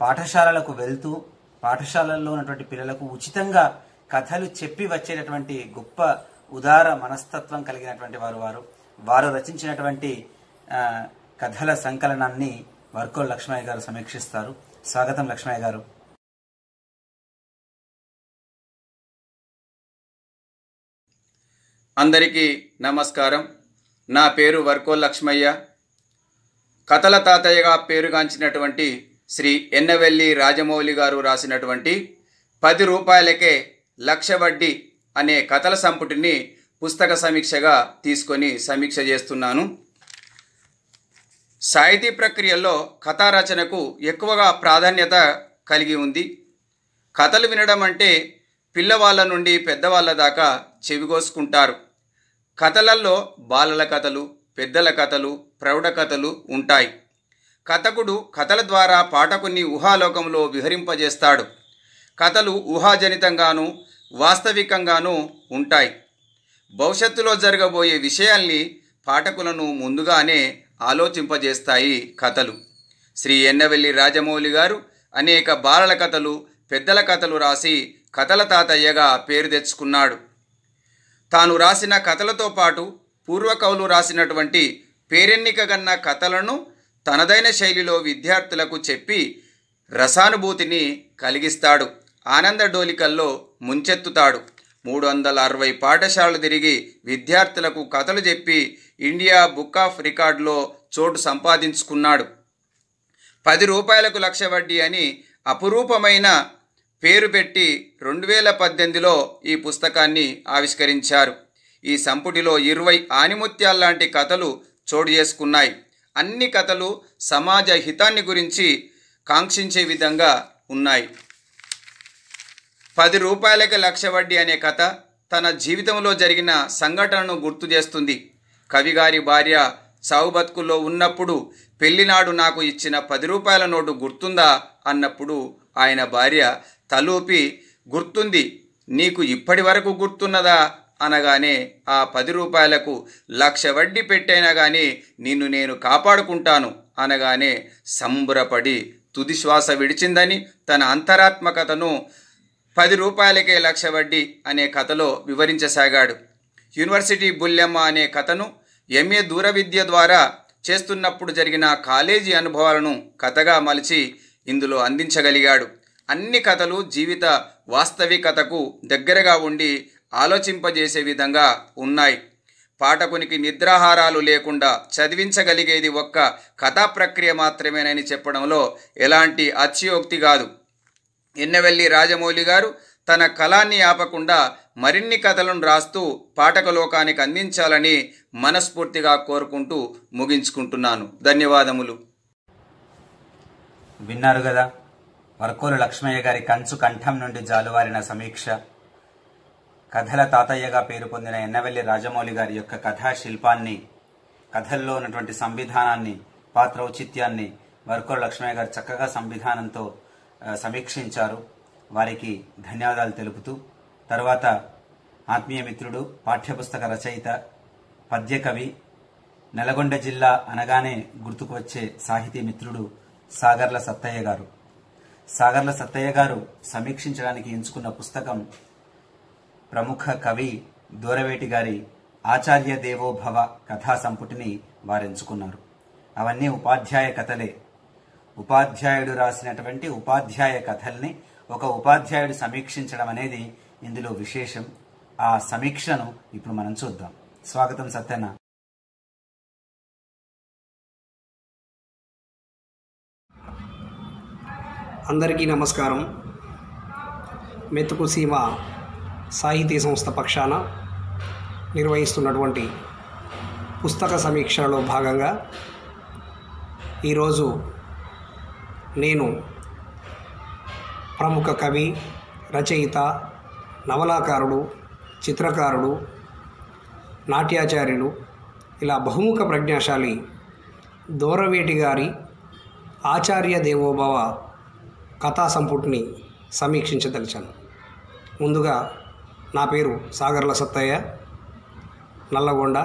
పాఠశాలలకు వెళ్తూ, పాఠశాలల్లో ఉన్నటువంటి పిల్లలకు ఉచితంగా కథలు చెప్పి వచ్చేటటువంటి గొప్ప ఉదార మనస్తత్వం కలిగినటువంటి వారు రచించినటువంటి కథల సంకలనాన్ని వర్కోలు లక్ష్మయ్య గారు సమీక్షిస్తారు. స్వాగతం లక్ష్మయ్య గారు.
అందరికీ నమస్కారం. నా పేరు వర్కోలు లక్ష్మయ్య. కథల తాతయ్యగా పేరుగాంచినటువంటి శ్రీ ఎన్నవెల్లి రాజమౌళి గారు రాసినటువంటి 10 రూపాయలకే లక్ష వడ్డీ అనే కథల సంపుటిని పుస్తక సమీక్షగా తీసుకొని సమీక్ష చేస్తున్నాను. సాహితీ ప్రక్రియలో కథా రచనకు ఎక్కువగా ప్రాధాన్యత కలిగి ఉంది. కథలు వినడం అంటే పిల్లవాళ్ళ నుండి పెద్దవాళ్ళ దాకా చెవిగోసుకుంటారు. కథలల్లో బాలల కథలు, పెద్దల కథలు, ప్రౌఢ కథలు ఉంటాయి. కథకుడు కథల ద్వారా పాఠకుని ఊహాలోకంలో విహరింపజేస్తాడు. కథలు ఊహాజనితంగానూ వాస్తవికంగానూ ఉంటాయి. భవిష్యత్తులో జరగబోయే విషయాల్ని పాఠకులను ముందుగానే ఆలోచింపజేస్తాయి కథలు. శ్రీ ఎన్నవెల్లి రాజమౌళి గారు అనేక బాలల కథలు, పెద్దల కథలు రాసి కథల తాతయ్యగా పేరు తెచ్చుకున్నాడు. తాను రాసిన కథలతో పాటు పూర్వకవులు రాసినటువంటి పేరెన్నికగన్న కథలను తనదైన శైలిలో విద్యార్థులకు చెప్పి రసానుభూతిని కలిగిస్తాడు. ఆనంద డోలికల్లో ముంచెత్తుతాడు. 360 పాఠశాలలు తిరిగి విద్యార్థులకు కథలు చెప్పి ఇండియా బుక్ ఆఫ్ రికార్డులో చోటు సంపాదించుకున్నాడు. 10 రూపాయలకు లక్ష వడ్డీ అని అపురూపమైన పేరు పెట్టి 2018లో ఈ పుస్తకాన్ని ఆవిష్కరించారు. ఈ సంపుటిలో 20 ఆనిముత్యాల్లాంటి కథలు చోటు చేసుకున్నాయి. అన్ని కథలు సమాజ హితాన్ని గురించి కాంక్షించే విధంగా ఉన్నాయి. 10 రూపాయలకి లక్ష వడ్డీ అనే కథ తన జీవితంలో జరిగిన సంఘటనను గుర్తు చేస్తుంది. కవిగారి భార్య సావు బతుకుల్లో ఉన్నప్పుడు పెళ్లినాడు నాకు ఇచ్చిన 10 రూపాయల నోటు గుర్తుందా అన్నప్పుడు ఆయన భార్య తలూపి గుర్తుంది, నీకు ఇప్పటి వరకు గుర్తున్నదా అనగానే ఆ 10 రూపాయలకు లక్ష వడ్డీ పెట్టైనా కానీ నిన్ను నేను కాపాడుకుంటాను అనగానే సంబరపడి తుది శ్వాస విడిచిందని తన అంతరాత్మకతను 10 రూపాయలకే లక్ష వడ్డీ అనే కథలో వివరించసాగాడు. యూనివర్సిటీ బుల్లెమ్మ అనే కథను ఎంఏ దూర విద్య ద్వారా చేస్తున్నప్పుడు జరిగిన కాలేజీ అనుభవాలను కథగా మలిచి ఇందులో అందించగలిగాడు. అన్ని కథలు జీవిత వాస్తవికతకు దగ్గరగా ఉండి ఆలోచింపజేసే విధంగా ఉన్నాయి. పాఠకునికి నిద్రాహారాలు లేకుండా చదివించగలిగేది ఒక్క కథా ప్రక్రియ మాత్రమేనని చెప్పడంలో ఎలాంటి అతిశయోక్తి కాదు. ఎన్నవెల్లి రాజమౌళి గారు తన కళాన్ని ఆపకుండా మరిన్ని కథలను రాస్తూ పాఠకలోకానికి అందించాలని మనస్ఫూర్తిగా కోరుకుంటూ ముగించుకుంటున్నాను. ధన్యవాదములు.
విన్నారు కదా, వర్కోలు లక్ష్మయ్య గారి కంచు కంఠం నుండి జాలువారిన సమీక్ష. కథల తాతయ్యగా పేరు పొందిన ఎన్నవెల్లి రాజమౌళి గారి యొక్క కథా శిల్పాన్ని, కథల్లో ఉన్నటువంటి సంవిధానాన్ని, పాత్ర ఔచిత్యాన్ని వర్కోలు లక్ష్మయ్య గారు చక్కగా సంవిధానంతో సమీక్షించారు. వారికి ధన్యవాదాలు తెలుపుతూ, తర్వాత ఆత్మీయ మిత్రుడు, పాఠ్యపుస్తక రచయిత, పద్యకవి, నల్గొండ జిల్లా అనగానే గుర్తుకు వచ్చే సాహితీ మిత్రుడు సాగర్ల సత్తయ్య గారు. సాగర్ల సత్తయ్య గారు సమీక్షించడానికి ఎంచుకున్న పుస్తకం ప్రముఖ కవి దూరవేటి గారి ఆచార్య దేవోభవ కథా సంపుటిని వారు ఎంచుకున్నారు. అవన్నీ ఉపాధ్యాయ కథలే. ఉపాధ్యాయుడు రాసినటువంటి ఉపాధ్యాయ కథల్ని ఒక ఉపాధ్యాయుడు సమీక్షించడం అనేది ఇందులో విశేషం. ఆ సమీక్షను ఇప్పుడు మనం చూద్దాం. స్వాగతం సత్యన్న.
అందరికీ నమస్కారం. మెతుకు సీమ సాహితీ సంస్థ పక్షాన నిర్వహిస్తున్నటువంటి పుస్తక సమీక్షలో భాగంగా ఈరోజు నేను ప్రముఖ కవి, రచయిత, నవలాకారుడు, చిత్రకారుడు, నాట్యాచార్యులు, ఇలా బహుముఖ ప్రజ్ఞాశాలి దూరవేటి గారి ఆచార్య దేవోభవ కథా సంపుటిని సమీక్షించదలిచాను. ముందుగా నా పేరు సాగర్ల సత్తయ్య, నల్లగొండ,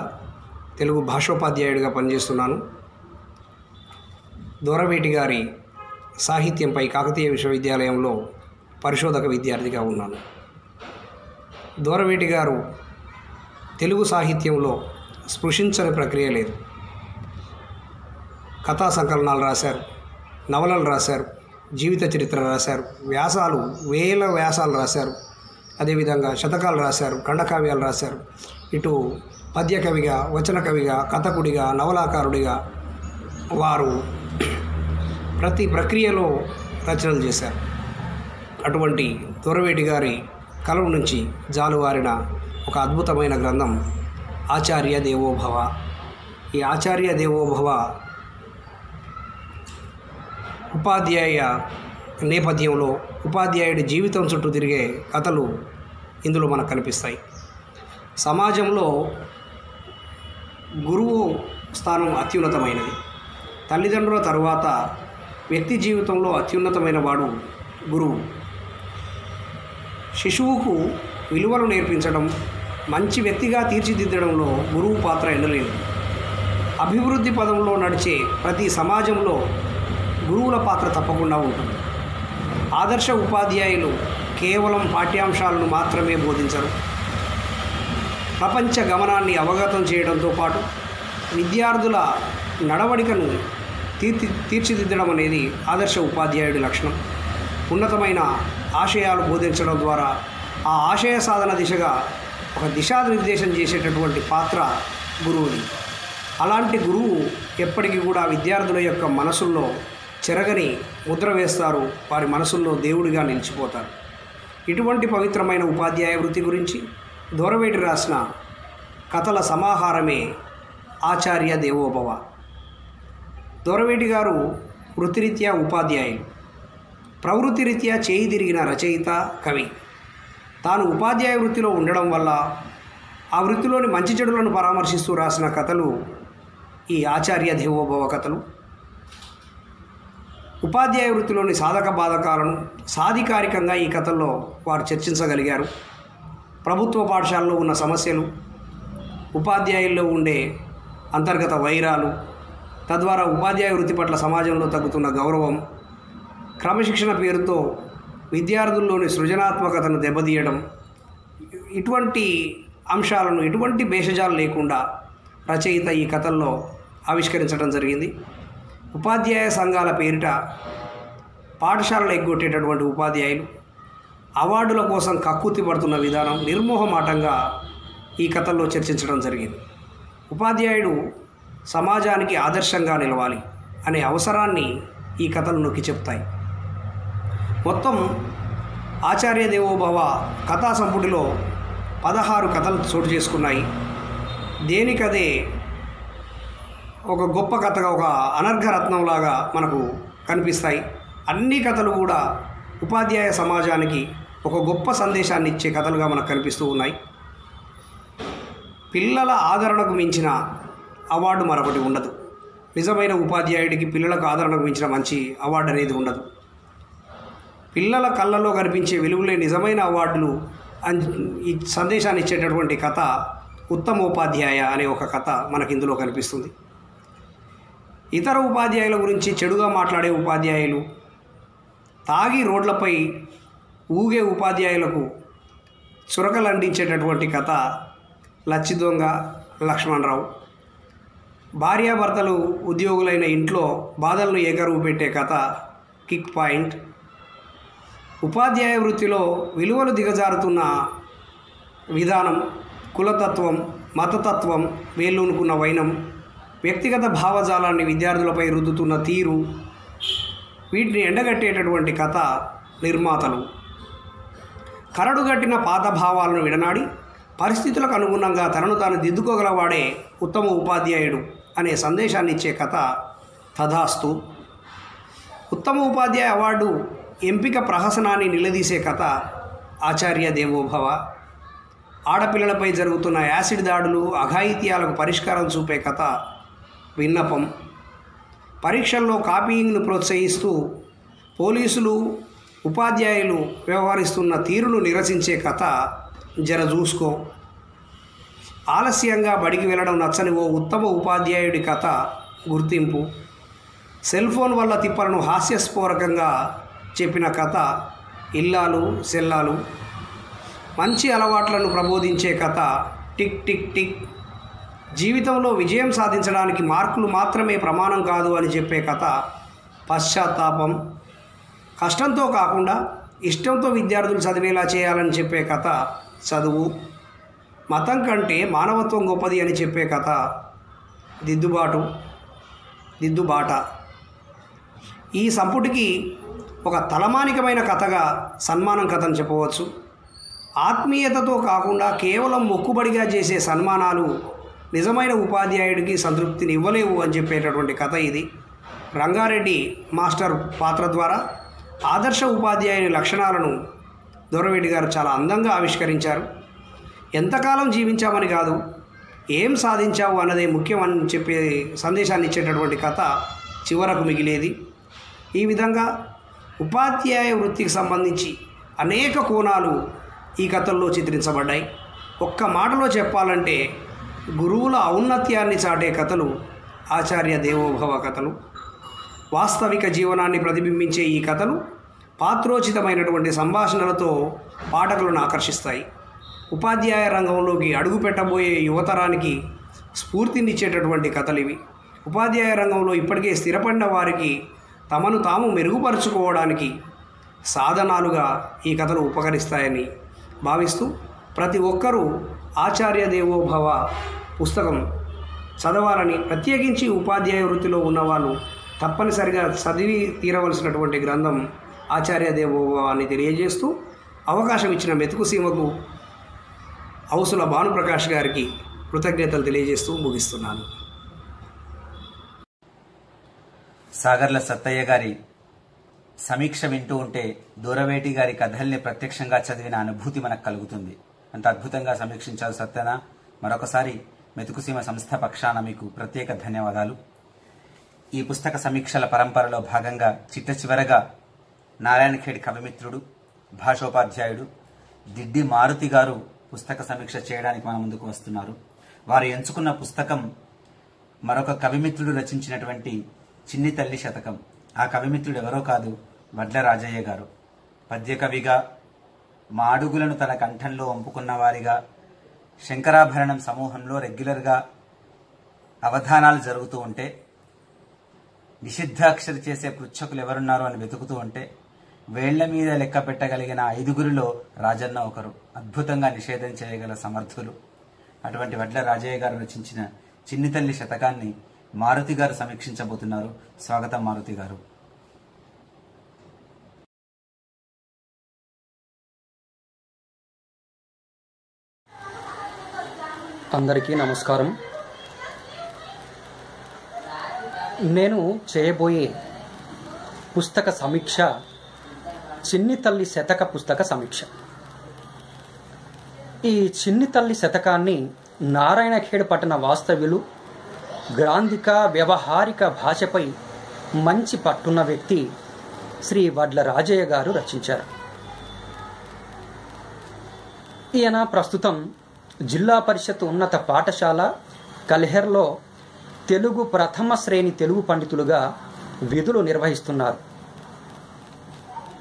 తెలుగు భాషోపాధ్యాయుడిగా పనిచేస్తున్నాను. దూరవేటి గారి సాహిత్యంపై కాకతీయ విశ్వవిద్యాలయంలో పరిశోధక విద్యార్థిగా ఉన్నాను. దూరవేటి గారు తెలుగు సాహిత్యంలో స్పృశించని ప్రక్రియ లేదు. కథా సంకలనాలు రాశారు, నవలలు రాశారు, జీవిత చరిత్ర రాశారు, వ్యాసాలు, వేల వ్యాసాలు రాశారు. అదేవిధంగా శతకాలు రాశారు, ఖండకావ్యాలు రాశారు. ఇటు పద్య కవిగా, వచన కవిగా, కథకుడిగా, నవలాకారుడిగా వారు ప్రతి ప్రక్రియలో రచనలు చేశారు. అటువంటి దూరవేటి గారి కలం నుంచి జాలువారిన ఒక అద్భుతమైన గ్రంథం ఆచార్య దేవోభవ. ఈ ఆచార్య దేవోభవ ఉపాధ్యాయ నేపథ్యంలో ఉపాధ్యాయుడి జీవితం చుట్టూ తిరిగే కథలు ఇందులో మనకు కనిపిస్తాయి. సమాజంలో గురువు స్థానం అత్యున్నతమైనది. తల్లిదండ్రుల తరువాత వ్యక్తి జీవితంలో అత్యున్నతమైన వాడు గురువు. శిశువుకు విలువలు నేర్పించడం, మంచి వ్యక్తిగా తీర్చిదిద్దడంలో గురువు పాత్ర ఎన్నలేనిది. అభివృద్ధి పదంలో నడిచే ప్రతి సమాజంలో గురువుల పాత్ర తప్పకుండా ఉంటుంది. ఆదర్శ ఉపాధ్యాయులు కేవలం పాఠ్యాంశాలను మాత్రమే బోధించరు. ప్రపంచ గమనాన్ని అవగతం చేయడంతో పాటు విద్యార్థుల నడవడికను తీర్చిదిద్దడం అనేది ఆదర్శ ఉపాధ్యాయుడి లక్షణం. ఉన్నతమైన ఆశయాలు బోధించడం ద్వారా ఆ ఆశయ సాధన దిశగా ఒక దిశానిర్దేశం చేసేటటువంటి పాత్ర గురువుది. అలాంటి గురువు ఎప్పటికీ కూడా విద్యార్థుల యొక్క మనసుల్లో చెరగని ముద్ర వేస్తారు. వారి మనసుల్లో దేవుడిగా నిలిచిపోతారు. ఇటువంటి పవిత్రమైన ఉపాధ్యాయ వృత్తి గురించి దూరవేటి రాసిన కథల సమాహారమే ఆచార్య దేవోభవ. దూరవేటి గారు వృత్తిరీత్యా ఉపాధ్యాయులు, ప్రవృత్తిరీత్యా చేయి తిరిగిన రచయిత, కవి. తాను ఉపాధ్యాయ వృత్తిలో ఉండడం వల్ల ఆ వృత్తిలోని మంచి చెడులను పరామర్శిస్తూ రాసిన కథలు ఈ ఆచార్య దేవోభవ కథలు. ఉపాధ్యాయ వృత్తిలోని సాధక బాధకాలను సాధికారికంగా ఈ కథల్లో వారు చర్చించగలిగారు. ప్రభుత్వ పాఠశాలలో ఉన్న సమస్యలు, ఉపాధ్యాయుల్లో ఉండే అంతర్గత వైరాలు, తద్వారా ఉపాధ్యాయ వృత్తి పట్ల సమాజంలో తగ్గుతున్న గౌరవం, క్రమశిక్షణ పేరుతో విద్యార్థుల్లోని సృజనాత్మకతను దెబ్బతీయడం, ఇటువంటి అంశాలను ఎటువంటి భేషజాలు లేకుండా రచయిత ఈ కథల్లో ఆవిష్కరించడం జరిగింది. ఉపాధ్యాయ సంఘాల పేరిట పాఠశాలలో ఎగ్గొట్టేటటువంటి ఉపాధ్యాయులు అవార్డుల కోసం కక్కుర్తి పడుతున్న విధానం నిర్మోహమాటంగా ఈ కథల్లో చర్చించడం జరిగింది. ఉపాధ్యాయుడు సమాజానికి ఆదర్శంగా నిలవాలి అనే అవసరాన్ని ఈ కథలు నొక్కి చెప్తాయి. మొత్తం ఆచార్య దేవోభవ కథా సంపుటిలో 16 కథలు చోటు చేసుకున్నాయి. దేనికదే ఒక గొప్ప కథగా, ఒక అనర్ఘరత్నంలాగా మనకు కనిపిస్తాయి. అన్ని కథలు కూడా ఉపాధ్యాయ సమాజానికి ఒక గొప్ప సందేశాన్ని ఇచ్చే కథలుగా మనకు కనిపిస్తూ ఉన్నాయి. పిల్లల ఆదరణకు మించిన అవార్డు మరొకటి ఉండదు. నిజమైన ఉపాధ్యాయుడికి పిల్లలకు ఆదరణకు మించిన మంచి అవార్డు అనేది ఉండదు. పిల్లల కళ్ళలో కనిపించే వెలుగులే నిజమైన అవార్డులు ఈ సందేశాన్ని ఇచ్చేటటువంటి కథ ఉత్తమోపాధ్యాయ అనే ఒక కథ మనకి ఇందులో కనిపిస్తుంది. ఇతర ఉపాధ్యాయుల గురించి చెడుగా మాట్లాడే ఉపాధ్యాయులు, తాగి రోడ్లపై ఊగే ఉపాధ్యాయులకు చురకలు అందించేటటువంటి కథ లచ్చిదొంగ లక్ష్మణరావు. భార్యాభర్తలు ఉద్యోగులైన ఇంట్లో బాధలను ఏకరువు పెట్టే కథ కిక్ పాయింట్. ఉపాధ్యాయ వృత్తిలో విలువలు దిగజారుతున్న విధానం, కులతత్వం, మతతత్వం, వేళ్ళూనుకున్న వైనం, వ్యక్తిగత భావజాలాన్ని విద్యార్థులపై రుద్దుతున్న తీరు, వీటిని ఎండగట్టేటటువంటి కథ నిర్మాతలు. కరడుగట్టిన పాత భావాలను విడనాడి పరిస్థితులకు అనుగుణంగా తనను తాను దిద్దుకోగలవాడే ఉత్తమ ఉపాధ్యాయుడు అనే సందేశాన్ని ఇచ్చే కథ తథాస్తు. ఉత్తమ ఉపాధ్యాయ అవార్డు ఎంపిక ప్రహసనాన్ని నిలదీసే కథ ఆచార్య దేవోభవ. ఆడపిల్లలపై జరుగుతున్న యాసిడ్ దాడులు, అఘాయిత్యాలకు పరిష్కారం చూపే కథ విన్నపం. పరీక్షల్లో కాపీయింగ్ను ప్రోత్సహిస్తూ పోలీసులు, ఉపాధ్యాయులు వ్యవహరిస్తున్న తీరును నిరసించే కథ జర చూసుకో. ఆలస్యంగా బడికి వెళ్ళడం నచ్చని ఓ ఉత్తమ ఉపాధ్యాయుడి కథ గుర్తింపు. సెల్ ఫోన్ వల్ల తిప్పలను హాస్యస్ఫోరకంగా చెప్పిన కథ ఇల్లాలు సెల్లాలు. మంచి అలవాట్లను ప్రబోధించే కథ టిక్ టిక్ టిక్. జీవితంలో విజయం సాధించడానికి మార్కులు మాత్రమే ప్రమాణం కాదు అని చెప్పే కథ పశ్చాత్తాపం. కష్టంతో కాకుండా ఇష్టంతో విద్యార్థులు చదివేలా చేయాలని చెప్పే కథ చదువు. మతం కంటే మానవత్వం గొప్పది అని చెప్పే కథ దిద్దుబాట. ఈ సంపుటికి ఒక తలమానికమైన కథగా సన్మానం కథను చెప్పవచ్చు. ఆత్మీయతతో కాకుండా కేవలం మొక్కుబడిగా చేసే సన్మానాలు నిజమైన ఉపాధ్యాయుడికి సంతృప్తిని ఇవ్వలేవు అని చెప్పేటటువంటి కథ ఇది. రంగారెడ్డి మాస్టర్ పాత్ర ద్వారా ఆదర్శ ఉపాధ్యాయుని లక్షణాలను దొరవేటి గారు చాలా అందంగా ఆవిష్కరించారు. ఎంతకాలం జీవించామని కాదు, ఏం సాధించావు అన్నదే ముఖ్యం అని చెప్పే సందేశాన్ని ఇచ్చేటటువంటి కథ చివరకు మిగిలేది. ఈ విధంగా ఉపాధ్యాయ వృత్తికి సంబంధించి అనేక కోణాలు ఈ కథల్లో చిత్రించబడ్డాయి. ఒక్క మాటలో చెప్పాలంటే గురువుల ఔన్నత్యాన్ని చాటే కథలు ఆచార్య దేవోభవ కథలు. వాస్తవిక జీవనాన్ని ప్రతిబింబించే ఈ కథలు పాత్రోచితమైనటువంటి సంభాషణలతో పాఠకులను ఆకర్షిస్తాయి. ఉపాధ్యాయ రంగంలోకి అడుగు పెట్టబోయే యువతరానికి స్ఫూర్తినిచ్చేటటువంటి కథలు ఇవి. ఉపాధ్యాయ రంగంలో ఇప్పటికే స్థిరపడిన వారికి తమను తాము మెరుగుపరుచుకోవడానికి సాధనాలుగా ఈ కథలు ఉపకరిస్తాయని భావిస్తూ ప్రతి ఒక్కరూ ఆచార్య దేవోభవ పుస్తకం చదవాలని, ప్రత్యేకించి ఉపాధ్యాయ వృత్తిలో ఉన్నవాళ్ళు తప్పనిసరిగా చదివి తీరవలసినటువంటి గ్రంథం ఆచార్య దేవోభవ అని తెలియజేస్తూ అవకాశం ఇచ్చిన మెతుకు సీమకు ఔసుల భానుప్రకాష్ గారికి కృతజ్ఞతలు తెలియజేస్తూ ముగిస్తున్నాను.
సాగర్ల సత్తయ్య గారి సమీక్ష వింటూ ఉంటే దూరవేటి గారి కథల్ని ప్రత్యక్షంగా చదివిన అనుభూతి మనకు కలుగుతుంది. అంత అద్భుతంగా సమీక్షించారు సత్యన. మరొకసారి మెతుకుసీమ సంస్థ పక్షాన మీకు ప్రత్యేక ధన్యవాదాలు. ఈ పుస్తక సమీక్షల పరంపరలో భాగంగా చిట్ట చివరగా నారాయణఖేడ్ కవిమిత్రుడు, భాషోపాధ్యాయుడు దిడ్డి మారుతి గారు పుస్తక సమీక్ష చేయడానికి మన ముందుకు వస్తున్నారు. వారు ఎంచుకున్న పుస్తకం మరొక కవిమిత్రుడు రచించినటువంటి చిన్ని తల్లి శతకం. ఆ కవిమిత్రుడు ఎవరో కాదు, వడ్ల రాజయ్య గారు. పద్యకవిగా, మా అడుగులను తన కంఠంలో వంపుకున్న వారిగా, శంకరాభరణం సమూహంలో రెగ్యులర్గా అవధానాలు జరుగుతూ ఉంటే, నిషిద్ధాక్షరి చేసే పృచ్ఛకులు ఎవరున్నారో అని వెతుకుతూ ఉంటే, వేళ్ల మీద లెక్క పెట్టగలిగిన 5గురిలో రాజన్న ఒకరు. అద్భుతంగా నిషేధం చేయగల సమర్థులు. అటువంటి వడ్ల రాజయ్య గారు రచించిన చిన్ని తల్లి శతకాన్ని మారుతి గారు సమీక్షించబోతున్నారు. స్వాగతం మారుతి గారు.
అందరికీ నమస్కారం. నేను చేయబోయే పుస్తక సమీక్ష చిన్ని తల్లి శతక పుస్తక సమీక్ష. ఈ చిన్ని తల్లి శతకాన్ని నారాయణఖేడ్ పట్టణ వాస్తవ్యులు, గ్రాంధిక వ్యవహారిక భాషపై మంచి పట్టున్న వ్యక్తి శ్రీ వడ్ల రాజయ్య గారు రచించారు. ఈయన ప్రస్తుతం జిల్లా పరిషత్ ఉన్నత పాఠశాల కల్హెర్లో తెలుగు ప్రథమ శ్రేణి తెలుగు పండితులుగా విధులు నిర్వహిస్తున్నారు.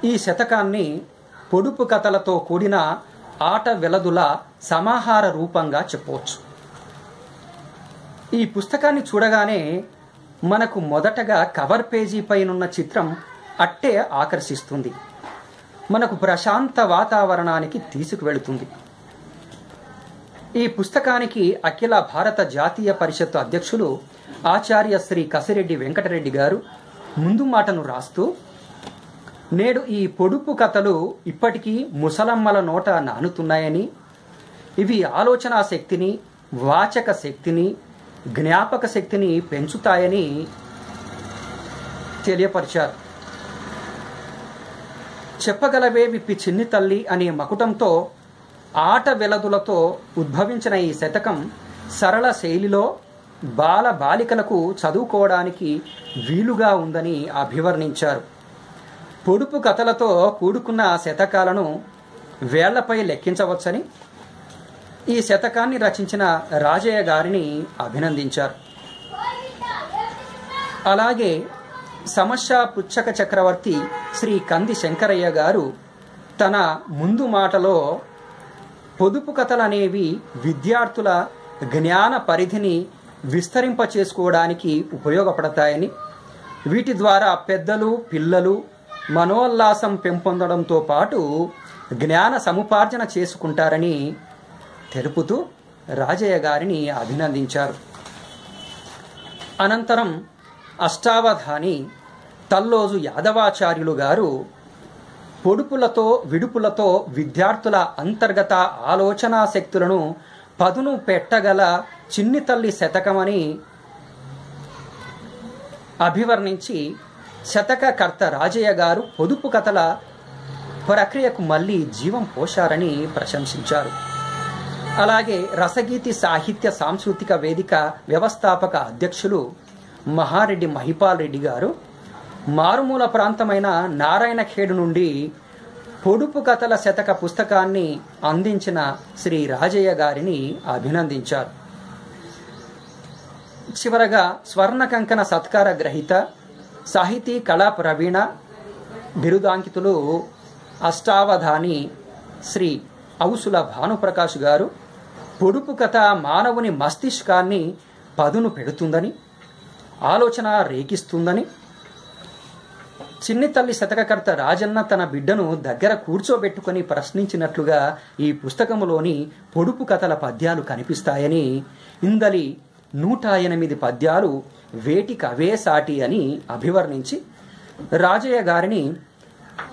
ఈ శతకాన్ని పొడుపు కథలతో కూడిన ఆట వెలదుల సమాహార రూపంగా చెప్పవచ్చు. ఈ ఈ పుస్తకాన్ని చూడగానే మనకు మొదటగా కవర్ పేజీ పైనున్న చిత్రం అట్టే ఆకర్షిస్తుంది, మనకు ప్రశాంత వాతావరణానికి తీసుకువెళుతుంది. ఈ పుస్తకానికి అఖిల భారత జాతీయ పరిషత్ అధ్యక్షులు ఆచార్య శ్రీ కసిరెడ్డి వెంకటరెడ్డి గారు ముందు మాటను రాస్తూ, నేడు ఈ పొడుపు కథలు ఇప్పటికీ ముసలమ్మల నోట నానుతున్నాయని, ఇవి ఆలోచనా శక్తిని, వాచక శక్తిని, జ్ఞాపక శక్తిని పెంచుతాయని తెలియపరిచారు. చెప్పగలవే విప్పి చిన్ని తల్లి అనే మకుటంతో ఆట వెలదులతో ఉద్భవించిన ఈ శతకం సరళ శైలిలో బాల బాలికలకు చదువుకోవడానికి వీలుగా ఉందని అభివర్ణించారు. పొడుపు కథలతో కూడుకున్న శతకాలను వేళ్లపై లెక్కించవచ్చని ఈ శతకాన్ని రచించిన రాజయ్య గారిని అభినందించారు. అలాగే సమస్య పుచ్చక చక్రవర్తి శ్రీ కంది శంకరయ్య గారు తన ముందు మాటలో పొదుపు కథలనేవి విద్యార్థుల జ్ఞాన పరిధిని విస్తరింప చేసుకోవడానికి ఉపయోగపడతాయని, వీటి ద్వారా పెద్దలు పిల్లలు మనోల్లాసం పెంపొందడంతో పాటు జ్ఞాన సముపార్జన చేసుకుంటారని తెలుపుతూ రాజయ్య గారిని అభినందించారు. అనంతరం అష్టావధాని తల్లోజు యాదవాచార్యులు గారు పొడుపులతో విడుపులతో విద్యార్థుల అంతర్గత ఆలోచనా శక్తులను పదును పెట్టగల చిన్ని తల్లి శతకమని అభివర్ణించి, శతకకర్త రాజయ్య గారు పొదుపు కథల ప్రక్రియకు మళ్ళీ జీవం పోశారని ప్రశంసించారు. అలాగే రసగీతి సాహిత్య సాంస్కృతిక వేదిక వ్యవస్థాపక అధ్యక్షులు మహారెడ్డి మహిపాల్ రెడ్డి గారు మారుమూల ప్రాంతమైన నారాయణఖేడు నుండి పొడుపు కథల శతక పుస్తకాన్ని అందించిన శ్రీ రాజయ్య గారిని అభినందించారు. చివరగా స్వర్ణ కంకణ సత్కార గ్రహీత సాహితీ కళా ప్రవీణ బిరుదాంకితులు అష్టావధాని శ్రీ ఔసుల భానుప్రకాష్ గారు పొడుపు కథ మానవుని మస్తిష్కాన్ని పదును పెడుతుందని, ఆలోచన రేకిస్తుందని, చిన్ని తల్లి శతకకర్త రాజన్న తన బిడ్డను దగ్గర కూర్చోబెట్టుకుని ప్రశ్నించినట్లుగా ఈ పుస్తకములోని పొడుపు కథల పద్యాలు కనిపిస్తాయని, ఇందలి 108 పద్యాలు వేటికవే సాటి అని అభివర్ణించి రాజయ్య గారిని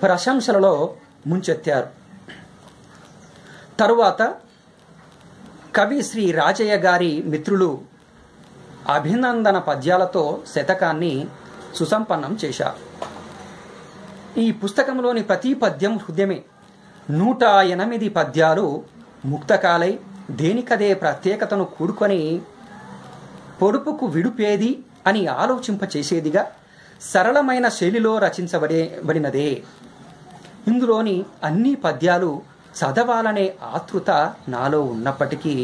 ప్రశంసలలో ముంచెత్తారు. తరువాత కవి శ్రీ రాజయ్య గారి మిత్రులు అభినందన పద్యాలతో శతకాన్ని సుసంపన్నం చేశారు. ఈ పుస్తకంలోని ప్రతి పద్యం హృదయమే. 108 పద్యాలు ముక్తకాలై దేనికదే ప్రత్యేకతను కూడుకొని పొడుపుకు విడుపేది అని ఆలోచింపచేసేదిగా సరళమైన శైలిలో రచించబడినదే. ఇందులోని అన్ని పద్యాలు చదవాలనే ఆతృత నాలో ఉన్నప్పటికీ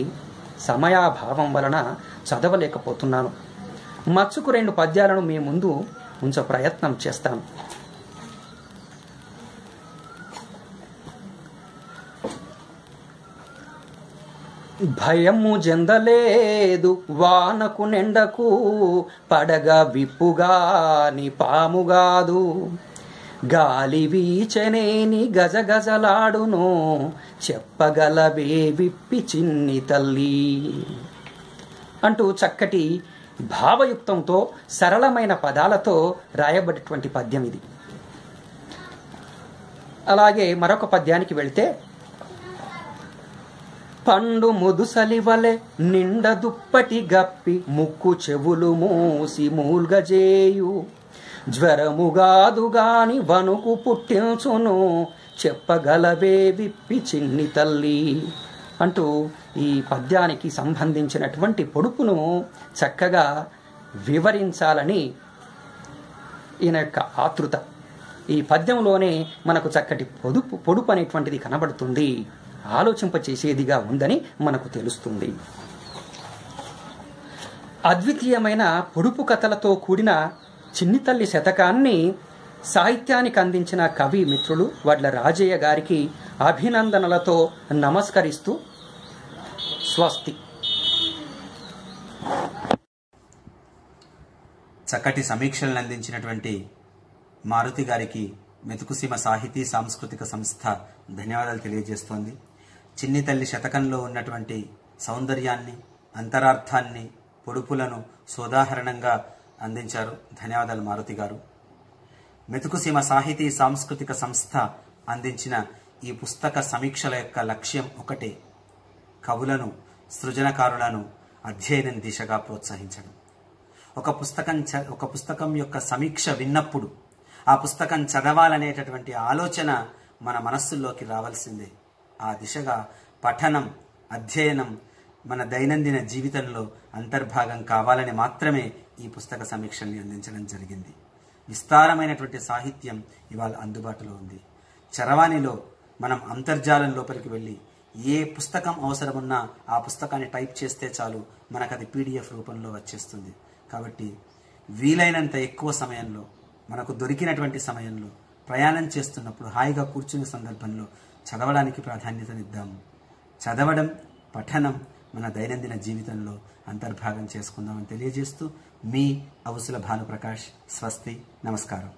సమయాభావం వలన చదవలేకపోతున్నాను. మచ్చుకు 2 పద్యాలను మీ ముందు ఉంచ ప్రయత్నం చేస్తాను. భయము జందలేదు వానకు నెండకు పడగ విప్పుగాని పాముగాదు, గాలి వీచనేని గజగజలాడును చెప్పగలవే విప్పి చిన్ని తల్లి అంటూ చక్కటి భావయుక్తంతో సరళమైన పదాలతో రాయబడినటువంటి పద్యం ఇది. అలాగే మరొక పద్యానికి వెళ్తే, పండు ముదుసలివలె నిండ దుప్పటి గప్పి ముక్కు చెవులు మూసి మూల్గజేయు, జ్వరముగాదు గాని వణుకు పుట్టించును చెప్పగలవే విప్పి చిన్ని తల్లి అంటూ ఈ పద్యానికి సంబంధించినటువంటి పొడుపును చక్కగా వివరించాలని ఈయన యొక్క ఆతృత. ఈ పద్యంలోనే మనకు చక్కటి పొడుపు అనేటువంటిది కనబడుతుంది, ఆలోచింపచేసేదిగా ఉందని మనకు తెలుస్తుంది. అద్వితీయమైన పొడుపు కథలతో కూడిన చిన్ని తల్లి శతకాన్ని సాహిత్యానికి అందించిన కవి మిత్రులు వడ్ల రాజయ్య గారికి అభినందనలతో నమస్కరిస్తూ స్వస్తి.
చక్కటి సమీక్షలను అందించినటువంటి మారుతి గారికి మెతుకుసీమ సాహితీ సాంస్కృతిక సంస్థ ధన్యవాదాలు తెలియజేస్తోంది. చిన్ని తల్లి శతకంలో ఉన్నటువంటి సౌందర్యాన్ని, అంతరార్థాన్ని, పొడుపులను సోదాహరణంగా అందించారు. ధన్యవాదాలు మారుతి గారు. మెతుకుసీమ సాహితీ సాంస్కృతిక సంస్థ అందించిన ఈ పుస్తక సమీక్షల యొక్క లక్ష్యం ఒకటే, కవులను, సృజనకారులను అధ్యయనం దిశగా ప్రోత్సహించడం. ఒక పుస్తకం యొక్క సమీక్ష విన్నప్పుడు ఆ పుస్తకం చదవాలనేటటువంటి ఆలోచన మన మనస్సుల్లోకి రావాల్సిందే. ఆ దిశగా పఠనం, అధ్యయనం మన దైనందిన జీవితంలో అంతర్భాగం కావాలని మాత్రమే ఈ పుస్తక సమీక్షల్ని అందించడం జరిగింది. విస్తారమైనటువంటి సాహిత్యం ఇవాళ అందుబాటులో ఉంది. చరవాణిలో మనం అంతర్జాలం లోపలికి వెళ్ళి ఏ పుస్తకం అవసరమున్నా ఆ పుస్తకాన్ని టైప్ చేస్తే చాలు, మనకు అది PDF రూపంలో వచ్చేస్తుంది. కాబట్టి వీలైనంత ఎక్కువ సమయంలో, మనకు దొరికినటువంటి సమయంలో, ప్రయాణం చేస్తున్నప్పుడు, హాయిగా కూర్చునే సందర్భంలో చదవడానికి ప్రాధాన్యతనిద్దాము. చదవడం, పఠనం మన దైనందిన జీవితంలో అంతర్భాగం చేసుకుందామని తెలియజేస్తూ మీ అవుసుల భానుప్రకాష్. స్వస్తి. నమస్కారం.